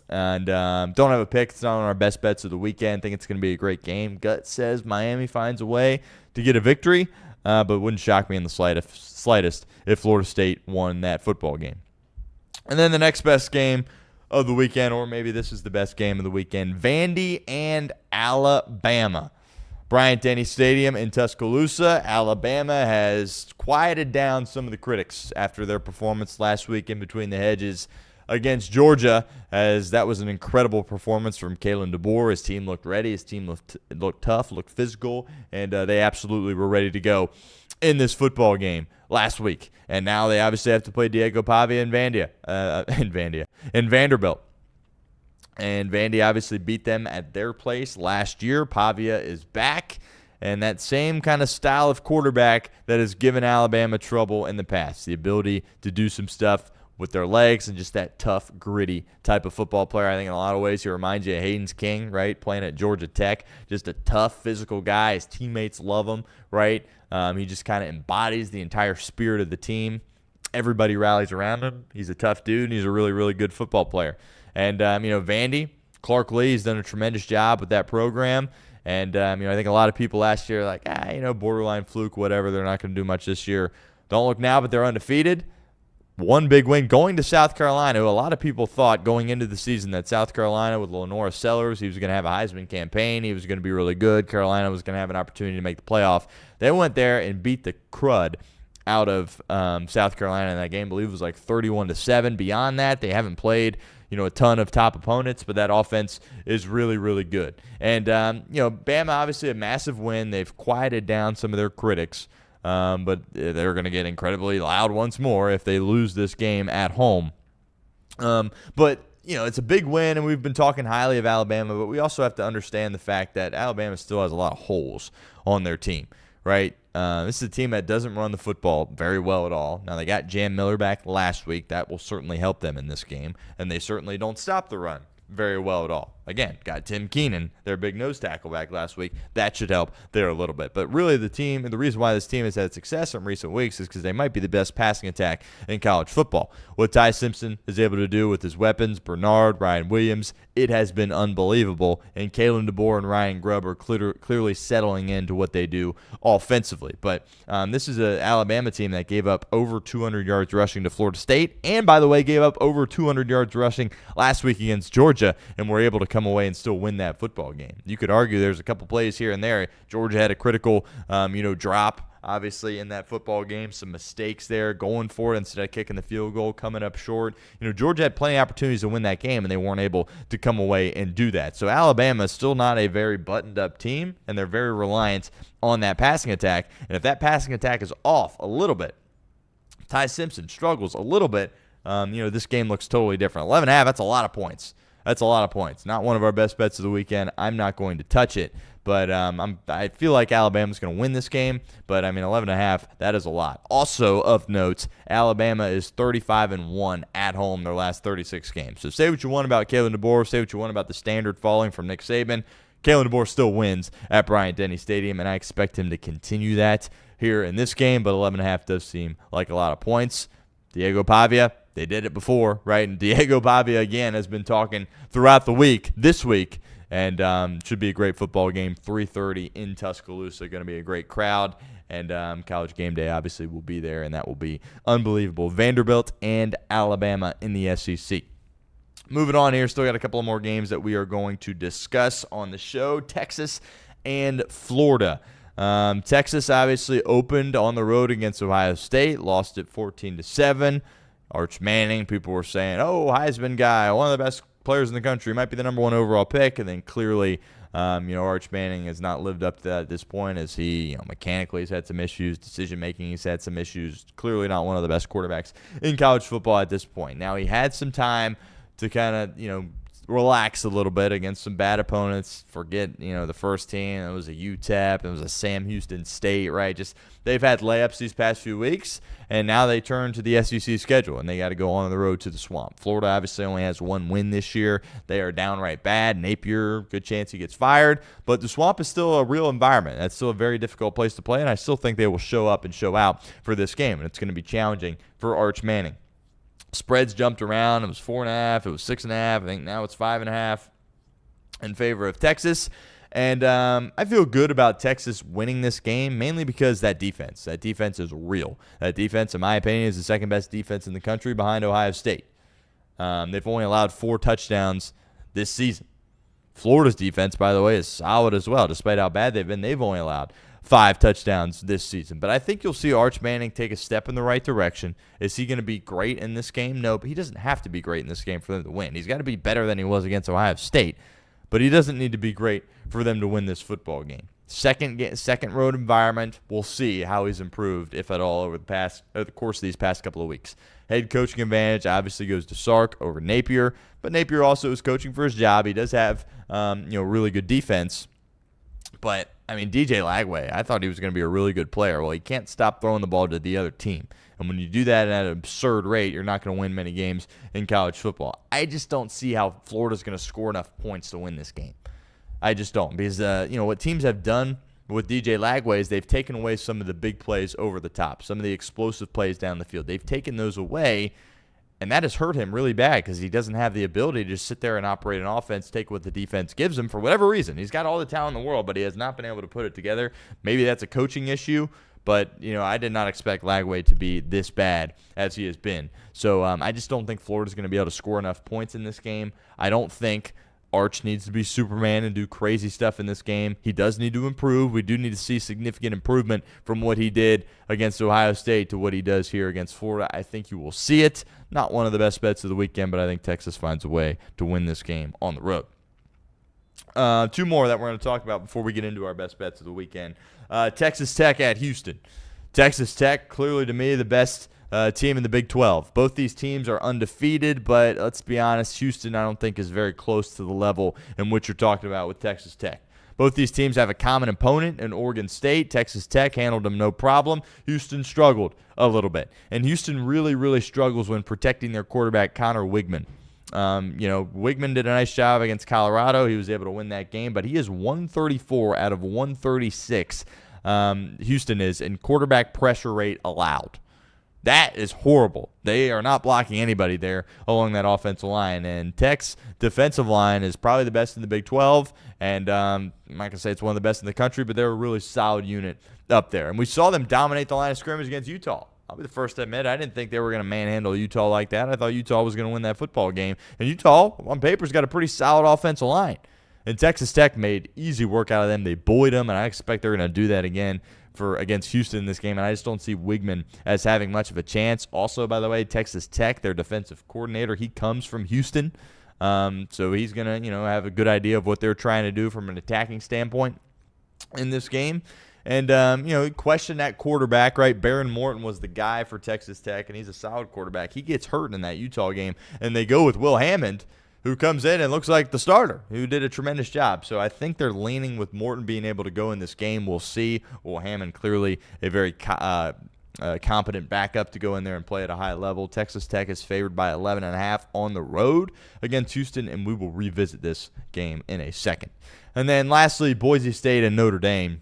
And don't have a pick. It's not on our best bets of the weekend. I think it's going to be a great game. Gut says Miami finds a way to get a victory. But it wouldn't shock me in the slightest if Florida State won that football game. And then the next best game of the weekend, or maybe this is the best game of the weekend, Vandy and Alabama. Bryant-Denny Stadium in Tuscaloosa. Alabama has quieted down some of the critics after their performance last week in between the hedges against Georgia, as that was an incredible performance from Kalen DeBoer. His team looked ready. His team looked tough, looked physical, and they absolutely were ready to go in this football game last week. And now they obviously have to play Diego Pavia in Vanderbilt. And Vandy obviously beat them at their place last year. Pavia is back. And that same kind of style of quarterback that has given Alabama trouble in the past. The ability to do some stuff with their legs and just that tough, gritty type of football player. I think in a lot of ways he reminds you of Hayden's King, right? Playing at Georgia Tech. Just a tough, physical guy. His teammates love him, right? He just kind of embodies the entire spirit of the team. Everybody rallies around him. He's a tough dude, and he's a really, really good football player. And, Vandy, Clark Lee has done a tremendous job with that program. And, I think a lot of people last year are like, borderline fluke, whatever. They're not going to do much this year. Don't look now, but they're undefeated. One big win going to South Carolina, who a lot of people thought going into the season that South Carolina with Lenora Sellers, he was going to have a Heisman campaign. He was going to be really good. Carolina was going to have an opportunity to make the playoff. They went there and beat the crud out of South Carolina in that game. I believe it was like 31-7. Beyond that, they haven't played a ton of top opponents, but that offense is really, really good. And, Bama, obviously a massive win. They've quieted down some of their critics, but they're going to get incredibly loud once more if they lose this game at home. But it's a big win, and we've been talking highly of Alabama, but we also have to understand the fact that Alabama still has a lot of holes on their team, right? This is a team that doesn't run the football very well at all. Now, they got Jahmyr back last week. That will certainly help them in this game, and they certainly don't stop the run very well at all. Again, got Tim Keenan, their big nose tackle, back last week. That should help there a little bit. But really the team, and the reason why this team has had success in recent weeks is because they might be the best passing attack in college football. What Ty Simpson is able to do with his weapons, Bernard, Ryan Williams, it has been unbelievable. And Kalen DeBoer and Ryan Grubb are clearly settling into what they do offensively. But this is an Alabama team that gave up over 200 yards rushing to Florida State, and by the way, gave up over 200 yards rushing last week against Georgia, and were able to come away and still win that football game. You could argue there's a couple plays here and there. Georgia had a critical, drop, obviously, in that football game. Some mistakes there, going for it instead of kicking the field goal, coming up short. Georgia had plenty of opportunities to win that game, and they weren't able to come away and do that. So Alabama is still not a very buttoned-up team, and they're very reliant on that passing attack. And if that passing attack is off a little bit, Ty Simpson struggles a little bit, this game looks totally different. 11.5, that's a lot of points. That's a lot of points. Not one of our best bets of the weekend. I'm not going to touch it. But I feel like Alabama's going to win this game. But, 11.5, that is a lot. Also of note, Alabama is 35-1 at home their last 36 games. So say what you want about Kalen DeBoer. Say what you want about the standard falling from Nick Saban. Kalen DeBoer still wins at Bryant-Denny Stadium, and I expect him to continue that here in this game. But 11.5 does seem like a lot of points. Diego Pavia, they did it before, right? And Diego Pavia, again, has been talking throughout the week, this week, and should be a great football game. 3:30 in Tuscaloosa, going to be a great crowd, and College Game Day obviously will be there, and that will be unbelievable. Vanderbilt and Alabama in the SEC. Moving on here, still got a couple of more games that we are going to discuss on the show. Texas and Florida. Texas obviously opened on the road against Ohio State, lost it 14-7. Arch Manning, people were saying, Heisman guy, one of the best players in the country, might be the number one overall pick. And then clearly, Arch Manning has not lived up to that at this point, as he, mechanically has had some issues, decision-making he's had some issues. Clearly not one of the best quarterbacks in college football at this point. Now, he had some time to kind of, relax a little bit against some bad opponents. Forget, the first team. It was a UTEP. It was a Sam Houston State, right? Just they've had layups these past few weeks, and now they turn to the SEC schedule, and they got to go on the road to the Swamp. Florida obviously only has one win this year. They are downright bad. Napier, good chance he gets fired, but the Swamp is still a real environment. That's still a very difficult place to play, and I still think they will show up and show out for this game, and it's going to be challenging for Arch Manning. Spreads jumped around. It was 4.5. It was 6.5. I think now it's 5.5 in favor of Texas. And I feel good about Texas winning this game, mainly because that defense is real. That defense, in my opinion, is the second best defense in the country behind Ohio State. They've only allowed 4 touchdowns this season. Florida's defense, by the way, is solid as well. Despite how bad they've been, they've only allowed 5 touchdowns this season. But I think you'll see Arch Manning take a step in the right direction. Is he going to be great in this game? No, but he doesn't have to be great in this game for them to win. He's got to be better than he was against Ohio State, but he doesn't need to be great for them to win this football game. Second road environment. We'll see how he's improved, if at all, over the course of these past couple of weeks. Head coaching advantage obviously goes to Sark over Napier, but Napier also is coaching for his job. He does have really good defense. But, I mean, DJ Lagway, I thought he was going to be a really good player. Well, he can't stop throwing the ball to the other team. And when you do that at an absurd rate, you're not going to win many games in college football. I just don't see how Florida's going to score enough points to win this game. I just don't. Because, what teams have done with DJ Lagway is they've taken away some of the big plays over the top, some of the explosive plays down the field. They've taken those away, and that has hurt him really bad because he doesn't have the ability to just sit there and operate an offense, take what the defense gives him for whatever reason. He's got all the talent in the world, but he has not been able to put it together. Maybe that's a coaching issue, but I did not expect Lagway to be this bad as he has been. So I just don't think Florida's going to be able to score enough points in this game. I don't think Arch needs to be Superman and do crazy stuff in this game. He does need to improve. We do need to see significant improvement from what he did against Ohio State to what he does here against Florida. I think you will see it. Not one of the best bets of the weekend, but I think Texas finds a way to win this game on the road. Two more that we're going to talk about before we get into our best bets of the weekend. Texas Tech at Houston. Texas Tech, clearly to me, the best team in the Big 12. Both these teams are undefeated, but let's be honest, Houston I don't think is very close to the level in which you're talking about with Texas Tech. Both these teams have a common opponent in Oregon State. Texas Tech handled them no problem. Houston struggled a little bit. And Houston really, really struggles when protecting their quarterback, Connor Wigman. Wigman did a nice job against Colorado. He was able to win that game, but he is 134 out of 136. Houston is in quarterback pressure rate allowed. That is horrible. They are not blocking anybody there along that offensive line. And Tech's defensive line is probably the best in the Big 12. And I'm not going to say it's one of the best in the country, but they're a really solid unit up there. And we saw them dominate the line of scrimmage against Utah. I'll be the first to admit I didn't think they were going to manhandle Utah like that. I thought Utah was going to win that football game. And Utah, on paper, has got a pretty solid offensive line. And Texas Tech made easy work out of them. They bullied them, and I expect they're going to do that again against Houston in this game, and I just don't see Wigman as having much of a chance. Also, by the way, Texas Tech, their defensive coordinator, he comes from Houston, so he's going to have a good idea of what they're trying to do from an attacking standpoint in this game. And, question that quarterback, right? Baron Morton was the guy for Texas Tech, and he's a solid quarterback. He gets hurt in that Utah game, and they go with Will Hammond, who comes in and looks like the starter, who did a tremendous job. So I think they're leaning with Morton being able to go in this game. We'll see. Will Hammond, clearly a very competent backup to go in there and play at a high level. Texas Tech is favored by 11.5 on the road against Houston, and we will revisit this game in a second. And then lastly, Boise State and Notre Dame.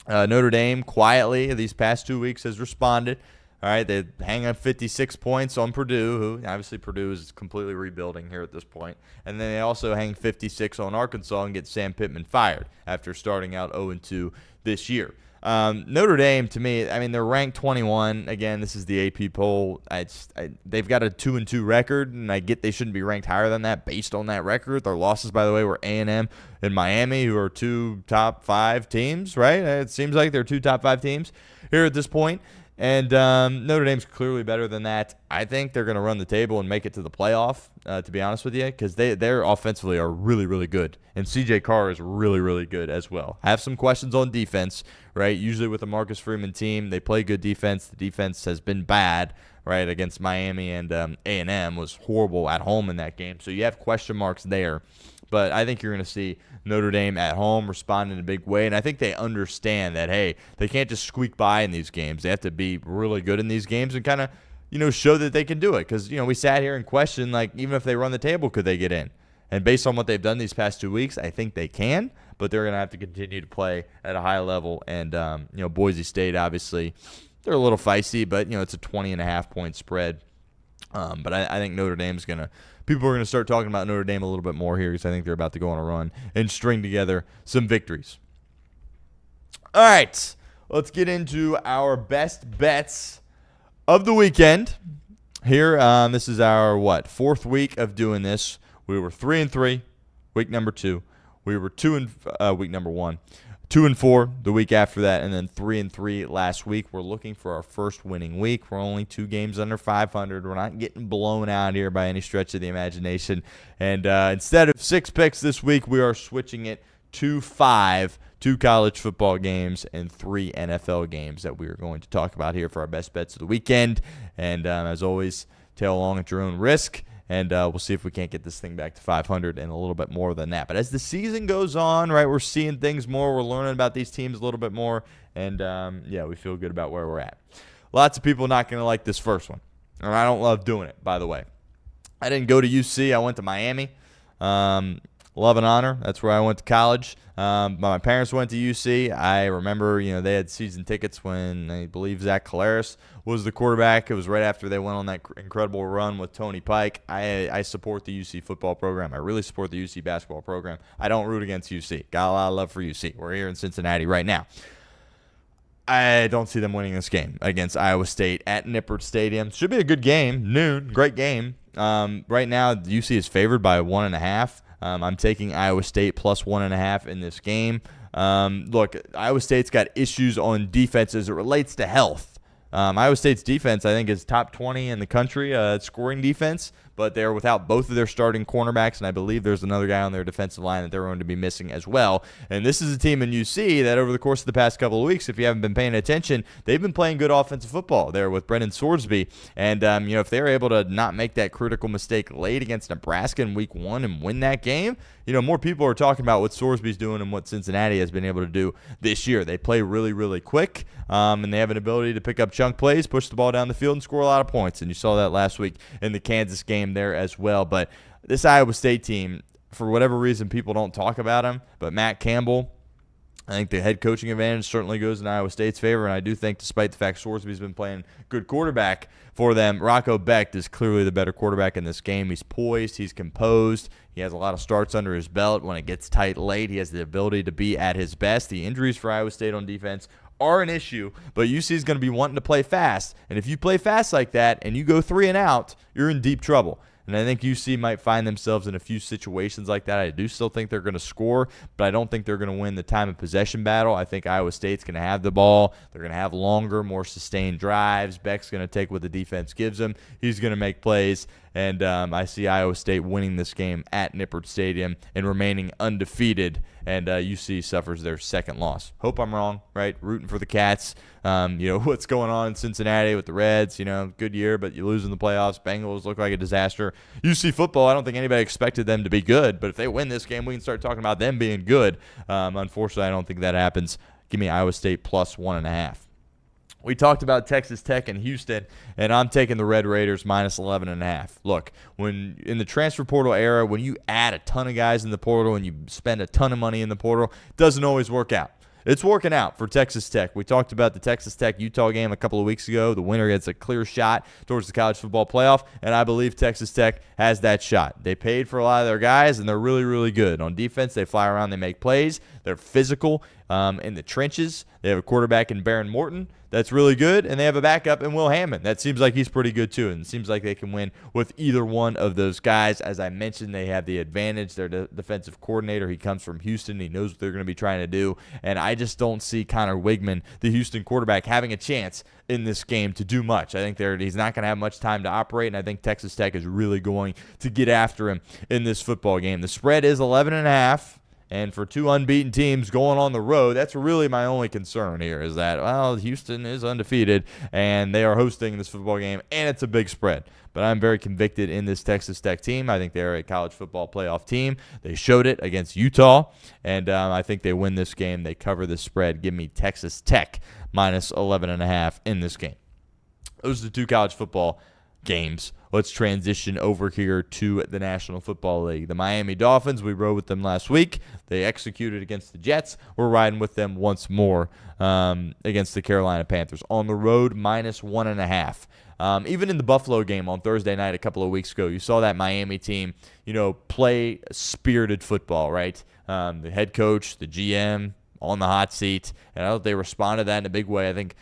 Notre Dame quietly these past 2 weeks has responded. All right, they hang on 56 points on Purdue, who obviously Purdue is completely rebuilding here at this point. And then they also hang 56 on Arkansas and get Sam Pittman fired after starting out 0-2 this year. Notre Dame, to me, I mean, they're ranked 21. Again, this is the AP poll. They've got a 2-2 record, and I get they shouldn't be ranked higher than that based on that record. Their losses, by the way, were A&M and Miami, who are two top 5 teams, right? It seems like they're 2 top 5 teams here at this point. And Notre Dame's clearly better than that. I think they're going to run the table and make it to the playoff, to be honest with you, because they're offensively are really, really good. And C.J. Carr is really, really good as well. I have some questions on defense, right? Usually with the Marcus Freeman team, they play good defense. The defense has been bad, right, against Miami, and A&M was horrible at home in that game. So you have question marks there. But I think you're going to see Notre Dame at home respond in a big way. And I think they understand that, hey, they can't just squeak by in these games. They have to be really good in these games and kind of, show that they can do it. Because, we sat here and questioned, like, even if they run the table, could they get in? And based on what they've done these past 2 weeks, I think they can. But they're going to have to continue to play at a high level. And, Boise State, obviously, they're a little feisty. But, it's a 20.5-point spread. But I think Notre Dame's going to – people are going to start talking about Notre Dame a little bit more here because I think they're about to go on a run and string together some victories. All right, let's get into our best bets of the weekend. Here, this is our, 4th week of doing this. We were 3-3, week number 2. We were 2 week number 1. 2-4 the week after that, and then 3-3 last week. We're looking for our first winning week. We're only 2 games under 500. We're not getting blown out here by any stretch of the imagination. And instead of 6 picks this week, we are switching it two college football games, and 3 NFL games that we are going to talk about here for our best bets of the weekend. And as always, tail along at your own risk. And we'll see if we can't get this thing back to 500 and a little bit more than that. But as the season goes on, right, we're seeing things more. We're learning about these teams a little bit more. And, we feel good about where we're at. Lots of people not going to like this first one. And I don't love doing it, by the way. I didn't go to UC. I went to Miami. Love and honor. That's where I went to college. My parents went to UC. I remember, they had season tickets when I believe Zach Collaros was the quarterback. It was right after they went on that incredible run with Tony Pike. I support the UC football program. I really support the UC basketball program. I don't root against UC. Got a lot of love for UC. We're here in Cincinnati right now. I don't see them winning this game against Iowa State at Nippert Stadium. Should be a good game. Noon. Great game. Right now, UC is favored by 1.5. I'm taking Iowa State plus 1.5 in this game. Look, Iowa State's got issues on defense as it relates to health. Iowa State's defense, I think, is top 20 in the country scoring defense, but they're without both of their starting cornerbacks, and I believe there's another guy on their defensive line that they're going to be missing as well. And this is a team in UC that over the course of the past couple of weeks, if you haven't been paying attention, they've been playing good offensive football there with Brendan Sorsby. And, if they're able to not make that critical mistake late against Nebraska in week 1 and win that game, more people are talking about what Sorsby's doing and what Cincinnati has been able to do this year. They play really, really quick, and they have an ability to pick up chunk plays, push the ball down the field, and score a lot of points. And you saw that last week in the Kansas game there as well. But this Iowa State team, for whatever reason, people don't talk about him, but Matt Campbell, I think the head coaching advantage certainly goes in Iowa State's favor, and I do think despite the fact Sorsby's been playing good quarterback for them, Rocco Becht is clearly the better quarterback in this game. He's poised. He's composed. He has a lot of starts under his belt. When it gets tight late, he has the ability to be at his best. The injuries for Iowa State on defense are an issue, but UC is going to be wanting to play fast, and if you play fast like that and you go 3 and out, you're in deep trouble. And I think UC might find themselves in a few situations like that. I do still think they're going to score, but I don't think they're going to win the time of possession battle. I think Iowa State's going to have the ball. They're going to have longer, more sustained drives. Beck's going to take what the defense gives him. He's going to make plays. And I see Iowa State winning this game at Nippert Stadium and remaining undefeated. And UC suffers their second loss. Hope I'm wrong, right? Rooting for the Cats. What's going on in Cincinnati with the Reds. Good year, but you lose in the playoffs. Bengals look like a disaster. UC football, I don't think anybody expected them to be good. But if they win this game, we can start talking about them being good. Unfortunately, I don't think that happens. Give me Iowa State plus 1.5. We talked about Texas Tech and Houston, and I'm taking the Red Raiders minus 11.5. Look, when in the transfer portal era, when you add a ton of guys in the portal and you spend a ton of money in the portal, it doesn't always work out. It's working out for Texas Tech. We talked about the Texas Tech-Utah game a couple of weeks ago. The winner gets a clear shot towards the college football playoff, and I believe Texas Tech has that shot. They paid for a lot of their guys, and they're really, really good. On defense, they fly around, they make plays. They're physical in the trenches. They have a quarterback in Baron Morton that's really good, and they have a backup in Will Hammond. That seems like he's pretty good too, and it seems like they can win with either one of those guys. As I mentioned, they have the advantage. Their defensive coordinator, he comes from Houston. He knows what they're going to be trying to do, and I just don't see Connor Wigman, the Houston quarterback, having a chance in this game to do much. I think he's not going to have much time to operate, and I think Texas Tech is really going to get after him in this football game. The spread is 11.5. And for 2 unbeaten teams going on the road, that's really my only concern here is that, Houston is undefeated, and they are hosting this football game, and it's a big spread. But I'm very convicted in this Texas Tech team. I think they're a college football playoff team. They showed it against Utah, and I think they win this game. They cover the spread. Give me Texas Tech minus 11.5 in this game. Those are the 2 college football games. Let's transition over here to the National Football League. The Miami Dolphins, we rode with them last week. They executed against the Jets. We're riding with them once more against the Carolina Panthers. On the road, minus 1.5. Even in the Buffalo game on Thursday night a couple of weeks ago, you saw that Miami team, play spirited football, right? The head coach, the GM on the hot seat, and I thought they responded to that in a big way. I think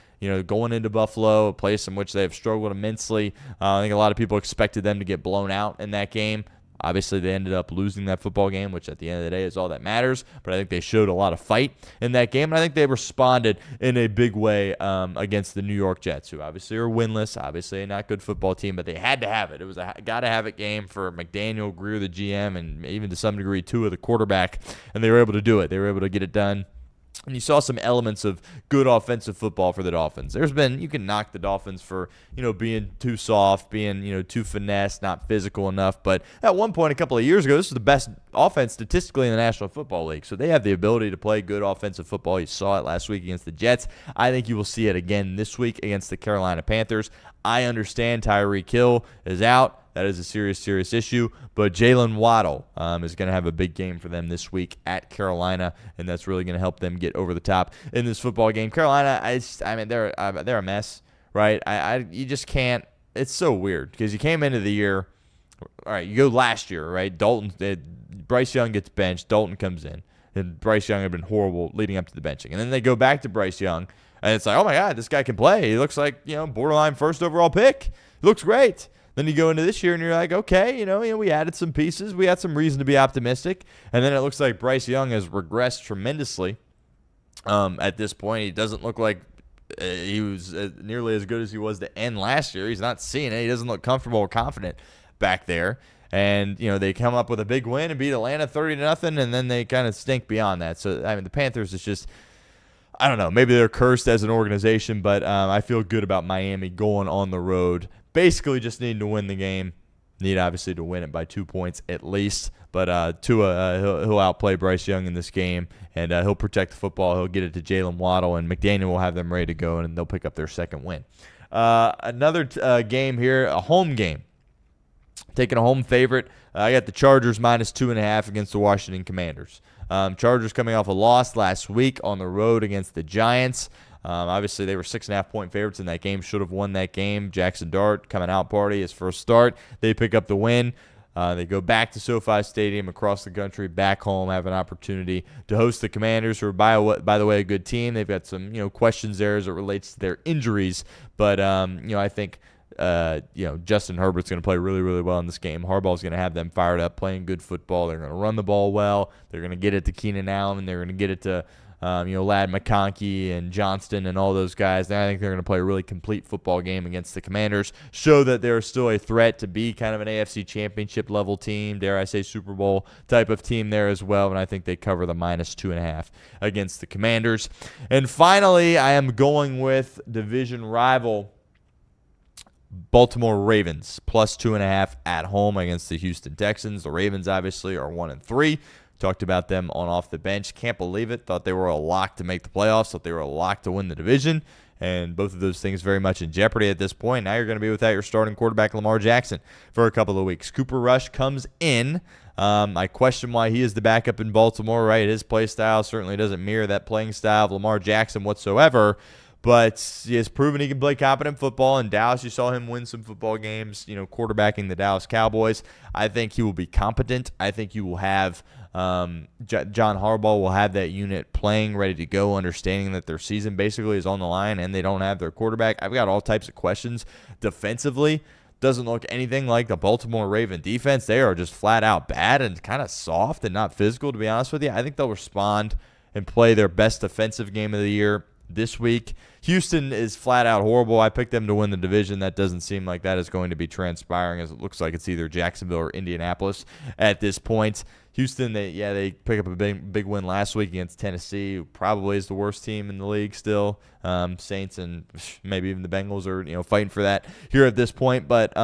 going into Buffalo, a place in which they have struggled immensely. I think a lot of people expected them to get blown out in that game. Obviously, they ended up losing that football game, which at the end of the day is all that matters. But I think they showed a lot of fight in that game, and I think they responded in a big way against the New York Jets, who obviously are winless, obviously a not good football team, but they had to have it. It was a got-to-have-it game for McDaniel, Greer, the GM, and even to some degree Tua, the quarterback, and they were able to do it. They were able to get it done. And you saw some elements of good offensive football for the Dolphins. You can knock the Dolphins for, being too soft, being, too finesse, not physical enough. But at one point a couple of years ago, this was the best offense statistically in the National Football League. So they have the ability to play good offensive football. You saw it last week against the Jets. I think you will see it again this week against the Carolina Panthers. I understand Tyreek Hill is out. That is a serious, serious issue. But Jalen Waddle is going to have a big game for them this week at Carolina, and that's really going to help them get over the top in this football game. Carolina, they're a mess, right? You just can't. It's so weird because you came into the year. All right, you go last year, right? Bryce Young gets benched. Dalton comes in, and Bryce Young had been horrible leading up to the benching, and then they go back to Bryce Young, and it's like, oh my God, this guy can play. He looks like borderline first overall pick. He looks great. Then you go into this year and you're like, okay, we added some pieces. We had some reason to be optimistic. And then it looks like Bryce Young has regressed tremendously at this point. He doesn't look like he was nearly as good as he was to end last year. He's not seeing it. He doesn't look comfortable or confident back there. And, they come up with a big win and beat Atlanta 30-0, and then they kind of stink beyond that. So, the Panthers is just, I don't know, maybe they're cursed as an organization, but I feel good about Miami going on the road. Basically just need to win the game. Need obviously to win it by 2 points at least. But Tua, he'll outplay Bryce Young in this game, and he'll protect the football. He'll get it to Jalen Waddle, and McDaniel will have them ready to go, and they'll pick up their second win. Another game here, a home game. Taking a home favorite. I got the Chargers minus 2.5 against the Washington Commanders. Chargers coming off a loss last week on the road against the Giants. Obviously, they were 6.5-point favorites in that game. Should have won that game. Jackson Dart coming out party, his first start. They pick up the win. They go back to SoFi Stadium across the country, back home, have an opportunity to host the Commanders, who are, by the way, a good team. They've got some questions there as it relates to their injuries. But, I think Justin Herbert's going to play really, really well in this game. Harbaugh's going to have them fired up, playing good football. They're going to run the ball well. They're going to get it to Keenan Allen. They're going to get it to Lad McConkey and Johnston and all those guys. I think they're going to play a really complete football game against the Commanders, show that they're still a threat to be kind of an AFC championship level team, dare I say Super Bowl type of team there as well, and I think they cover the minus 2.5 against the Commanders. And finally, I am going with division rival Baltimore Ravens, plus 2.5 at home against the Houston Texans. The Ravens obviously are 1-3. Talked about them on Off the Bench. Can't believe it. Thought they were a lock to make the playoffs. Thought they were a lock to win the division. And both of those things very much in jeopardy at this point. Now you're going to be without your starting quarterback, Lamar Jackson, for a couple of weeks. Cooper Rush comes in. I question why he is the backup in Baltimore, right? His play style certainly doesn't mirror that playing style of Lamar Jackson whatsoever. But he has proven he can play competent football. In Dallas, you saw him win some football games, quarterbacking the Dallas Cowboys. I think he will be competent. I think you will have John Harbaugh will have that unit playing, ready to go, understanding that their season basically is on the line and they don't have their quarterback. I've got all types of questions defensively. Doesn't look anything like the Baltimore Raven defense. They are just flat out bad and kind of soft and not physical, to be honest with you. I think they'll respond and play their best defensive game of the year this week. Houston is flat out horrible. I picked them to win the division. That doesn't seem like that is going to be transpiring, as it looks like it's either Jacksonville or Indianapolis at this point. Houston, they pick up a big win last week against Tennessee, who probably is the worst team in the league still. Saints and maybe even the Bengals are fighting for that here at this point. But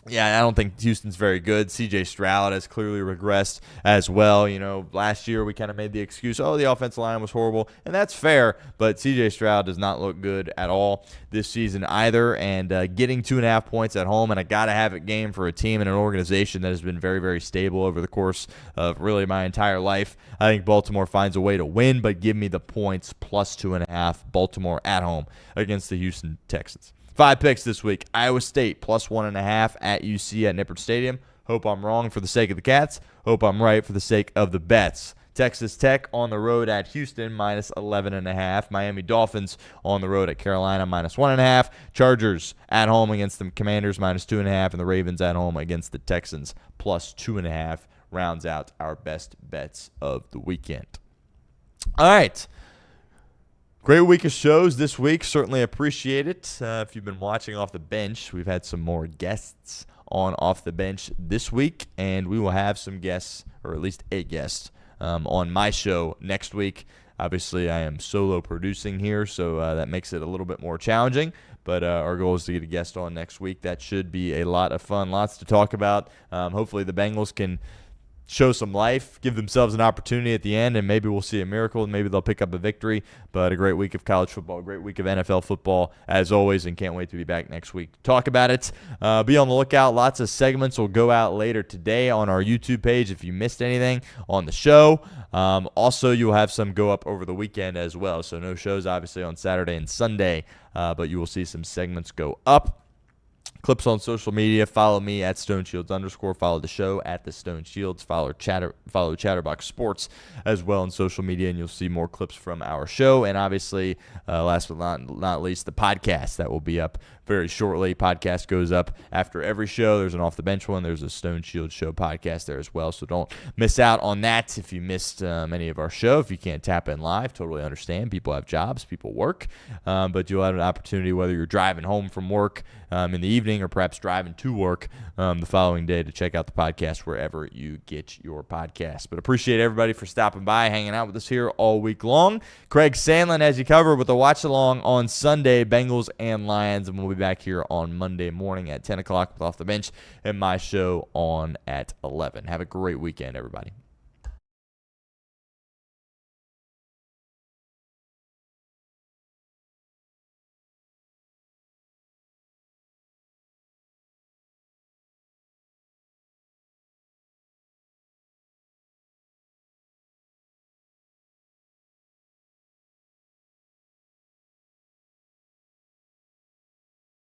I don't think Houston's very good. C.J. Stroud has clearly regressed as well. Last year we kind of made the excuse, the offensive line was horrible, and that's fair, but C.J. Stroud does not look good at all this season either, and getting 2.5 points at home and a gotta-have-it game for a team and an organization that has been very, very stable over the course of really my entire life. I think Baltimore finds a way to win, but give me the points plus 2.5, Baltimore at home against the Houston Texans. 5 picks this week. Iowa State plus 1.5 at UC at Nippert Stadium. Hope I'm wrong for the sake of the Cats. Hope I'm right for the sake of the bets. Texas Tech on the road at Houston, minus 11.5. Miami Dolphins on the road at Carolina, minus 1.5. Chargers at home against the Commanders, minus 2.5. And the Ravens at home against the Texans, plus 2.5. Rounds out our best bets of the weekend. All right. Great week of shows this week. Certainly appreciate it. If you've been watching Off the Bench, we've had some more guests on Off the Bench this week, and we will have some guests, or at least a guest, on my show next week. Obviously, I am solo producing here, so that makes it a little bit more challenging, but our goal is to get a guest on next week. That should be a lot of fun, lots to talk about. Hopefully the Bengals can show some life, give themselves an opportunity at the end, and maybe we'll see a miracle, and maybe they'll pick up a victory. But a great week of college football, a great week of NFL football, as always, and can't wait to be back next week to talk about it. Be on the lookout. Lots of segments will go out later today on our YouTube page if you missed anything on the show. Also, you'll have some go up over the weekend as well. So no shows, obviously, on Saturday and Sunday, but you will see some segments go up. Clips on social media. Follow me at StoneShields_. Follow the show at the Stone Shields. Follow Chatterbox Sports as well on social media, and you'll see more clips from our show. And obviously, last but not least, the podcast that will be up very shortly. Podcast goes up after every show. There's an Off the Bench one. There's a Stone Shield Show podcast there as well. So don't miss out on that if you missed any of our show. If you can't tap in live, totally understand. People have jobs. People work. But you'll have an opportunity, whether you're driving home from work in the evening or perhaps driving to work the following day, to check out the podcast wherever you get your podcast. But appreciate everybody for stopping by, hanging out with us here all week long. Craig Sandlin has you covered with a watch-along on Sunday, Bengals and Lions, and we'll be back here on Monday morning at 10 o'clock with Off the Bench and my show on at 11. Have a great weekend, everybody.